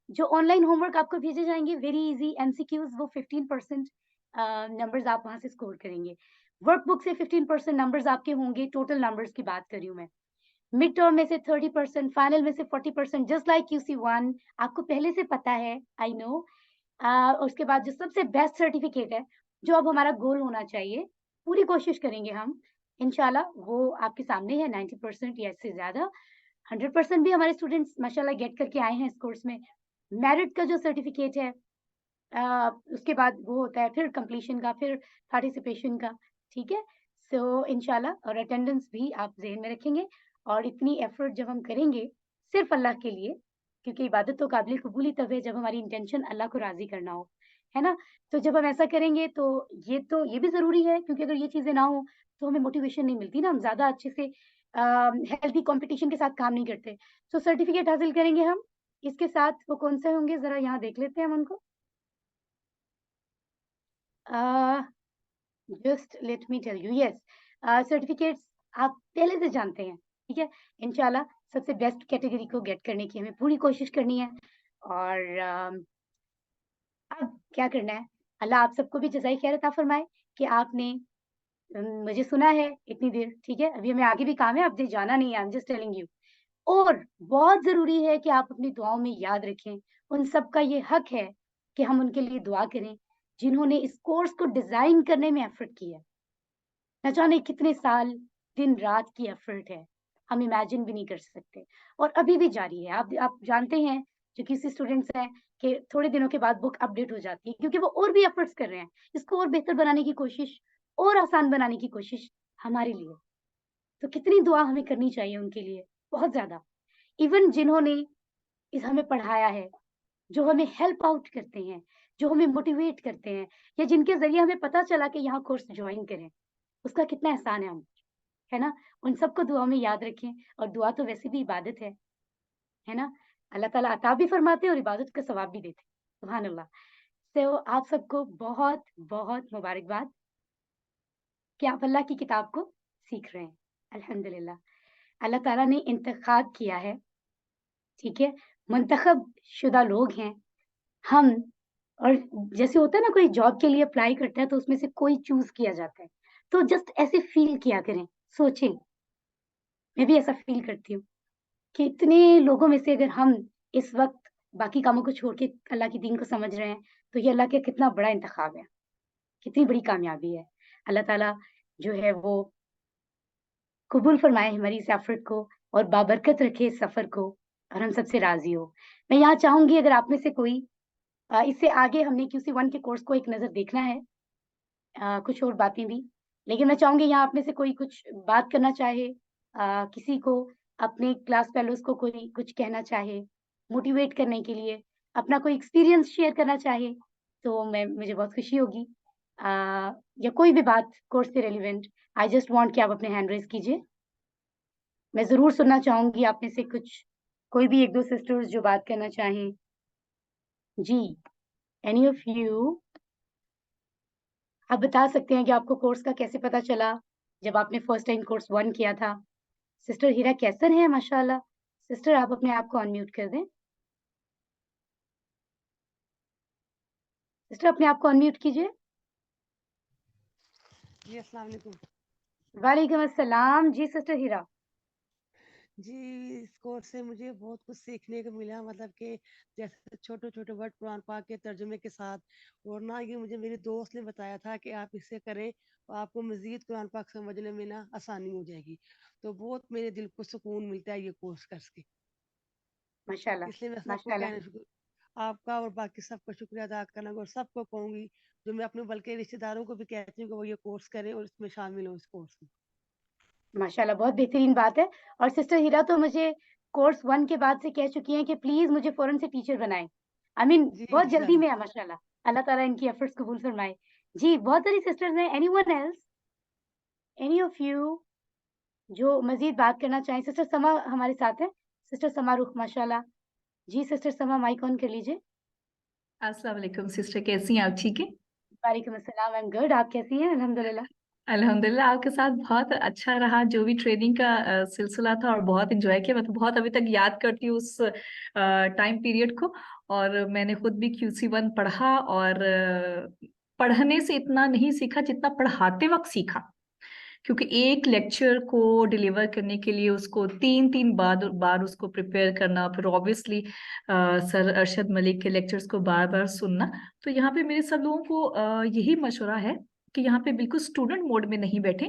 जो ऑनलाइन होमवर्क आपको भेजे जाएँगे, वेरी ईज़ी एमसीक्यूज़, वो 15% नंबर्स आप वहाँ से स्कोर करेंगे। वर्कबुक से 15% नंबर्स आपके होंगे, टोटल नंबर्स की बात कर रही हूँ मैं। मिड टर्म में से 30%, फाइनल में से 40%, जस्ट लाइक QC1, आपको पहले से पता है, आई नो। उसके बाद जो सबसे बेस्ट सर्टिफिकेट है, जो अब हमारा गोल होना चाहिए, पूरी कोशिश करेंगे हम, इंशाल्लाह वो आपके सामने है, 90% या इससे ज़्यादा। 100% भी हमारे स्टूडेंट्स माशाल्लाह गेट करके आए हैं इस कोर्स में। मेरिट का जो सर्टिफिकेट है, उसके बाद वो होता है फिर कंप्लीशन का, फिर पार्टिसिपेशन का, ठीक है? सो इंशाल्लाह, और अटेंडेंस भी आप ज़हन में रखेंगे, और इतनी एफर्ट जब हम करेंगे सिर्फ़ अल्लाह के लिए, क्योंकि इबादत तो काबिल कबूल ही तब है जब हमारी इंटेंशन अल्लाह को राज़ी करना हो, है ना? तो जब हम ऐसा करेंगे तो ये भी ज़रूरी है, क्योंकि अगर ये चीज़ें ना हो तो हमें मोटिवेशन नहीं मिलती ना, हम ज़्यादा अच्छे से हेल्दी कॉम्पिटिशन के साथ काम नहीं करते। तो सर्टिफिकेट हासिल करेंगे हम, इसके साथ वो कौन से होंगे ज़रा यहाँ देख लेते हैं हम उनको। Uh, just let me tell you, yes, certificates आप पहले से जानते हैं, ठीक है? इंशाल्लाह सबसे बेस्ट कैटेगरी को गेट करने की हमें पूरी कोशिश करनी है, और अब क्या करना है, अल्लाह आप सबको भी जज़ाए खैर अता फरमाए कि आपने मुझे सुना है इतनी देर, ठीक है? अभी हमें आगे भी काम है, आपने जाना नहीं है, I am just telling you. और बहुत ज़रूरी है कि आप अपनी दुआओं में याद रखें, उन सब का ये हक है कि हम उनके लिए दुआ करें, जिन्होंने इस कोर्स को डिज़ाइन करने में एफ़र्ट किया है। न जाने कितने साल, दिन-रात की एफ़र्ट है, हम इमेजिन भी नहीं कर सकते, और अभी भी जारी है। आप जानते हैं, जो किसी स्टूडेंट्स हैं, कि थोड़े दिनों के बाद बुक अपडेट हो जाती है, क्योंकि वो और भी एफ़र्ट्स कर रहे हैं, इसको और बेहतर बनाने की कोशिश, और आसान बनाने की कोशिश हमारे लिए। तो कितनी दुआ हमें करनी चाहिए उनके लिए, बहुत ज़्यादा। इवन जिन्होंने हमें पढ़ाया है, जो हमें हेल्प आउट करते हैं, जो हमें मोटिवेट करते हैं, या जिनके ज़रिए हमें पता चला कि यहाँ कोर्स जॉइन करें, उसका कितना एहसान है हम, है ना? उन सबको दुआ में याद रखें, और दुआ तो वैसे भी इबादत है ना? अल्लाह ताला अता भी फरमाते हैं और इबादत का सवाब भी देते हैं। सुभान अल्लाह। तो आप सबको बहुत-बहुत मुबारकबाद कि आप अल्लाह की किताब को सीख रहे हैं। अल्हम्दुलिल्लाह। अल्लाह ताला ने इंतखाब किया है, ठीक है? मुंतखब शुदा लोग हैं हम, और जैसे होता है ना, कोई जॉब के लिए अप्लाई करता है तो उसमें से कोई चूज़ किया जाता है। तो जस्ट ऐसे फ़ील किया करें, सोचें, मैं भी ऐसा फ़ील करती हूँ कि इतने लोगों में से अगर हम इस वक़्त बाकी कामों को छोड़ के अल्लाह के दीन को समझ रहे हैं, तो ये अल्लाह का कितना बड़ा इंतखाब है, कितनी बड़ी कामयाबी है। अल्लाह ताला जो है वो कबूल फरमाए हमारी इस एफ़र्ट को, और बाबरकत रखे इस सफ़र को, और हम सबसे राज़ी हो। मैं यहाँ चाहूँगी, अगर आप में से कोई इससे आगे हमने QC1 के कोर्स को एक नज़र देखना है, कुछ और बातें भी, लेकिन मैं चाहूँगी यहाँ आप में से कोई कुछ बात करना चाहे, किसी को अपने क्लास फेलोज़ को कोई कुछ कहना चाहे, मोटिवेट करने के लिए, अपना कोई एक्सपीरियंस शेयर करना चाहे, तो मुझे बहुत खुशी होगी। अ, या कोई भी बात कोर्स से रिलेवेंट, आई जस्ट वांट कि आप अपने हैंड रेज़ कीजिए। मैं ज़रूर सुनना चाहूँगी आप में से कोई भी 1-2 सिस्टर्स जो बात करना चाहें। जी, एनी ऑफ यू? आप बता सकते हैं कि आपको कोर्स का कैसे पता चला, जब आपने फर्स्ट टाइम कोर्स 1 किया था? सिस्टर हिरा कैसन हैं माशाअल्लाह। सिस्टर आप अपने आप को अनम्यूट कर दें। सिस्टर अपने आप को अनम्यूट कीजिए। जी अस्सलाम वालेकुम। वालेकुम अस्सलाम। जी सिस्टर हिरा। جی اس کورس سے مجھے بہت کچھ سیکھنے کو ملا، مطلب کہ جیسے چھوٹے چھوٹے ورڈ قرآن پاک کے ترجمے کے ساتھ، اور نہ یہ مجھے میرے دوست نے بتایا تھا کہ آپ اسے کریں تو آپ کو مزید قرآن پاک سمجھنے میں نا آسانی ہو جائے گی. تو بہت میرے دل کو سکون ملتا ہے یہ کورس کر کے. ماشاءاللہ اس لیے میں سب کو ماشاءاللہ. آپ کا اور باقی سب کا شکریہ ادا کرنا اور سب کو کہوں گی، جو میں اپنے بلکہ رشتے داروں کو بھی کہتی ہوں کہ وہ یہ کورس کریں اور اس میں شامل ہوں اس کورس میں. ماشاءاللہ بہت بہترین بات ہے. اور سسٹر ہیرا تو مجھے کورس 1 کے بعد سے کہہ چکی ہیں کہ پلیز مجھے فوراً سے ٹیچر بنائیں. آئی مین جی بہت جلدی میں انشاءاللہ. ہے ماشاءاللہ. اللہ تعالیٰ ان کی ایفرٹس قبول فرمائے. جی بہت ساری سسٹرز ہیں. Anyone else, any of you جو مزید بات کرنا چاہیں؟ سسٹر سما ہمارے ساتھ ہیں. سسٹر سما رخ ماشاءاللہ. جی سسٹر سما مائک آن کر لیجیے. السلام علیکم سسٹر، کیسی ہیں آپ؟ ٹھیک ہے؟ وعلیکم السلام. I am good. آپ کیسی ہیں؟ الحمدللہ. الحمدللہ آپ کے ساتھ بہت اچھا رہا جو بھی ٹریننگ کا سلسلہ تھا، اور بہت انجوائے کیا. میں تو بہت ابھی تک یاد کرتی ہوں اس ٹائم پیریڈ کو. اور میں نے خود بھی QC1 پڑھا، اور پڑھنے سے اتنا نہیں سیکھا جتنا پڑھاتے وقت سیکھا، کیونکہ ایک لیکچر کو ڈیلیور کرنے کے لیے اس کو تین بار اس کو پریپیئر کرنا، پھر آبویسلی سر ارشد ملک کے لیکچرز کو بار بار سننا. تو یہاں پہ میرے سب لوگوں کو یہی مشورہ ہے کہ یہاں پہ بالکل اسٹوڈنٹ موڈ میں نہیں بیٹھے،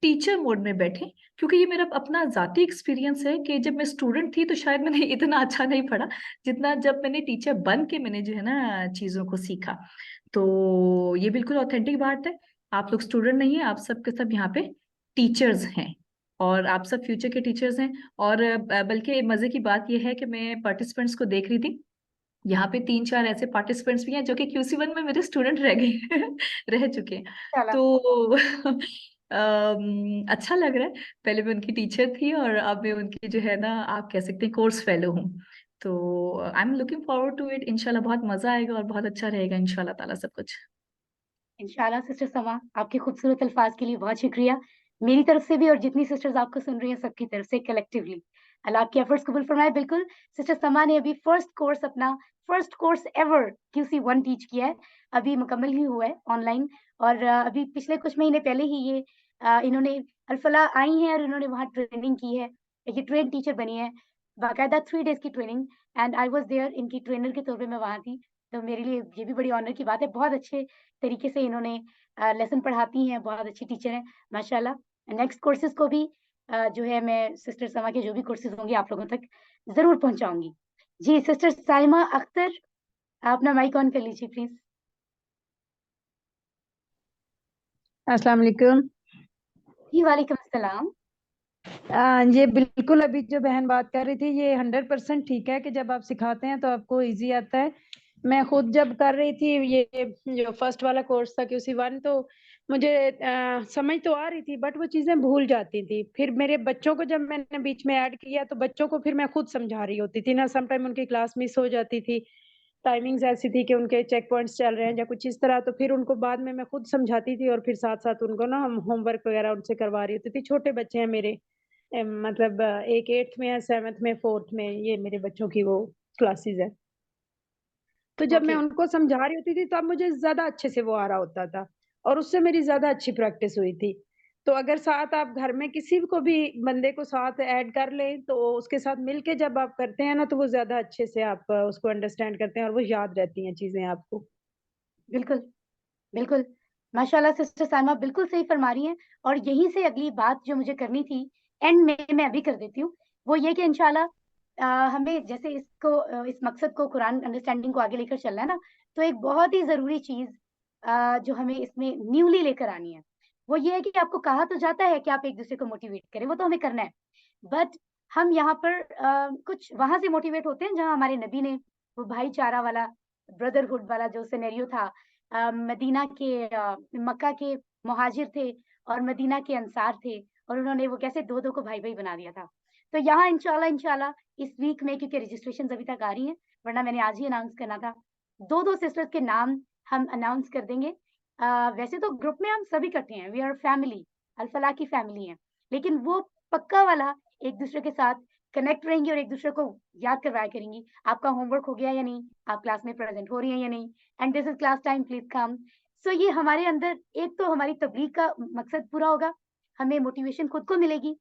ٹیچر موڈ میں بیٹھے. کیونکہ یہ میرا اپنا ذاتی ایکسپیرینس ہے کہ جب میں اسٹوڈنٹ تھی تو شاید میں نے اتنا اچھا نہیں پڑھا جتنا جب میں نے ٹیچر بن کے میں نے جو ہے نا چیزوں کو سیکھا. تو یہ بالکل اوتھینٹک بات ہے. آپ لوگ اسٹوڈنٹ نہیں ہیں، آپ سب کے سب یہاں پہ ٹیچرز ہیں، اور آپ سب فیوچر کے ٹیچرز ہیں. اور بلکہ مزے کی بات یہ ہے کہ میں پارٹیسپینٹس کو دیکھ رہی تھی، یہاں پہ 3-4 ایسے پارٹیسپینٹس بھی ہیں جو کہ QC1 میں میرے اسٹوڈنٹ رہ گئے رہ چکے ہیں. ماشاءاللہ. تو اچھا لگ رہا ہے. پہلے میں ان کی ٹیچر تھی اور اب میں ان کی جو ہے نا آپ کہہ سکتے ہیں کورس فیلو ہوں. تو I am looking forward to it. انشاءاللہ بہت مزہ آئے گا اور بہت اچھا رہے گا انشاءاللہ تعالیٰ سب کچھ. انشاءاللہ سسٹر سما آپ کے خوبصورت الفاظ کے لیے بہت شکریہ میری طرف سے بھی، اور جتنی سسٹرز آپ کو سن رہی ہیں سب کی طرف سے کلیکٹیولی. اللہ آپ کی ایفرٹس قبول فرمائے. بالکل سسٹر سما نے ابھی first course ever QC1 teach کیا ہے. ابھی مکمل ہی ہوا ہے آن لائن. اور ابھی پچھلے کچھ مہینے پہلے ہی یہ انہوں نے الفلاح آئی ہیں اور انہوں نے وہاں ٹریننگ کی ہے. یہ ٹرین ٹیچر بنی ہے باقاعدہ 3 days کی training. And I was there, ان کی ٹرینر کے طور پہ میں وہاں تھی. تو میرے لیے یہ بھی بڑی آنر کی بات ہے. بہت اچھے طریقے سے انہوں نے لیسن پڑھاتی ہیں، بہت اچھی ٹیچر ہیں ماشاءاللہ. نیکسٹ کورسز کو بھی جو ہے میں سسٹر سما کے جو بھی کورسز ہوں گے آپ لوگوں تک ضرور پہنچاؤں گی. جی سسٹر سائمہ اختر آپ اپنا مائک آن کر لیجیے پلیز. السلام علیکم. جی وعلیکم السلام. یہ بالکل ابھی جو بہن بات کر رہی تھی یہ 100% ٹھیک ہے کہ جب آپ سکھاتے ہیں تو آپ کو ایزی آتا ہے. میں خود جب کر رہی تھی یہ جو فرسٹ والا کورس تھا QC1 تو مجھے سمجھ تو آ رہی تھی بٹ وہ چیزیں بھول جاتی تھی. پھر میرے بچوں کو جب میں نے بیچ میں ایڈ کیا تو بچوں کو پھر میں خود سمجھا رہی ہوتی تھی نا، سم ٹائم ان کی کلاس مس ہو جاتی تھی، ٹائمنگز ایسی تھی کہ ان کے چیک پوائنٹس چل رہے ہیں یا کچھ اس طرح. تو پھر ان کو بعد میں خود سمجھاتی تھی اور پھر ساتھ ساتھ ان کو نا ہم ہوم ورک وغیرہ ان سے کروا رہی ہوتی تھی. چھوٹے بچے ہیں میرے، مطلب ایک 8th میں ہے، 7th میں، 4th میں، یہ میرے بچوں کی وہ کلاسز ہے. تو جب میں اوکے ان کو سمجھا رہی ہوتی تھی تب مجھے زیادہ اچھے سے وہ آ رہا ہوتا تھا اور اس سے میری زیادہ اچھی پریکٹس ہوئی تھی. تو اگر ساتھ آپ گھر میں کسی کو بھی بندے کو ساتھ ایڈ کر لیں تو اس کے ساتھ مل کے جب آپ کرتے ہیں نا تو وہ زیادہ اچھے سے آپ اس کو انڈرسٹینڈ کرتے ہیں اور وہ یاد رہتی ہیں چیزیں آپ کو. بالکل بالکل ماشاءاللہ سسٹر سائمہ بالکل صحیح فرما رہی ہیں. اور یہیں سے اگلی بات جو مجھے کرنی تھی اینڈ میں ابھی کر دیتی ہوں، وہ یہ کہ انشاءاللہ ہمیں جیسے اس مقصد کو قرآن انڈرسٹینڈنگ کو آگے لے کر چلنا ہے نا، تو ایک بہت ہی ضروری چیز جو ہمیں اس میں نیولی لے کر آنی ہے وہ یہ ہے کہ آپ کو کہا تو جاتا ہے کہ آپ ایک دوسرے کو موٹیویٹ کریں، وہ تو ہمیں کرنا ہے. بٹ ہم یہاں پر کچھ وہاں سے موٹیویٹ ہوتے ہیں جہاں ہمارے نبی نے وہ بھائی چارہ والا بردرہڈ والا جو سینیریو تھا. مدینہ کے مکہ کے مہاجر تھے اور مدینہ کے انصار تھے، اور انہوں نے وہ کیسے دو کو بھائی بنا دیا تھا. تو یہاں انشاءاللہ اس ویک میں، کیونکہ رجسٹریشن ابھی تک آ رہی ہیں ورنہ میں نے آج ہی اناؤنس کرنا تھا، 2 سسٹرز کے نام ہم اناؤنس کر دیں گے. ویسے تو گروپ میں ہم سبھی کرتے ہیں، وی آر فیملی، الفلاح کی فیملی ہیں، لیکن وہ پکا والا ایک دوسرے کے ساتھ کنیکٹ رہیں گی اور ایک دوسرے کو یاد کروایا کریں گی آپ کا ہوم ورک ہو گیا یا نہیں، آپ کلاس میں پریزنٹ ہو رہی ہیں یا نہیں، and this is class time please come. So یہ ہمارے اندر ایک تو ہماری تبلیغ کا مقصد پورا ہوگا، ہمیں موٹیویشن خود کو ملے گی،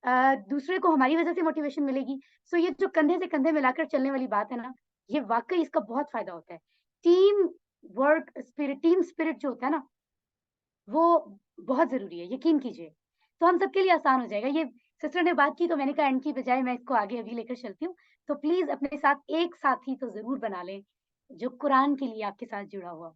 दूसरे को हमारी वजह से मोटिवेशन मिलेगी। सो ये जो कंधे से कंधे मिलाकर चलने वाली बात है ना, ये वाकई इसका बहुत फायदा होता है। टीम स्पिरिट जो होता है ना, वो बहुत जरूरी है, यकीन कीजिए। तो हम सबके लिए आसान हो जाएगा। ये सिस्टर ने बात की तो मैंने कहा एंड की बजाय मैं इसको आगे अभी लेकर चलती हूँ। तो प्लीज अपने साथ एक साथी तो जरूर बना लें जो कुरान के लिए आपके साथ जुड़ा हुआ,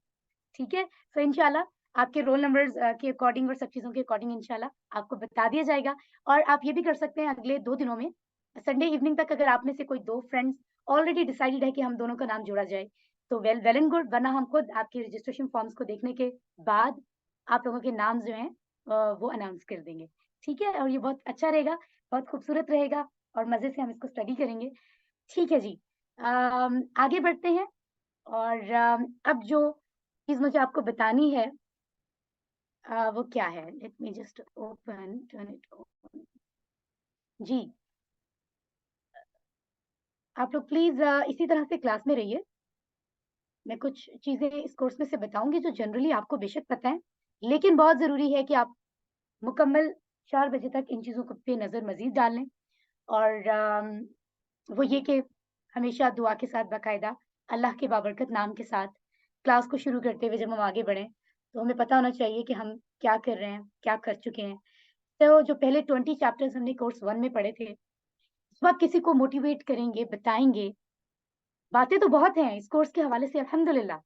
ठीक है। तो इंशाल्लाह आपके रोल नंबर्स के अकॉर्डिंग और सब चीज़ों के अकॉर्डिंग इंशाल्लाह आपको बता दिया जाएगा। और आप ये भी कर सकते हैं अगले 2 दिनों में, संडे इवनिंग तक, अगर आप में से कोई 2 फ्रेंड्स ऑलरेडी डिसाइडेड है कि हम दोनों का नाम जोड़ा जाए, तो वेल एंड गुड, वरना हम खुद आपके रजिस्ट्रेशन फॉर्म्स को देखने के बाद आप लोगों के नाम जो हैं वो अनाउंस कर देंगे, ठीक है। और ये बहुत अच्छा रहेगा, बहुत खूबसूरत रहेगा और मज़े से हम इसको स्टडी करेंगे, ठीक है जी। आगे बढ़ते हैं और अब जो चीज़ मुझे आपको बतानी है वो क्या है? Let me just turn it open. जी, आप लोग प्लीज इसी तरह से क्लास में रहिए। मैं कुछ चीजें इस कोर्स में से बताऊंगी जो जनरली आपको बेशक पता है, लेकिन बहुत जरूरी है कि आप मुकम्मल 4 बजे तक इन चीजों को पे नजर मजीद डाल लें। और वो ये कि हमेशा दुआ के साथ, बाकायदा अल्लाह के बाबरकत नाम के साथ क्लास को शुरू करते हुए जब हम आगे बढ़ें तो हमें पता होना चाहिए कि हम क्या कर रहे हैं, क्या कर चुके हैं। तो जो पहले 20 चैप्टर्स हमने कोर्स 1 में पढ़े थे, जब आप किसी को मोटिवेट करेंगे, बताएंगे, बातें तो बहुत हैं इस कोर्स के हवाले से अल्हम्दुलिल्लाह,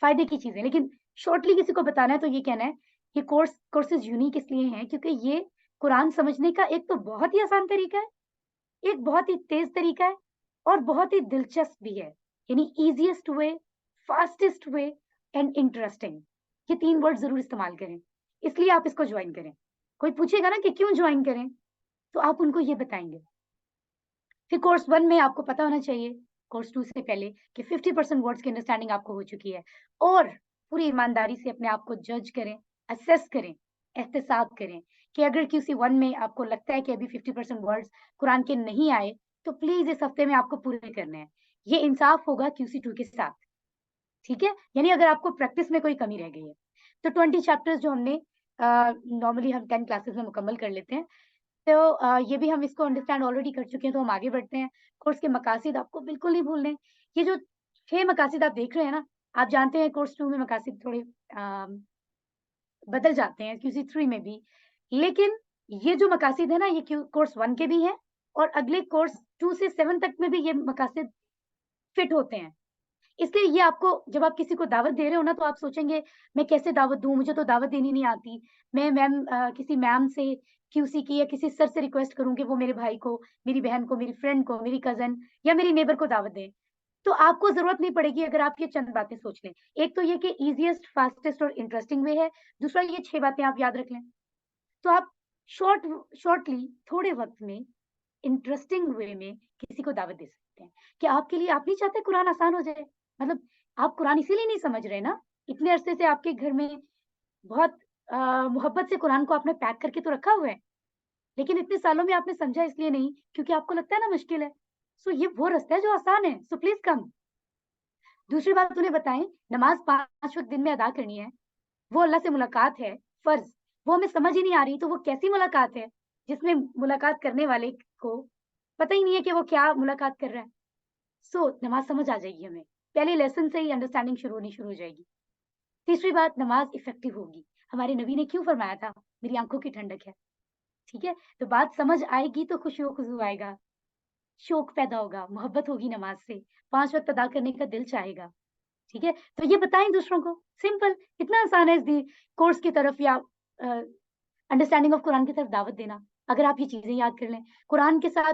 फायदे की चीजें, लेकिन शॉर्टली किसी को बताना है तो ये कहना है कि कोर्सेज यूनिक इसलिए हैं क्योंकि ये कुरान समझने का एक तो बहुत ही आसान तरीका है, एक बहुत ही तेज तरीका है और बहुत ही दिलचस्प भी है। यानी easiest way, fastest way and interesting, ये 3 वर्ड जरूर इस्तेमाल करें। इसलिए आप इसको ज्वाइन करें। कोई पूछेगा ना कि क्यों ज्वाइन करें, तो आप उनको ये बताएंगे। फिर कोर्स 1 में आपको पता होना चाहिए, कोर्स 2 से पहले, कि 50% वर्ड्स की अंडरस्टैंडिंग आपको हो चुकी है। और पूरी ईमानदारी से अपने आप को जज करें, असेस करें, एहतसाब करें कि अगर किसी 1 में आपको लगता है कि अभी 50% वर्ड्स कुरान के नहीं आए, तो प्लीज इस हफ्ते में आपको पूरे करने हैं। ये इंसाफ होगा QC 2 के साथ, ठीक है। यानी अगर आपको प्रैक्टिस में कोई कमी रह गई है तो 20 चैप्टर्स जो हमने नॉर्मली हम 10 क्लासेस में मुकम्मल कर लेते हैं, तो ये भी हम इसको अंडरस्टैंड ऑलरेडी कर चुके हैं, तो हम आगे बढ़ते हैं। कोर्स के मकासिद आपको बिल्कुल नहीं भूलने। ये जो 6 मकासिद आप देख रहे हैं ना, आप जानते हैं कोर्स 2 में मकासिद थोड़े बदल जाते हैं, QC 3 में भी, लेकिन ये जो मकासिद है ना, ये कोर्स 1 के भी हैं और अगले कोर्स 2 से 7 तक में भी ये मकासिद फिट होते हैं। इसलिए ये आपको, जब आप किसी को दावत दे रहे हो ना, तो आप सोचेंगे मैं कैसे दावत दूँ, मुझे तो दावत देनी नहीं आती। मैं किसी मैम से QC की या किसी सर से रिक्वेस्ट करूँ कि वो मेरे भाई को, मेरी बहन को, मेरी फ्रेंड को, मेरी कज़न या मेरी नेबर को दावत दें। तो आपको ज़रूरत नहीं पड़ेगी अगर आप ये चंद बातें सोच लें। एक तो ये कि ईज़ीएस्ट, फास्टेस्ट और इंटरेस्टिंग वे है। दूसरा, ये 6 बातें आप याद रख लें। तो आप शॉर्टली थोड़े वक़्त में इंटरेस्टिंग वे में किसी को दावत दे सकते हैं कि आपके लिए, आप नहीं चाहते कुरान आसान हो जाए? मतलब आप कुरान इसीलिए नहीं समझ रहे ना, इतने अरसे से आपके घर में बहुत मोहब्बत से कुरान को आपने पैक करके तो रखा हुआ है, लेकिन इतने सालों में आपने समझा इसलिए नहीं क्योंकि आपको लगता है ना मुश्किल है। सो ये वो रास्ता है जो आसान है, सो प्लीज कम। दूसरी बात उन्हें बताएं, नमाज 5 वक्त दिन में अदा करनी है, वो अल्लाह से मुलाकात है, फर्ज। वो हमें समझ ही नहीं आ रही तो वो कैसी मुलाकात है जिसमें मुलाकात करने वाले को पता ही नहीं है कि वो क्या मुलाकात कर रहा है। सो नमाज समझ आ जाएगी हमें, पहले लेसन से ही अंडरस्टैंडिंग शुरू हो जाएगी। तीसरी बात, नमाज इफेक्टिव होगी। हमारे नबी ने क्यों फरमाया था, मेरी आंखों की ठंडक है, ठीक है। तो बात समझ आएगी तो खुशी खुशू आएगा, शौक पैदा होगा, मोहब्बत होगी नमाज से, 5 वक्त अदा करने का दिल चाहेगा, ठीक है। तो ये बताएं दूसरों को, सिंपल, इतना आसान है इस कोर्स की तरफ या अंडरस्टैंडिंग ऑफ कुरान की तरफ दावत देना। अगर आप ये चीजें याद कर लें, कुरान के साथ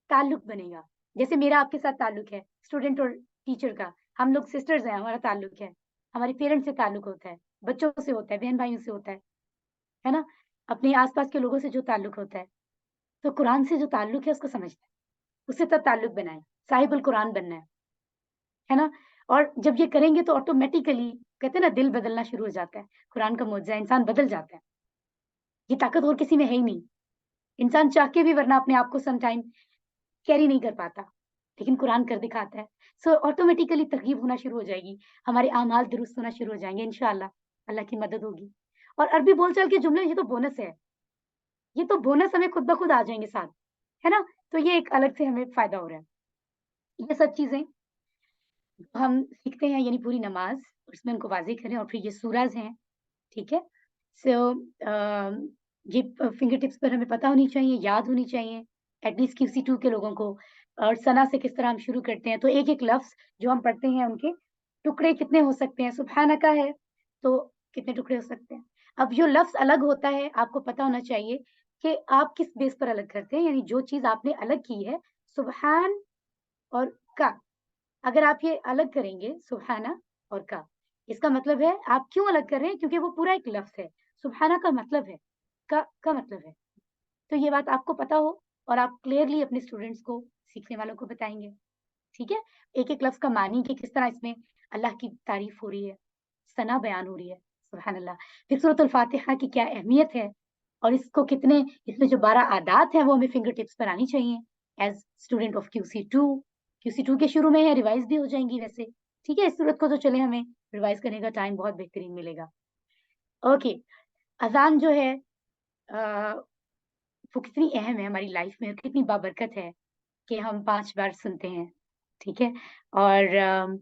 ताल्लुक बनेगा। जैसे मेरा आपके साथ ताल्लुक है स्टूडेंट और टीचर का, हम लोग सिस्टर्स हैं, हमारा ताल्लुक है, हमारे पेरेंट्स से ताल्लुक होता है, बच्चों से होता है, बहन भाइयों से होता है ना, अपने आसपास के लोगों से जो ताल्लुक होता है। तो कुरान से जो ताल्लुक है उसको समझना है, उससे तब ताल्लुक बनाए, साहिबुल कुरान बनना है ना। और जब ये करेंगे तो ऑटोमेटिकली, कहते हैं ना, दिल बदलना शुरू हो जाता है। कुरान का मुआजिज़ा, इंसान बदल जाता है। ये ताकत और किसी में है ही नहीं। इंसान चाह के भी वरना अपने आप को सम टाइम कैरी नहीं कर पाता, लेकिन कुरान कर दिखाता है। सो ऑटोमेटिकली तरगीब होना शुरू हो जाएगी, हमारे आमाल दुरुस्त होना शुरू हो जाएंगे इंशाअल्लाह, अल्लाह की मदद होगी। और अरबी बोलचाल के जुमले, ये तो बोनस है, ये तो बोनस हमें खुद ब खुद आ जाएंगे साथ, है ना। तो ये एक अलग से हमें फायदा हो रहा है। ये सब चीजें हम सीखते हैं, यानी पूरी नमाज उसमें उनको वाज़ेह करें, और फिर ये सूराज हैं, ठीक है। सो ये फिंगर टिप्स पर हमें पता होनी चाहिए, याद होनी चाहिए, एटलीस्ट QC2 के लोगों को। और सना से किस तरह हम शुरू करते हैं, तो एक-एक लफ्ज़ जो हम पढ़ते हैं उनके टुकड़े कितने हो सकते हैं। सुब्हानका है तो कितने टुकड़े हो सकते हैं। अब जो लफ्ज़ अलग होता है आपको पता होना चाहिए कि आप किस बेस पर अलग करते हैं, यानी जो चीज़ आपने अलग की है, सुब्हान और का, अगर आप ये अलग करेंगे सुब्हाना और का, इसका मतलब है आप क्यों अलग कर रहे हैं, क्योंकि वो पूरा एक लफ्ज़ है। सुब्हाना का मतलब है, का मतलब है। तो ये बात आपको पता हो और आप क्लियरली अपने स्टूडेंट्स को, सीखने वालों को बताएँगे, ठीक है? एक-एक लफ्ज़ का मानी कि किस तरह इसमें अल्लाह की तारीफ़ हो रही है, सना बयान हो रही है, सुभान अल्लाह। फिर सूरत अल-फातिहा की क्या अहमियत है और इसको कितने, इसमें जो 12 आदात हैं वो हमें फिंगर टिप्स पर आनी चाहिए as student of QC2। QC2 के शुरू में है, रिवाइज़ भी हो जाएँगी वैसे, ठीक है? इस सूरत को तो चले हमें रिवाइज़ करने का टाइम बहुत बेहतरीन मिलेगा। ओके, अज़ान जो है अ, वो कितनी अहम है हमारी लाइफ़ में और कितनी बाबरकत है कि हम 5 बार सुनते हैं, ठीक है? और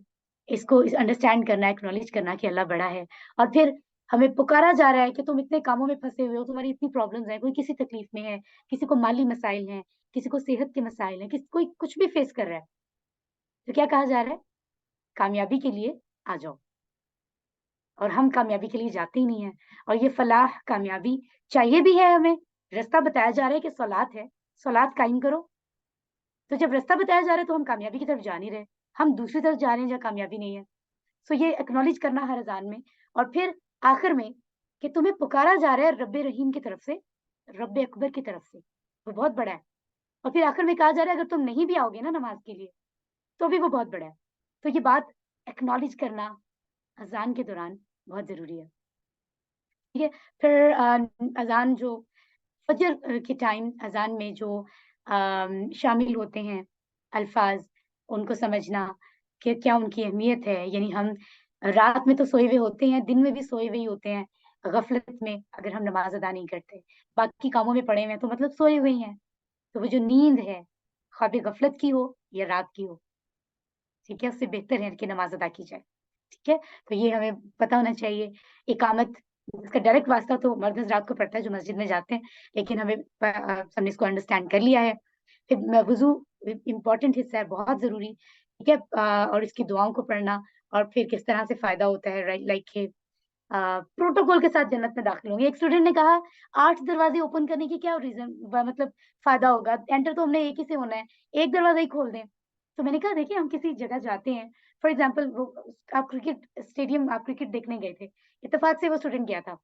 इसको इस अंडरस्टैंड करना, एक्नॉलेज करना कि अल्लाह बड़ा है, और फिर हमें पुकारा जा रहा है कि तुम इतने कामों में फँसे हुए हो, तुम्हारी इतनी प्रॉब्लम्स हैं, कोई किसी तकलीफ में है, किसी को माली मसाइल हैं, किसी को सेहत के मसाइल हैं, कोई कुछ भी फेस कर रहा है। तो क्या कहा जा रहा है? कामयाबी के लिए आ जाओ, और हम कामयाबी के लिए जाते ही नहीं हैं। और ये फलाह, कामयाबी चाहिए भी है हमें, रास्ता बताया जा रहा है कि सलात है, सलात कायम करो। तो जब रास्ता बताया जा रहा है तो हम कामयाबी की तरफ जा नहीं रहे, हम दूसरी तरफ जा रहे हैं जहाँ कामयाबी नहीं है। सो ये एक्नॉलेज करना हर अज़ान में, और फिर आखिर में कि तुम्हें पुकारा जा रहा है रब्ब रहीम की तरफ से, रब्ब अकबर की तरफ से, वो बहुत बड़ा है। और फिर आखिर में कहा जा रहा है अगर तुम नहीं भी आओगे ना नमाज के लिए, तो भी वो बहुत बड़ा है। तो ये बात एक्नॉलेज करना अज़ान के दौरान बहुत ज़रूरी है, ठीक है? फिर अज़ान जो फजर के टाइम अज़ान में जो शामिल होते हैं अल्फाज़, उनको समझना कि क्या उनकी अहमियत है। यानी हम रात में तो सोए हुए होते हैं, दिन में भी सोए हुए ही होते हैं, गफ़लत में अगर हम नमाज़ अदा नहीं करते, बाकी कामों में पड़े हुए हैं तो मतलब सोए हुए ही हैं। तो वो जो नींद है, ख्वाब गफ़लत की हो या रात की हो, ठीक है? उससे बेहतर है कि नमाज़ अदा की जाए, ठीक है? तो ये हमें पता होना चाहिए। इकामत, इसका डायरेक्ट वास्ता तो मर्द हज़रात को पड़ता है जो मस्जिद में जाते हैं, लेकिन हमें हमने इसको अंडरस्टैंड कर लिया है। फिर वज़ू इम्पोर्टेंट हिस्सा है, बहुत ज़रूरी, ठीक है? और इसकी दुआओं को पढ़ना, और फिर किस तरह से फ़ायदा होता है, लाइक कि प्रोटोकॉल के साथ जन्नत में दाखिल होंगे। एक स्टूडेंट ने कहा 8 दरवाज़े ओपन करने की क्या रीज़न मतलब फ़ायदा होगा? एंटर तो हमने एक ही से होना है, एक दरवाज़ा ही खोल दें। तो मैंने कहा देखिए हम किसी जगह जाते हैं, फॉर एग्ज़ाम्पल वो आप क्रिकेट स्टेडियम, आप क्रिकेट देखने गए थे, इत्तेफ़ाक से वो स्टूडेंट गया था,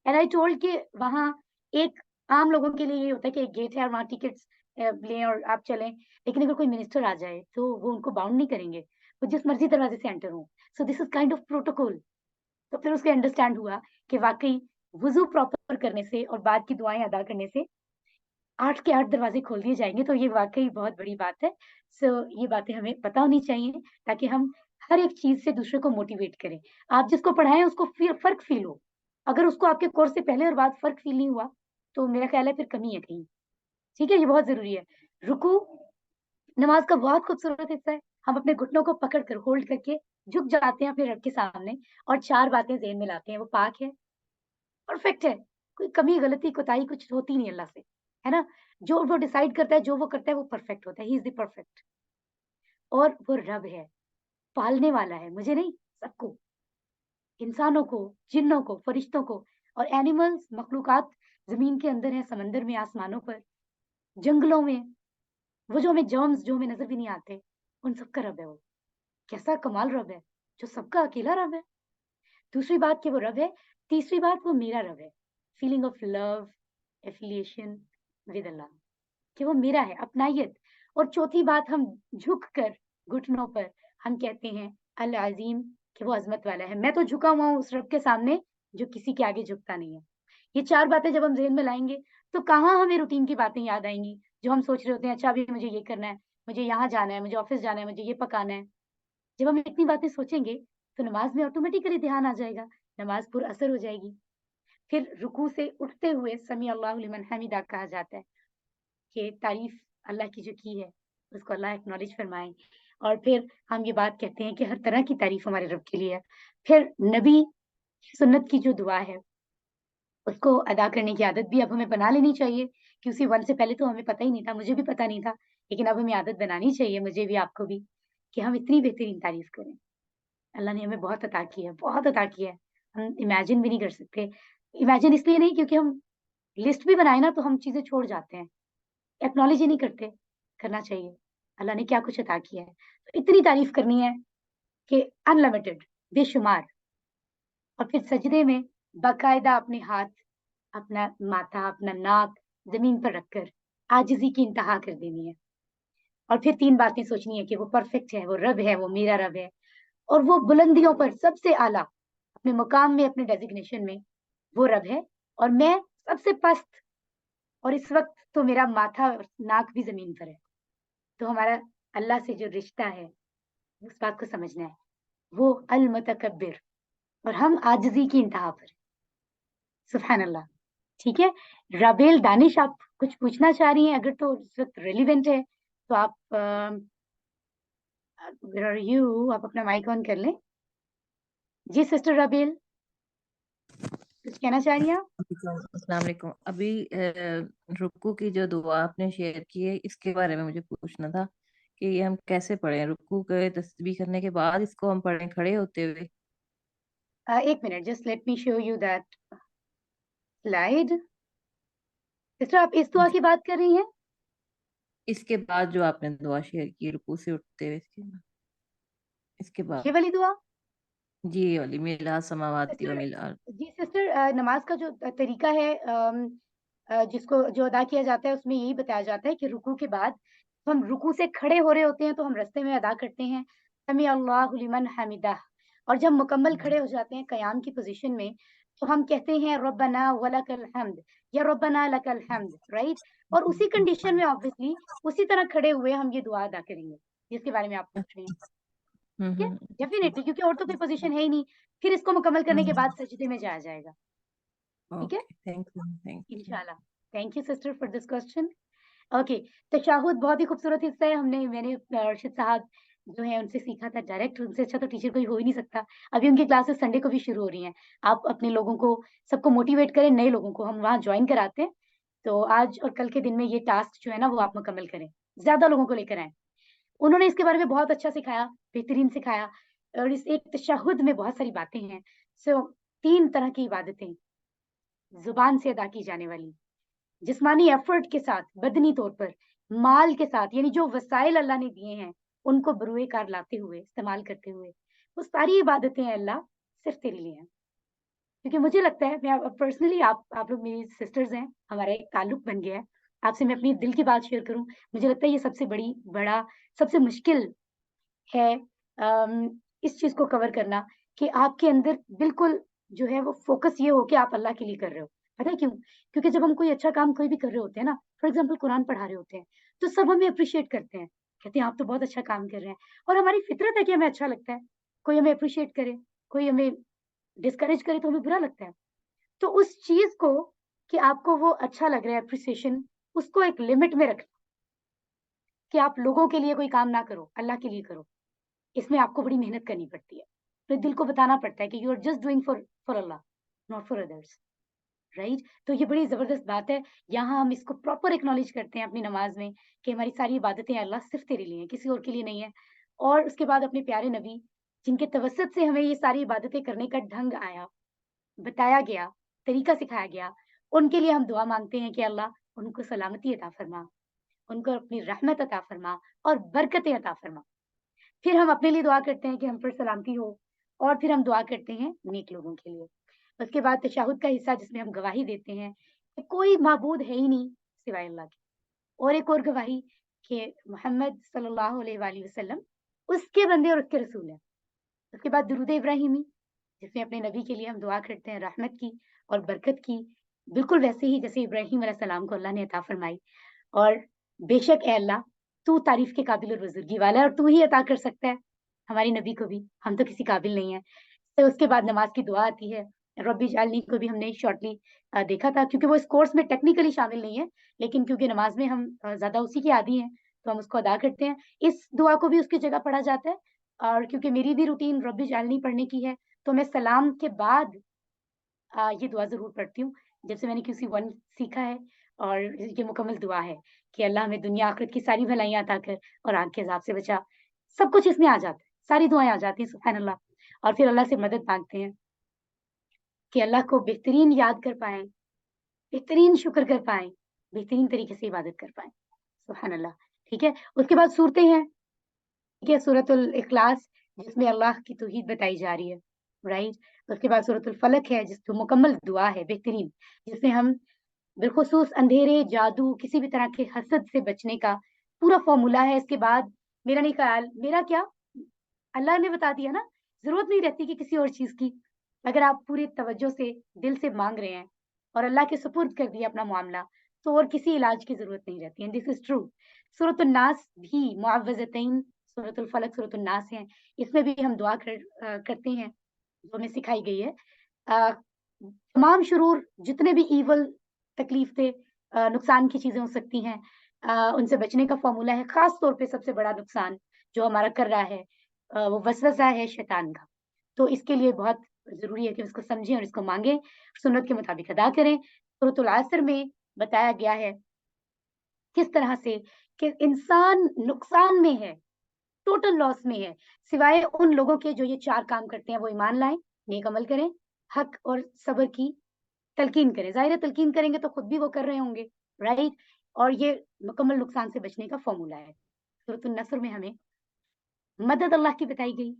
एंड आई टोल्ड कि वहाँ एक आम लोगों के लिए ये होता है कि एक गेट है और वहाँ टिकट्स लें और आप चलें, लेकिन अगर कोई मिनिस्टर आ जाए, तो वो उनको बाउंड नहीं करेंगे, वो जिस मर्ज़ी दरवाज़े से एंटर हों। सो this is kind of protocol. तो फिर उसको अंडरस्टैंड हुआ कि वाक़ई वुज़ू प्रॉपर करने से और बाद की दुआएँ अदा करने से 8 के 8 दरवाज़े खोल दिए जाएँगे, तो ये वाक़ई बहुत बड़ी बात है। सो ये बातें हमें पता होनी चाहिए ताकि हम हर एक चीज़ से दूसरे को मोटिवेट करें। आप जिसको पढ़ाएँ उसको फ़र्क फ़ील हो। अगर उसको आपके कोर्स से पहले और बाद फ़र्क फ़ील नहीं हुआ, तो मेरा ख़्याल है फिर कमी है कहीं। ठीक है? ये बहुत ज़रूरी है। रुकू नमाज़ का बहुत खूबसूरत हिस्सा है। हम अपने घुटनों को पकड़ कर, होल्ड करके झुक जाते हैं अपने रब के सामने और 4 बातें ज़हन में लाते हैं। वो पाक है, परफेक्ट है, कोई कमी, गलती, कोताही कुछ होती नहीं अल्लाह से, है ना? जो वो डिसाइड करता है, जो वो करता है, वो परफेक्ट होता है। ही इज़ द परफेक्ट, और वो रब है, पालने वाला है, मुझे नहीं, सबको, इंसानों को, जिन्नों को, फरिश्तों को, और एनिमल्स, मखलूक़ात ज़मीन के अंदर हैं, समंदर में, आसमानों पर, जंगलों में, वो जो हमें जर्म्स जो हमें नज़र भी नहीं आते, उन सब का रब है वो। कैसा कमाल रब है, जो सबका अकेला रब है। दूसरी बात कि वो रब है, तीसरी बात वो मेरा रब है। Feeling of love, affiliation with Allah, कि वो मेरा है, अपनाइयत। और चौथी बात, हम झुक कर घुटनों पर हम कहते हैं अल अज़ीम, कि वो अज़मत वाला है। मैं तो झुका हुआ हूँ उस रब के सामने जो किसी के आगे झुकता नहीं है। ये 4 बातें जब हम ज़हन में लाएँगे, तो कहाँ हमें रूटीन की बातें याद आएँगी, जो हम सोच रहे होते हैं, अच्छा अभी मुझे ये करना है, मुझे यहाँ जाना है, मुझे ऑफ़िस जाना है, मुझे ये पकाना है। जब हम इतनी बातें सोचेंगे, तो नमाज़ में ऑटोमेटिकली ध्यान आ जाएगा, नमाज़ पुर असर हो जाएगी। پھر رکوع سے اٹھتے ہوئے سمیع اللہ لمن حمیدہ کہا جاتا ہے کہ تعریف اللہ کی جو کی ہے اس کو اللہ ایکنالج فرمائیں. اور پھر ہم یہ بات کہتے ہیں کہ ہر طرح کی تعریف ہمارے رب کے لیے ہے. پھر نبی سنت کی جو دعا ہے اس کو ادا کرنے کی عادت بھی اب ہمیں بنا لینی چاہیے. QC1 سے پہلے تو ہمیں پتہ ہی نہیں تھا, مجھے بھی پتہ نہیں تھا, لیکن اب ہمیں عادت بنانی چاہیے, مجھے بھی آپ کو بھی, کہ ہم اتنی بہترین تعریف کریں. اللہ نے ہمیں بہت عطا کیا ہے, بہت عطا کیا ہے, ہم امیجن بھی نہیں کر سکتے. امیجن اس لیے نہیں کیونکہ ہم لسٹ بھی بنائے نا تو ہم چیزیں چھوڑ جاتے ہیں, ایکنالج ہی نہیں کرتے. کرنا چاہیے اللہ نے کیا کچھ عطا کیا ہے. تو اتنی تعریف کرنی ہے کہ ان لمیٹڈ, بے شمار. اور پھر سجدے میں باقاعدہ اپنے ہاتھ, اپنا ماتھا, اپنا ناک زمین پر رکھ کر عاجزی کی انتہا کر دینی ہے. اور پھر 3 باتیں سوچنی ہے کہ وہ پرفیکٹ ہے, وہ رب ہے, وہ میرا رب ہے, اور وہ بلندیوں پر سب سے اعلیٰ اپنے مقام میں, اپنے ڈیزگنیشن میں وہ رب ہے, اور میں سب سے پست, اور اس وقت تو میرا ماتھا اور ناک بھی زمین پر ہے. تو ہمارا اللہ سے جو رشتہ ہے اس بات کو سمجھنا ہے, وہ المتکبر, اور ہم عاجزی کی انتہا پر. سبحان اللہ. ٹھیک ہے رابیل دانش, آپ کچھ پوچھنا چاہ رہی ہیں اگر تو اس وقت ریلیونٹ ہے تو آپ آپ اپنا مائک آن کر لیں. جی سسٹر رابیل, کچھ کہنا چاہ رہی ہیں آپ؟ السلام علیکم. ابھی رکوع کی جو دعا آپ نے شیئر کی ہے اس کے بارے میں مجھے پوچھنا تھا کہ یہ ہم کیسے پڑھیں؟ رکوع کے تسبیح کرنے کے بعد اس کو ہم پڑھیں کھڑے ہوتے ہوئے؟ ایک minute, just let me show you that slide. Sister آپ اس دعا کی بات کر رہی ہیں؟ اس کے بعد جو آپ نے دعا شیئر کی رکوع سے اٹھتے ہوئے, اس کے بعد یہ والی دعا؟ جی یہ والی میلا سماواتی و میلا. جی سسٹر, نماز کا جو طریقہ ہے جس کو جو ادا کیا جاتا ہے اس میں یہی بتایا جاتا ہے کہ رکوع کے بعد ہم رکوع سے کھڑے ہو رہے ہوتے ہیں تو ہم رستے میں ادا کرتے ہیں سمیع اللہ لمن حمیدہ, اور جب مکمل کھڑے ہو جاتے ہیں قیام کی پوزیشن میں تو ہم کہتے ہیں ربنا ولک الحمد یا ربنا لک الحمد, رائٹ. اور اسی کنڈیشن میں obviously اسی طرح کھڑے ہوئے ہم یہ دعا ادا کریں گے جس کے بارے میں آپ پوچھ رہے ہیں. ٹھیک ہے, ڈیفینیٹلی, کیونکہ اور تو کوئی پوزیشن ہے ہی نہیں. پھر اس کو مکمل کرنے کے بعد سجدے میں جایا جائے گا. ٹھیک ہے, تھینک یو. انشاءاللہ. Thank you sister for this question. Okay, تشہد بہت ہی خوبصورت حصہ ہے. میں نے ارشد صاحب جو ہیں ان سے سیکھا تھا ڈائریکٹ, ان سے اچھا تو ٹیچر کوئی ہو ہی نہیں سکتا. ابھی ان کی کلاسز سنڈے کو بھی شروع ہو رہی ہیں. آپ اپنے لوگوں کو سب کو موٹیویٹ کریں, نئے لوگوں کو ہم وہاں جوائن کراتے ہیں. تو آج اور کل کے دن میں یہ ٹاسک جو ہے نا وہ آپ مکمل کریں, زیادہ لوگوں کو لے کر آئیں. انہوں نے اس کے بارے میں بہت اچھا سکھایا, بہترین سکھایا. اور اس ایک تشہد میں بہت ساری باتیں ہیں. 3 طرح کی عبادتیں زبان سے ادا کی جانے والی, جسمانی ایفرٹ کے ساتھ, بدنی طور پر, مال کے ساتھ, یعنی جو وسائل اللہ نے دیے ہیں ان کو بروئے کار لاتے ہوئے, استعمال کرتے ہوئے, وہ ساری عبادتیں اللہ صرف تیرے لیے ہیں. کیونکہ مجھے لگتا ہے, میں پرسنلی, آپ لوگ میری سسٹرز ہیں, ہمارا ایک تعلق بن گیا ہے. آپ سے میں اپنی دل کی بات شیئر کروں, مجھے لگتا ہے یہ سب سے بڑا سب سے مشکل ہے اس چیز کو کور کرنا کہ آپ کے اندر بالکل جو ہے وہ فوکس یہ ہو کہ آپ اللہ کے لیے کر رہے ہو. پتہ ہے کیوں؟ کیونکہ جب ہم کوئی اچھا کام کوئی بھی کر رہے ہوتے ہیں نا, فار ایگزامپل قرآن پڑھا رہے ہوتے ہیں, تو سب ہمیں اپریشیٹ کرتے ہیں, کہتے ہیں آپ تو بہت اچھا کام کر رہے ہیں. اور ہماری فطرت ہے کہ ہمیں اچھا لگتا ہے, کوئی ہمیں اپریشیٹ کرے, کوئی ہمیں ڈسکریج کرے تو ہمیں برا لگتا ہے. تو اس چیز کو کہ آپ کو وہ اچھا لگ رہا ہے اپریسیشن, اس کو ایک لمٹ میں رکھنا کہ آپ لوگوں کے لیے کوئی کام نہ کرو, اللہ کے لیے کرو. اس میں آپ کو بڑی محنت کرنی پڑتی ہے, تو دل کو بتانا پڑتا ہے کہ you are just doing for اللہ, ناٹ فار ادرس, رائٹ. تو یہ بڑی زبردست بات ہے. یہاں ہم اس کو پراپر ایکنالج کرتے ہیں اپنی نماز میں کہ ہماری ساری عبادتیں اللہ صرف تیرے لیے ہیں, کسی اور کے لیے نہیں ہے. اور اس کے بعد اپنے پیارے نبی جن کے توسط سے ہمیں یہ ساری عبادتیں کرنے کا ڈھنگ آیا, بتایا گیا, طریقہ سکھایا گیا, ان کے لیے ہم دعا مانگتے ہیں کہ اللہ ان کو سلامتی عطا فرما, ان کو اپنی رحمت عطا فرما اور برکتیں عطا فرما. پھر ہم اپنے لیے دعا کرتے ہیں کہ ہم پر سلامتی ہو, اور پھر ہم دعا کرتے ہیں نیک لوگوں کے لیے. اس کے بعد تشہد کا حصہ جس میں ہم گواہی دیتے ہیں کہ کوئی معبود ہے ہی نہیں سوائے اللہ کے, اور ایک اور گواہی کہ محمد صلی اللہ علیہ وآلہ وسلم اس کے بندے اور اس کے رسول ہیں. اس کے بعد درود ابراہیمی جس میں اپنے نبی کے لیے ہم دعا کرتے ہیں رحمت کی اور برکت کی, بالکل ویسے ہی جیسے ابراہیم علیہ السلام کو اللہ نے عطا فرمائی. اور بے شک اے اللہ تو تعریف کے قابل اور بزرگی والا ہے, اور تو ہی عطا کر سکتا ہے ہماری نبی کو بھی, ہم تو کسی قابل نہیں ہیں. تو اس کے بعد نماز کی دعا آتی ہے, रब्बी जालनी को भी हमने शॉर्टली देखा था, क्योंकि वो इस कोर्स में टेक्निकली शामिल नहीं है, लेकिन क्योंकि नमाज में हम ज्यादा उसी के आदी हैं तो हम उसको अदा करते हैं। इस दुआ को भी उसकी जगह पढ़ा जाता है, और क्योंकि मेरी भी रूटीन रब्बी जालनी पढ़ने की है तो मैं सलाम के बाद ये दुआ जरूर पढ़ती हूँ। जब से मैंने QC1 सीखा है, और ये मुकम्मल दुआ है कि अल्लाह हमें दुनिया आखिरत की सारी भलाइयां अता कर और आग के अजाब से बचा। सब कुछ इसमें आ जाता है, सारी दुआएं आ जाती हैं, सुभान अल्लाह। और फिर अल्लाह से मदद मांगते हैं कि अल्लाह को बेहतरीन याद कर पाएं, बेहतरीन शुक्र कर पाएं, बेहतरीन तरीके से इबादत कर पाएं, सुभान अल्लाह। ठीक है, उसके बाद सूरतें हैं, ठीक है, सूरतुल इखलास जिसमें अल्लाह की तौहीद बताई जा रही है, राइट। उसके बाद सूरतुल फलक है जिसमें मुकम्मल दुआ है बेहतरीन, जिसमें हम बिलखुसूस अंधेरे, जादू, किसी भी तरह के हसद से बचने का पूरा फॉर्मूला है। इसके बाद मेरा नहीं ख्याल, मेरा क्या, अल्लाह ने बता दिया ना, जरूरत नहीं रहती कि किसी और चीज की। अगर आप पूरी तवज्जो से दिल से मांग रहे हैं और अल्लाह के सुपुर्द कर दिया अपना मामला, तो और किसी इलाज की जरूरत नहीं रहती है। This is true. सूरतुल नास भी मुअव्वज़तैन, सूरतुल फलक, सूरतुल नास है, इसमें भी हम दुआ करते हैं जो हमें सिखाई गई है। तमाम शुरूर, जितने भी ईवल तकलीफ थे, नुकसान की चीजें हो सकती हैं, उनसे बचने का फॉर्मूला है। खास तौर पे सबसे बड़ा नुकसान जो हमारा कर रहा है वो वसवसा है शैतान का। तो इसके लिए बहुत जरूरी है कि इसको समझें और इसको मांगें, सुन्नत के मुताबिक अदा करें। सूरतुल असर में बताया गया है किस तरह से कि इंसान नुकसान में है, टोटल लॉस में है, सिवाय उन लोगों के जो ये 4 काम करते हैं। वो ईमान लाएं, नेक अमल करें, हक और सब्र की तलकीन करें। ज़ाहिर है तलकीन करेंगे तो खुद भी वो कर रहे होंगे, राइट। और ये मुकम्मल नुकसान से बचने का फॉर्मूला है। सूरतुन नस्र में हमें मदद अल्लाह की बताई गई,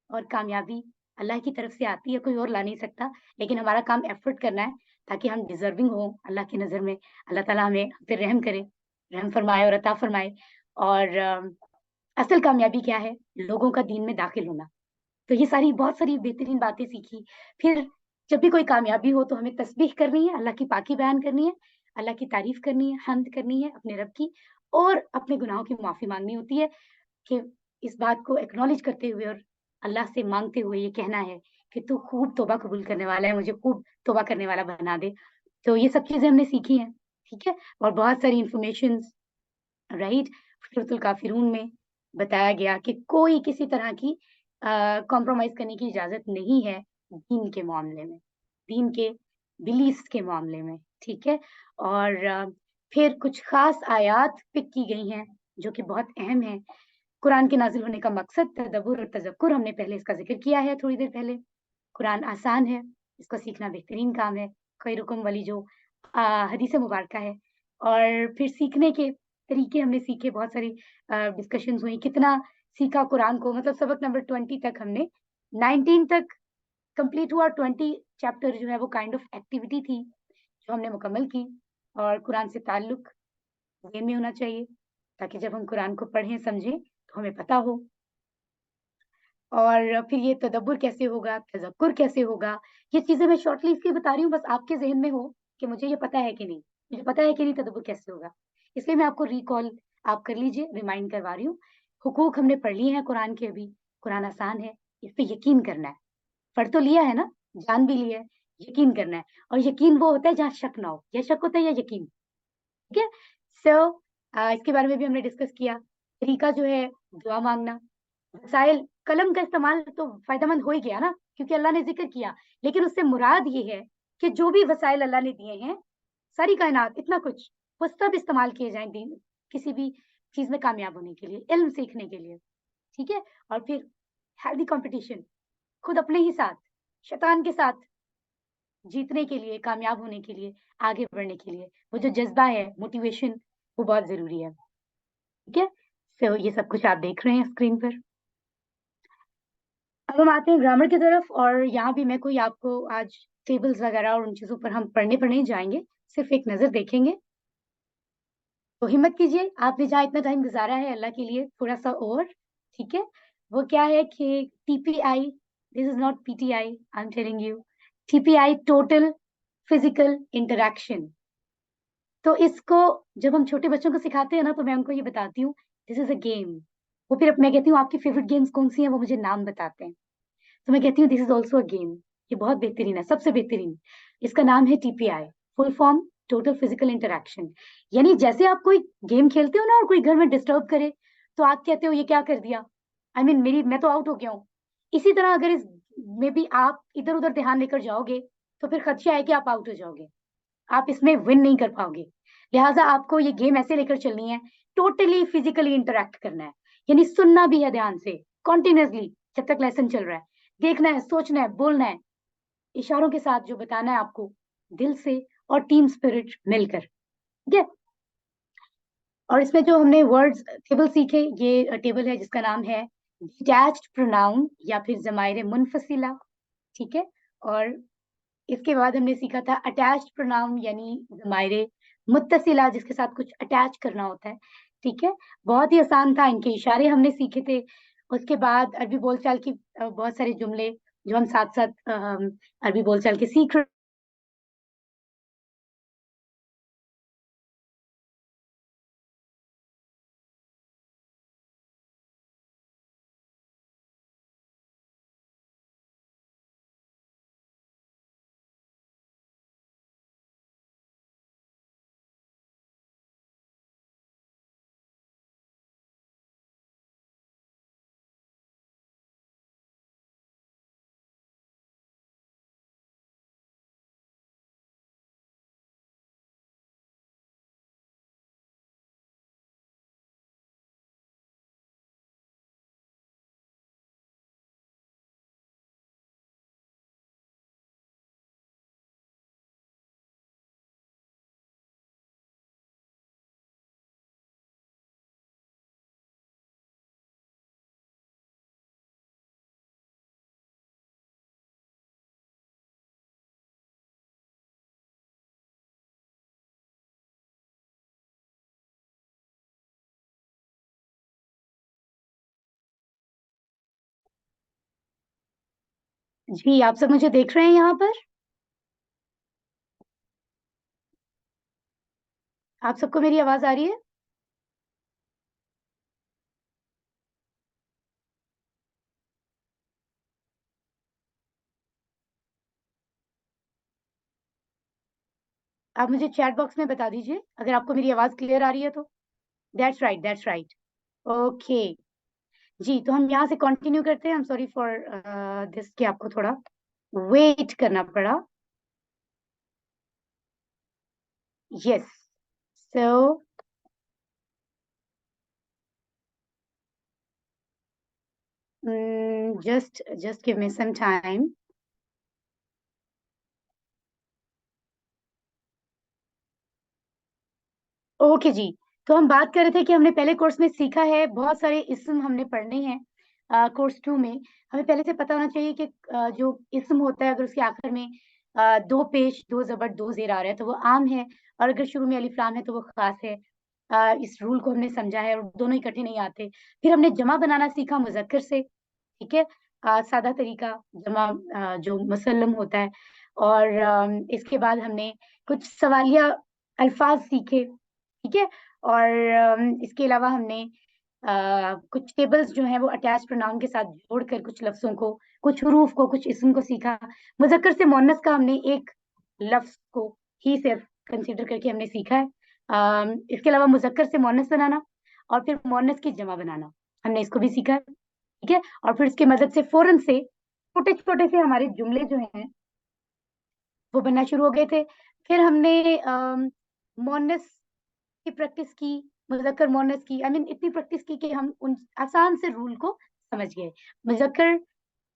और कामयाबी अल्लाह की तरफ से आती है, कोई और ला नहीं सकता। लेकिन हमारा काम एफर्ट करना है ताकि हम डिजर्विंग हो अल्लाह की नज़र में। अल्लाह ताला हमें फिर रहम करे, रहम फरमाए और अता फरमाए। और असल कामयाबी क्या है? लोगों का दीन में दाखिल होना। तो ये सारी बहुत सारी बेहतरीन बातें सीखी। फिर जब भी कोई कामयाबी हो तो हमें तस्बीह करनी है, अल्लाह की पाकी बयान करनी है, अल्लाह की तारीफ करनी है, हम्द करनी है अपने रब की, और अपने गुनाहों की माफी मांगनी होती है कि इस बात को एक्नॉलेज करते हुए और अल्लाह से मांगते हुए ये कहना है कि तू खूब तौबा कबूल करने वाला है, मुझे खूब तौबा करने वाला बना दे। तो ये सब चीजें हमने सीखी हैं, ठीक है। और बहुत सारी इंफॉर्मेशन, राइट, सूरतुल काफिरून में बताया गया कि कोई किसी तरह की कॉम्प्रोमाइज करने की इजाजत नहीं है दीन के मामले में, दीन के बिलीफ के मामले में, ठीक है। और फिर कुछ खास आयात पिक की गई हैं जो कि बहुत अहम है। कुरान के नाजिल होने का मकसद तदब्बुर और तज़क्कुर, हमने पहले इसका जिक्र किया है थोड़ी देर पहले। कुरान आसान है, इसको सीखना बेहतरीन काम है, खैरुकुम वाली जो हदीस मुबारका है। और फिर सीखने के तरीके हमने सीखे, बहुत सारी डिस्कशंस हुई, कितना सीखा कुरान को। मतलब सबक नंबर 20 तक हमने, 19 तक कंप्लीट हुआ, 20 चैप्टर जो है वो काइंड ऑफ एक्टिविटी थी जो हमने मुकम्मल की। और कुरान से ताल्लुक ज़हन में होना चाहिए ताकि जब हम कुरान को पढ़ें समझें तो हमें पता हो। और फिर ये तदब्बुर कैसे होगा, तज़क्कुर कैसे होगा, ये चीजें मैं शॉर्टली इसलिए बता रही हूँ बस आपके ज़हन में हो कि मुझे ये पता है कि नहीं, मुझे पता है कि नहीं तदब्बुर कैसे होगा। इसलिए मैं आपको रिकॉल आप कर लीजिए, रिमाइंड करवा रही हूँ। हुकूक हमने पढ़ लिए हैं कुरान के, अभी कुरान आसान है, इस पे यकीन करना है। पढ़ तो लिया है ना, जान भी लिया है, यकीन करना है। और यकीन वो होता है जहाँ शक ना हो, या शक होता है या यकीन, ठीक है। सो इसके बारे में भी हमने डिस्कस किया। तरीका जो है दुआ मांगना, वसाइल, कलम का इस्तेमाल तो फायदेमंद हो ही गया ना, क्योंकि अल्लाह ने जिक्र किया। लेकिन उससे मुराद ये है कि जो भी वसाइल अल्लाह ने दिए हैं, सारी कायनात, इतना कुछ, वो सब इस्तेमाल किए जाएं दीन, किसी भी चीज में कामयाब होने के लिए, इल्म सीखने के लिए, ठीक है। और फिर हेल्दी कंपटीशन, खुद अपने ही साथ, शैतान के साथ जीतने के लिए, कामयाब होने के लिए, आगे बढ़ने के लिए, वो जो जज्बा है, मोटिवेशन, वो बहुत जरूरी है, ठीक है। तो ये सब कुछ आप देख रहे हैं स्क्रीन पर। अब हम आते हैं ग्रामर की तरफ, और यहाँ भी मैं कोई आपको आज टेबल्स वगैरह और उन चीजों पर हम पढ़ने पर नहीं जाएंगे, सिर्फ एक नजर देखेंगे। तो हिम्मत कीजिए, आपने जहाँ इतना टाइम गुजारा है अल्लाह के लिए, थोड़ा सा और, ठीक है। वो क्या है कि TPI, this is not PTI, I am telling you, TPI, total physical interaction. तो इसको जब हम छोटे बच्चों को सिखाते हैं ना, तो मैं उनको ये बताती हूँ दिस इज अ गेम। वो फिर मैं कहती हूँ आपकी फेवरेट गेम्स कौन सी हैं, वो मुझे नाम बताते हैं, तो मैं कहती हूँ this is also a game. یہ بہت بہترین ہے, سب سے بہترین. اس کا نام ہے TPI, full form total physical interaction. یعنی جیسے آپ کوئی گیم کھیلتے ہو نا اور کوئی گھر میں ڈسٹرب کرے تو آپ کہتے ہو یہ کیا کر دیا, میں تو آؤٹ ہو گیا ہوں. اسی طرح اگر اس میں بھی آپ ادھر ادھر دھیان لے کر جاؤ گے تو پھر خدشہ ہے کہ آپ آؤٹ ہو جاؤ گے, آپ اس میں ون نہیں کر پاؤ گے. لہٰذا آپ کو یہ گیم ایسے لے کر چلنی ہے, ٹوٹلی فزیکلی انٹریکٹ کرنا ہے, یعنی سننا بھی ہے دھیان سے کنٹینیوسلی جب تک لیسن چل رہا ہے, دیکھنا ہے, سوچنا ہے, بولنا ہے, اشاروں کے ساتھ جو بتانا ہے آپ کو دل سے اور ٹیم اسپرٹ مل کر. ٹھیک ہے, اور اس میں جو ہم نے ورڈز ٹیبل سیکھے, یہ ٹیبل ہے جس کا نام ہے ڈیٹیچڈ پروناؤن یا پھر ضمائر منفصلہ. ٹھیک ہے, اور اس کے بعد ہم نے سیکھا تھا اٹیچڈ پروناؤن یعنی ضمائر متصلہ جس کے ساتھ کچھ اٹیچ کرنا ہوتا ہے. ٹھیک ہے, بہت ہی آسان تھا, ان کے اشارے ہم نے سیکھے تھے. اس کے بعد عربی بول چال کی بہت سارے جملے جو ہم ساتھ ساتھ عربی بول چال کے سیکھ رہے. جی آپ سب مجھے دیکھ رہے ہیں یہاں پر؟ آپ سب کو میری آواز آ رہی ہے؟ آپ مجھے چیٹ باکس میں بتا دیجیے اگر آپ کو میری آواز کلیئر آ رہی ہے تو. That's right, that's right. Okay جی, تو ہم یہاں سے کنٹینیو کرتے ہیں. سوری فار دس کہ آپ کو تھوڑا ویٹ کرنا پڑا. Yes, so just give me some time. Okay جی, تو ہم بات کر رہے تھے کہ ہم نے پہلے کورس میں سیکھا ہے, بہت سارے اسم ہم نے پڑھنے ہیں. کورس 2 میں ہمیں پہلے سے پتا ہونا چاہیے کہ جو اسم ہوتا ہے اگر اس کے آخر میں 2 پیش 2 زبر 2 زیر آ رہا ہے تو وہ عام ہے, اور اگر شروع میں الف لام ہے تو وہ خاص ہے. اس رول کو ہم نے سمجھا ہے, اور دونوں اکٹھے نہیں آتے. پھر ہم نے جمع بنانا سیکھا مذکر سے. ٹھیک ہے, سادہ طریقہ جمع جو مسلم ہوتا ہے. اور اس کے بعد ہم نے کچھ سوالیہ الفاظ سیکھے. ٹھیک ہے, اور اس کے علاوہ ہم نے کچھ ٹیبلز جو ہیں وہ اٹیچ پروناؤن کے ساتھ جوڑ کر کچھ لفظوں کو, کچھ حروف کو, کچھ اسم کو سیکھا. مذکر سے مؤنث کا ہم نے ایک لفظ کو ہی صرف کنسیڈر کر کے ہم نے سیکھا ہے. اس کے علاوہ مذکر سے مؤنث بنانا اور پھر مؤنث کی جمع بنانا ہم نے اس کو بھی سیکھا ہے. ٹھیک ہے, اور پھر اس کی مدد سے فوراً سے چھوٹے چھوٹے سے ہمارے جملے جو ہیں وہ بننا شروع ہو گئے تھے. پھر ہم نے مؤنث کی پریکٹس کی, مذکر مؤنث کی, اتنی پریکٹس کی کہ ہم ان آسان سے رول کو سمجھ گئے. مذکر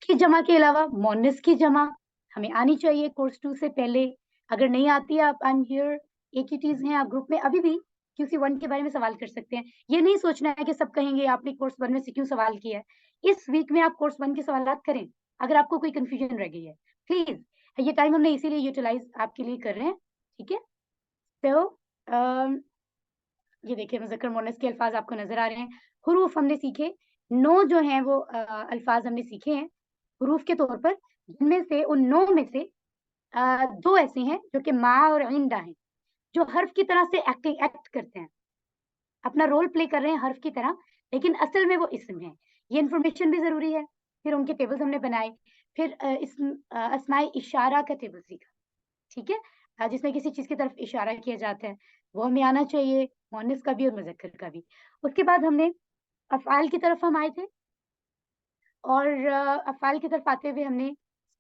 کی جمع کے علاوہ مؤنث کی جمع ہمیں آنی چاہیے کورس 2 سے پہلے. اگر نہیں آتی ہے, آپ I'm here AQTs ہیں, آپ گروپ میں ابھی بھی QC1 کے بارے میں سوال کر سکتے ہیں. یہ نہیں سوچنا ہے کہ سب کہیں گے آپ نے کورس 1 میں سے کیوں سوال کیا ہے. اس ویک میں آپ کورس 1 کے سوالات کریں اگر آپ کو کوئی کنفیوژن رہ گئی ہے پلیز. یہ ٹائم ہم نے اسی لیے یوٹیلائز آپ کے لیے کر رہے ہیں. ٹھیک ہے, تو یہ دیکھیں مذکر مؤنث کے الفاظ آپ کو نظر آ رہے ہیں. حروف ہم نے سیکھے 9 جو ہیں وہ الفاظ ہم نے سیکھے ہیں حروف کے طور پر, جن میں سے ان 9 میں سے 2 ایسے ہیں جو کہ ما اور عندہ ہیں, جو حرف کی طرح سے ایکٹ کرتے ہیں, اپنا رول پلے کر رہے ہیں حرف کی طرح, لیکن اصل میں وہ اسم ہیں. یہ انفارمیشن بھی ضروری ہے. پھر ان کے ٹیبلز ہم نے بنائے. फिर अस्माए इशारा का टेबल सीखा, ठीक है, जिसमें किसी चीज की तरफ इशारा किया जाता है, वो हमें आना चाहिए, मुअन्निस का भी और मुज़क्कर का भी। उसके बाद हमने अफ़आल की तरफ हम आए थे, और अफ़आल की तरफ आते हुए हमने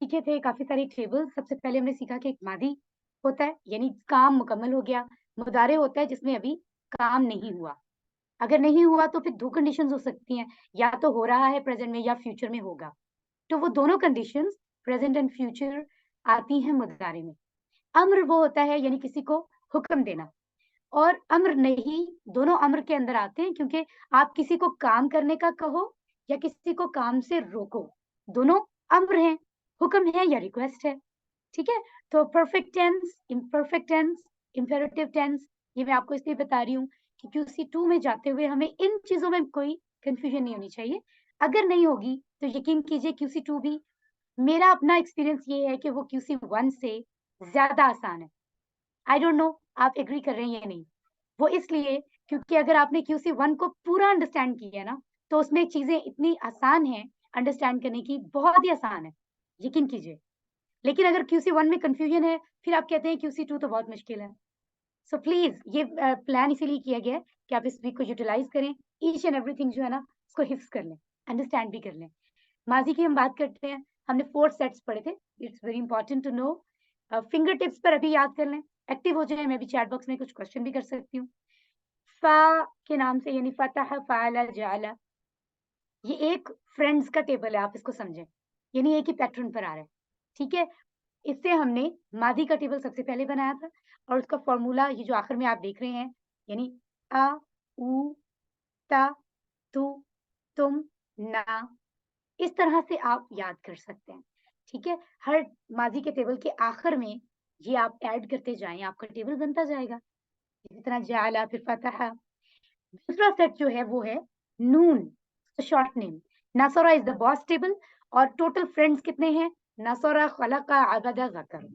सीखे थे काफ़ी सारे टेबल्स। सबसे पहले हमने सीखा कि एक मादी होता है, यानी काम मुकम्मल हो गया। मुदारे होता है जिसमें अभी काम नहीं हुआ। अगर नहीं हुआ तो फिर 2 कंडीशंस हो सकती हैं, या तो हो रहा है प्रेज़ेंट में या फ्यूचर में होगा। तो वो दोनों कंडीशंस प्रेज़ेंट एंड फ्यूचर आती हैं मुदारे में। अम्र वो होता है यानी किसी को हुक्म देना, और अम्र नहीं, दोनों अम्र के अंदर आते हैं, क्योंकि आप किसी को काम करने का कहो या किसी को काम से रोको, दोनों अम्र हैं, हुक्म है या रिक्वेस्ट है, ठीक है? तो perfect tense, imperfect tense, imperative tense, ये मैं आपको इसलिए बता रही हूँ कि QC2 में जाते हुए हमें इन चीज़ों में कोई कन्फ्यूजन नहीं होनी चाहिए। अगर नहीं होगी तो यकीन कीजिए QC2 भी, मेरा अपना एक्सपीरियंस ये है कि वो QC1 से ज़्यादा आसान है। आई डोंट नो आप एग्री कर रहे हैं या नहीं। वो इसलिए क्योंकि अगर आपने QC1 को पूरा अंडरस्टैंड किया ना, तो उसमें चीज़ें इतनी आसान हैं अंडरस्टैंड करने की, बहुत ही आसान है, यकीन कीजिए। लेकिन अगर QC1 में कन्फ्यूजन है, फिर आप कहते हैं QC2 तो बहुत मुश्किल है। सो प्लीज़ ये प्लान इसीलिए किया गया है कि आप इस वीक को यूटिलाइज़ करें, ईच एंड एवरीथिंग जो है ना, उसको हिफ्ज़ कर लें, अंडरस्टैंड भी कर लें। माज़ी की हम बात करते हैं, हमने 4 सेट्स पढ़े थे, it's very important to know. Finger tips पर अभी याद कर लें, एक्टिव हो जाएँ, मैं भी चैट बॉक्स में कुछ क्वेश्चन भी कर सकती हूँ। फ़ा के नाम से यानी फ़तह, फ़अल, जअल, ये एक फ्रेंड्स का टेबल है, आप इसको समझें, यानी एक ही पैटर्न पर आ रहा है, ठीक है? इससे हमने मादी का टेबल सबसे पहले बनाया था, और उसका फ़ॉर्मूला ये जो आखिर में आप देख रहे हैं, यानी अ, उ, ता, तु, तुम, ना, इस तरह से आप याद कर सकते हैं, ठीक है? हर माज़ी के टेबल के आखिर में ये आप ऐड करते जाएँ, आपका टेबल बनता जाएगा। इसी तरह जअल, फिर फ़तह। दूसरा सेट जो है वो है नून, शॉर्ट नेम। नसरा इज़ द बॉस टेबल, और टोटल फ्रेंड्स कितने हैं? नसरा, खलक़ा, अबदा, ज़कर।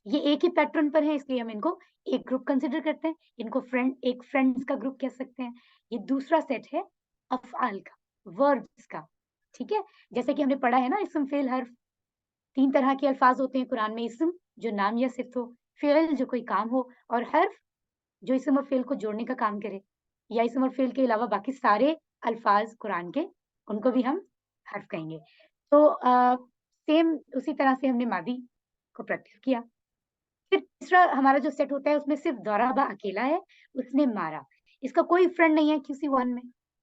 ये एक ही पैटर्न पर है, इसलिए हम इनको एक ग्रुप कंसीडर करते हैं। इनको एक फ्रेंड्स का ग्रुप कह सकते हैं। ये दूसरा सेट है अफ़आल का, वर्ब्स का, ठीक है? जैसे कि हमने पढ़ा है ना, इस्म, फ़ेल, हर्फ, 3 तरह के अल्फाज होते हैं कुरान में। इस्म जो नाम या सिफ़त हो, फ़ेल जो कोई काम हो, और हर्फ जो इस्म और फ़ेल को जोड़ने का काम करे, या इस्म और फ़ेल के अलावा बाकी सारे अल्फाज कुरान के, उनको भी हम हर्फ कहेंगे। तो सेम उसी तरह से हमने मादी को प्रैक्टिस किया। फिर तीसरा हमारा जो सेट होता है उसमें सिर्फ दौराबा अकेला है, उसने मारा। इसका कोई फ्रेंड नहीं है QC1 में,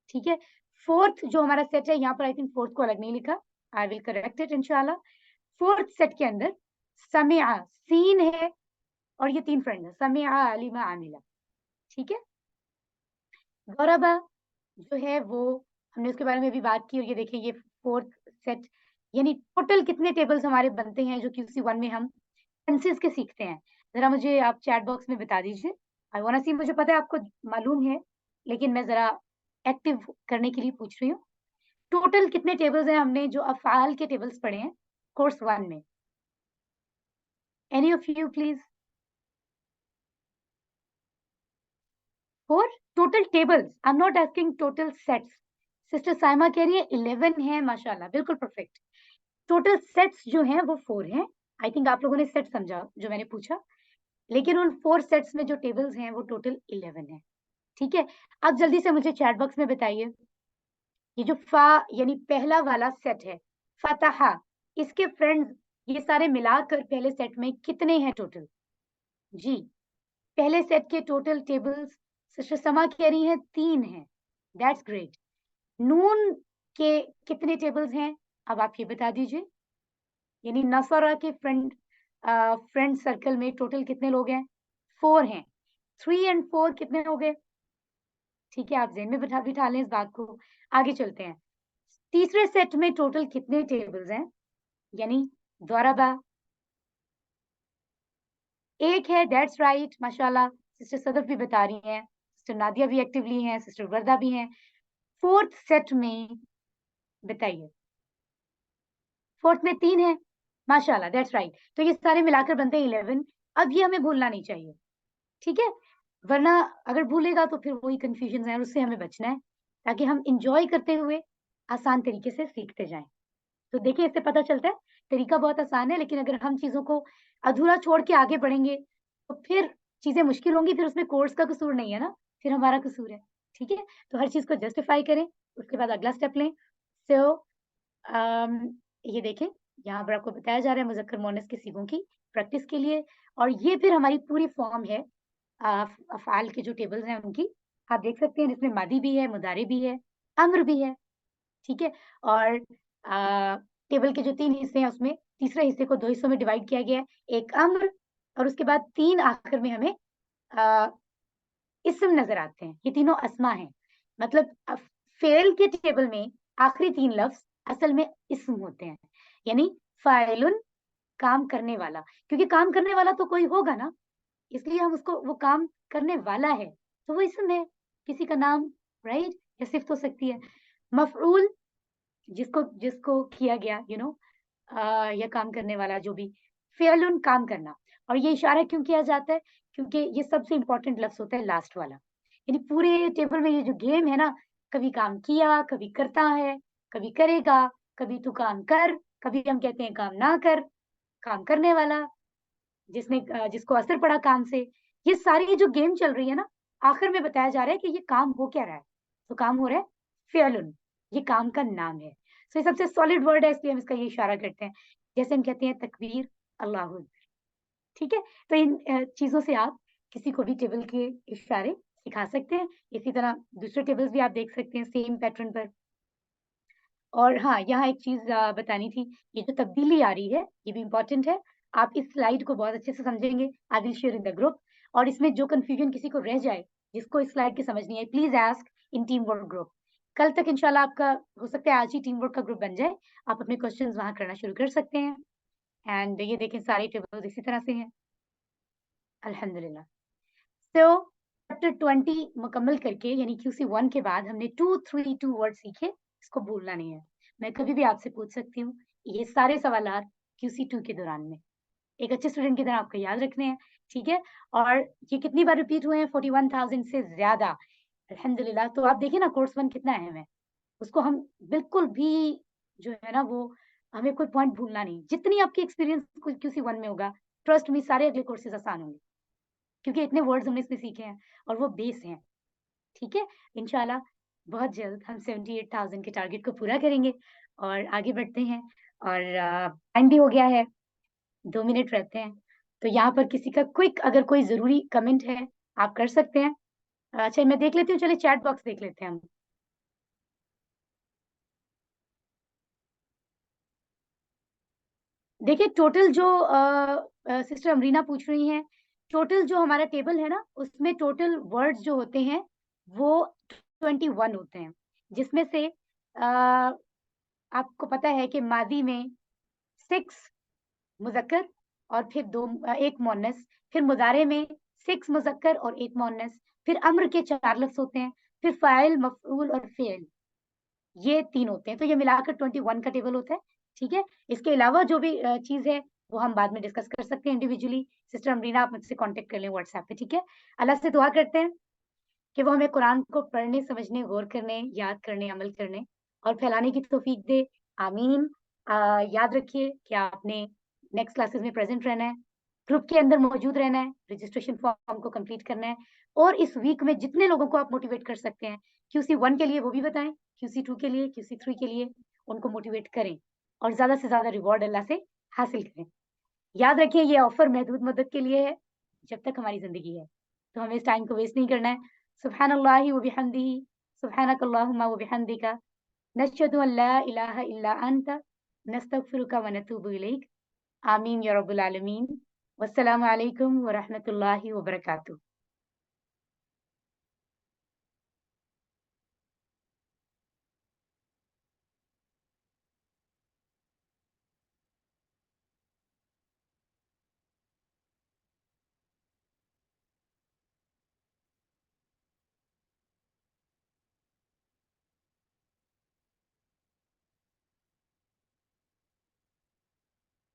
ठीक है? फोर्थ जो हमारा सेट है, यहाँ पर आई थिंक फोर्थ को अलग नहीं लिखा, आई विल करेक्ट इट इंशाल्लाह। फोर्थ सेट के अंदर समिआ, सीन है, और ये 3 फ्रेंड है, समिआ, अलिमा, आमिला, ठीक है? दौराबा जो है वो हमने उसके बारे में भी बात की, और ये देखिए ये फोर्थ सेट, यानी टोटल कितने टेबल्स हमारे बनते हैं जो QC1 में हम टेंसेस के सीखते हैं। ज़रा मुझे आप चैट बॉक्स में बता दीजिए। आई वांट टू सी, मुझे पता है आपको मालूम है, लेकिन मैं ज़रा एक्टिव करने के लिए पूछ रही हूँ। टोटल कितने टेबल्स हैं हमने जो अफ़आल के टेबल्स पढ़े हैं कोर्स 1 में? Any of you please? 4 total tables, I am not asking total sets. Sister Saima कह रही है 11 है, माशाल्लाह, बिल्कुल परफेक्ट। टोटल सेट्स जो हैं वो 4 हैं। आई थिंक आप लोगों ने सेट समझा जो मैंने पूछा, लेकिन उन 4 सेट्स में जो टेबल्स हैं वो टोटल 11 हैं, ठीक है? अब जल्दी से मुझे चैट बॉक्स में बताइए, ये जो फ़ा यानी पहला वाला सेट है, फ़तहा, इसके फ्रेंड्स ये सारे मिलाकर पहले सेट में कितने हैं टोटल? जी, पहले सेट के टोटल टेबल्स सिस्टर समा कह रही हैं 3 हैं। That's great. नून के कितने टेबल्स हैं? अब आप ये बता दीजिए। यानी नसरा के फ्रेंड सर्कल में टोटल कितने लोग हैं? 4 हैं। 3 एंड 4 कितने हो गए? ठीक है, आप ज़हन में बिठा लें इस बात को। आगे चलते हैं। तीसरे सेट में टोटल कितने टेबल्स हैं? यानी दौराबा 1 है, दैट्स राइट, माशाल्लाह। सिस्टर सदफ भी बता रही हैं, सिस्टर नादिया भी एक्टिवली हैं, सिस्टर वर्दा भी हैं। फोर्थ सेट में बताइए। फोर्थ में 3 है, माशाल्लाह, दैट्स राइट। तो ये सारे मिलाकर बनते हैं 11। अब ये हमें भूलना नहीं चाहिए, ठीक है? वरना अगर भूलेगा तो फिर वही कन्फ्यूजन है, और उससे हमें बचना है, ताकि हम एन्जॉय करते हुए आसान तरीके से सीखते जाएं। तो देखिए, इससे पता चलता है طریقہ بہت آسان ہے، لیکن اگر ہم چیزوں کو ادھورا چھوڑ کے آگے بڑھیں گے تو پھر چیزیں مشکل ہوں گی، پھر اس میں کورس کا قصور نہیں ہے نا، پھر ہمارا قصور ہے. ٹھیک ہے، تو ہر چیز کو جسٹیفائی کریں، اس کے بعد اگلا اسٹیپ لیں. سو یہ دیکھیں یہاں پر آپ کو بتایا جا رہا ہے مذکر مؤنث کے صیغوں کی پریکٹس کے لیے، اور یہ پھر ہماری پوری فارم ہے افعال کے جو ٹیبلز ہیں ان کی. آپ دیکھ سکتے ہیں جس میں ماضی بھی ہے، مضارع بھی ہے، امر بھی ہے. ٹھیک ہے، اور ٹیبل کے جو 3 حصے ہیں اس میں تیسرے حصے کو 2 حصوں میں ڈیوائڈ کیا گیا ہے، ایک امر اور اس کے بعد 3 آخر میں ہمیں اسم نظر آتے ہیں. یہ تینوں اسما ہیں، مطلب فعل کے ٹیبل میں آخری 3 لفظ اصل میں اسم ہوتے ہیں، یعنی فاعل کام کرنے والا، کیونکہ کام کرنے والا تو کوئی ہوگا نا، اس لیے ہم اس کو وہ کام کرنے والا ہے تو وہ اسم ہے، کسی کا نام رائٹ یا صفت ہو سکتی ہے. مفعول جس کو کیا گیا یا کام کرنے والا جو بھی، فعل کام کرنا. اور یہ اشارہ کیوں کیا جاتا ہے؟ کیونکہ یہ سب سے امپورٹنٹ لفظ ہوتا ہے لاسٹ والا. یعنی پورے ٹیبل میں یہ جو گیم ہے نا، کبھی کام کیا، کبھی کرتا ہے، کبھی کرے گا، کبھی تو کام کر، کبھی ہم کہتے ہیں کام نہ کر، کام کرنے والا جس کو اثر پڑا کام سے. یہ ساری جو گیم چل رہی ہے نا، آخر میں بتایا جا رہا ہے کہ یہ کام ہو کیا رہا ہے. تو کام ہو رہا ہے فعل، یہ کام کا نام ہے. سو یہ سب سے سالڈ ورڈ ہے، اس لیے ہم اس کا یہ اشارہ کرتے ہیں، جیسے ہم کہتے ہیں تکبیر، اللہ اکبر. ٹھیک ہے، تو ان چیزوں سے آپ کسی کو بھی ٹیبل کے اشارے سکھا سکتے ہیں. اسی طرح دوسرے ٹیبلز بھی آپ دیکھ سکتے ہیں سیم پیٹرن پر. اور ہاں، یہاں ایک چیز بتانی تھی، یہ جو تبدیلی آ رہی ہے یہ بھی امپورٹنٹ ہے. آپ اس سلائیڈ کو بہت اچھے سے سمجھیں گے. I will share in the group. اور اس میں جو کنفیوژن کسی کو رہ جائے، جس کو اس سلائیڈ کی سمجھ نہیں آئی، please ask in team work group. کل تک انشاءاللہ آپ کا ہو سکتا ہے آج ہی ٹیم ورک کا گروپ بن جائے. آپ اپنے کوشچنز وہاں کرنا شروع کر سکتے ہیں. اینڈ یہ دیکھیں سارے ٹیبلز اسی طرح سے ہیں الحمدللہ. سو چیپٹر 20 مکمل کر کے، یعنی QC1 کے بعد ہم نے 2-3-2 ورڈ سیکھے. اس کو بھولنا نہیں ہے. میں کبھی بھی آپ سے پوچھ سکتی ہوں، یہ سارے سوالات QC2 کے دوران میں ایک اچھے اسٹوڈنٹ کی طرح آپ کو یاد رکھنے ہیں. ٹھیک ہے، اور یہ کتنی بار ریپیٹ ہوئے ہیں؟ 41,000 سے زیادہ الحمدللہ. تو آپ دیکھیں نا کورس 1 کتنا اہم ہے، اس کو ہم بالکل بھی جو ہے نا وہ ہمیں کوئی پوائنٹ بھولنا نہیں. جتنی آپ کی ایکسپیرینس QC1 میں ہوگا، ٹرسٹ میں سارے اگلے کورسز آسان ہوں گے، کیونکہ اتنے ورڈز ہم نے اس میں سیکھے ہیں اور وہ بیس ہیں. ٹھیک ہے، انشاءاللہ بہت جلد ہم 78,000 کے ٹارگیٹ کو پورا کریں گے اور آگے بڑھتے ہیں. اور ٹائم بھی ہو گیا ہے، 2 منٹ رہتے ہیں. تو یہاں پر کسی کا کوئک اگر کوئی ضروری کمنٹ ہے آپ کر سکتے ہیں. اچھا میں دیکھ لیتی ہوں، چلے چیٹ باکس دیکھ لیتے ہیں ہم. دیکھیں ٹوٹل جو سسٹر امرینا پوچھ رہی ہیں، ٹوٹل جو ہمارا ٹیبل ہے نا، اس میں ٹوٹل ورڈز جو ہوتے ہیں وہ 21 ہوتے ہیں، جس میں سے آپ کو پتا ہے کہ ماضی میں 6 مذکر اور پھر 1 مؤنث، پھر مضارع میں 6 مذکر اور 1 مؤنث، پھر امر کے 4 لفظ ہوتے ہیں، پھر فاعل، مفعول اور فعل، یہ 3 ہوتے ہیں. تو یہ ملا کر 21 کا ٹیبل ہوتا ہے. ٹھیک ہے، اس کے علاوہ جو بھی چیز ہے وہ ہم بعد میں ڈسکس کر سکتے ہیں انڈیویجولی. سسٹر امرینا آپ مجھ سے کانٹیکٹ کر لیں واٹس ایپ پہ. ٹھیک ہے، اللہ سے دعا کرتے ہیں کہ وہ ہمیں قرآن کو پڑھنے، سمجھنے، غور کرنے، یاد کرنے، عمل کرنے اور پھیلانے کی توفیق دے. آمین. یاد رکھیے کہ آپ نے نیکسٹ کلاسز میں پریزنٹ رہنا ہے، گروپ کے اندر موجود رہنا ہے، رجسٹریشن فارم کو کمپلیٹ کرنا ہے، اور اس ویک میں جتنے لوگوں کو آپ موٹیویٹ کر سکتے ہیں QC1 کے لیے وہ بھی بتائیں، QC2 کے لیے، QC3 کے لیے ان کو موٹیویٹ کریں اور زیادہ سے زیادہ ریوارڈ اللہ سے حاصل کریں. یاد رکھیں یہ آفر محدود مدت کے لیے ہے، جب تک ہماری زندگی ہے، تو ہمیں اس ٹائم کو ویسٹ نہیں کرنا ہے. سبحان اللہ و بحمدہ، سبحانک اللہم و بحمدک، نشہد ان لا الہ الا انت، نستغفرک و نتوب الیک. آمین یا رب العالمین. والسلام علیکم ورحمۃ اللہ وبرکاتہ.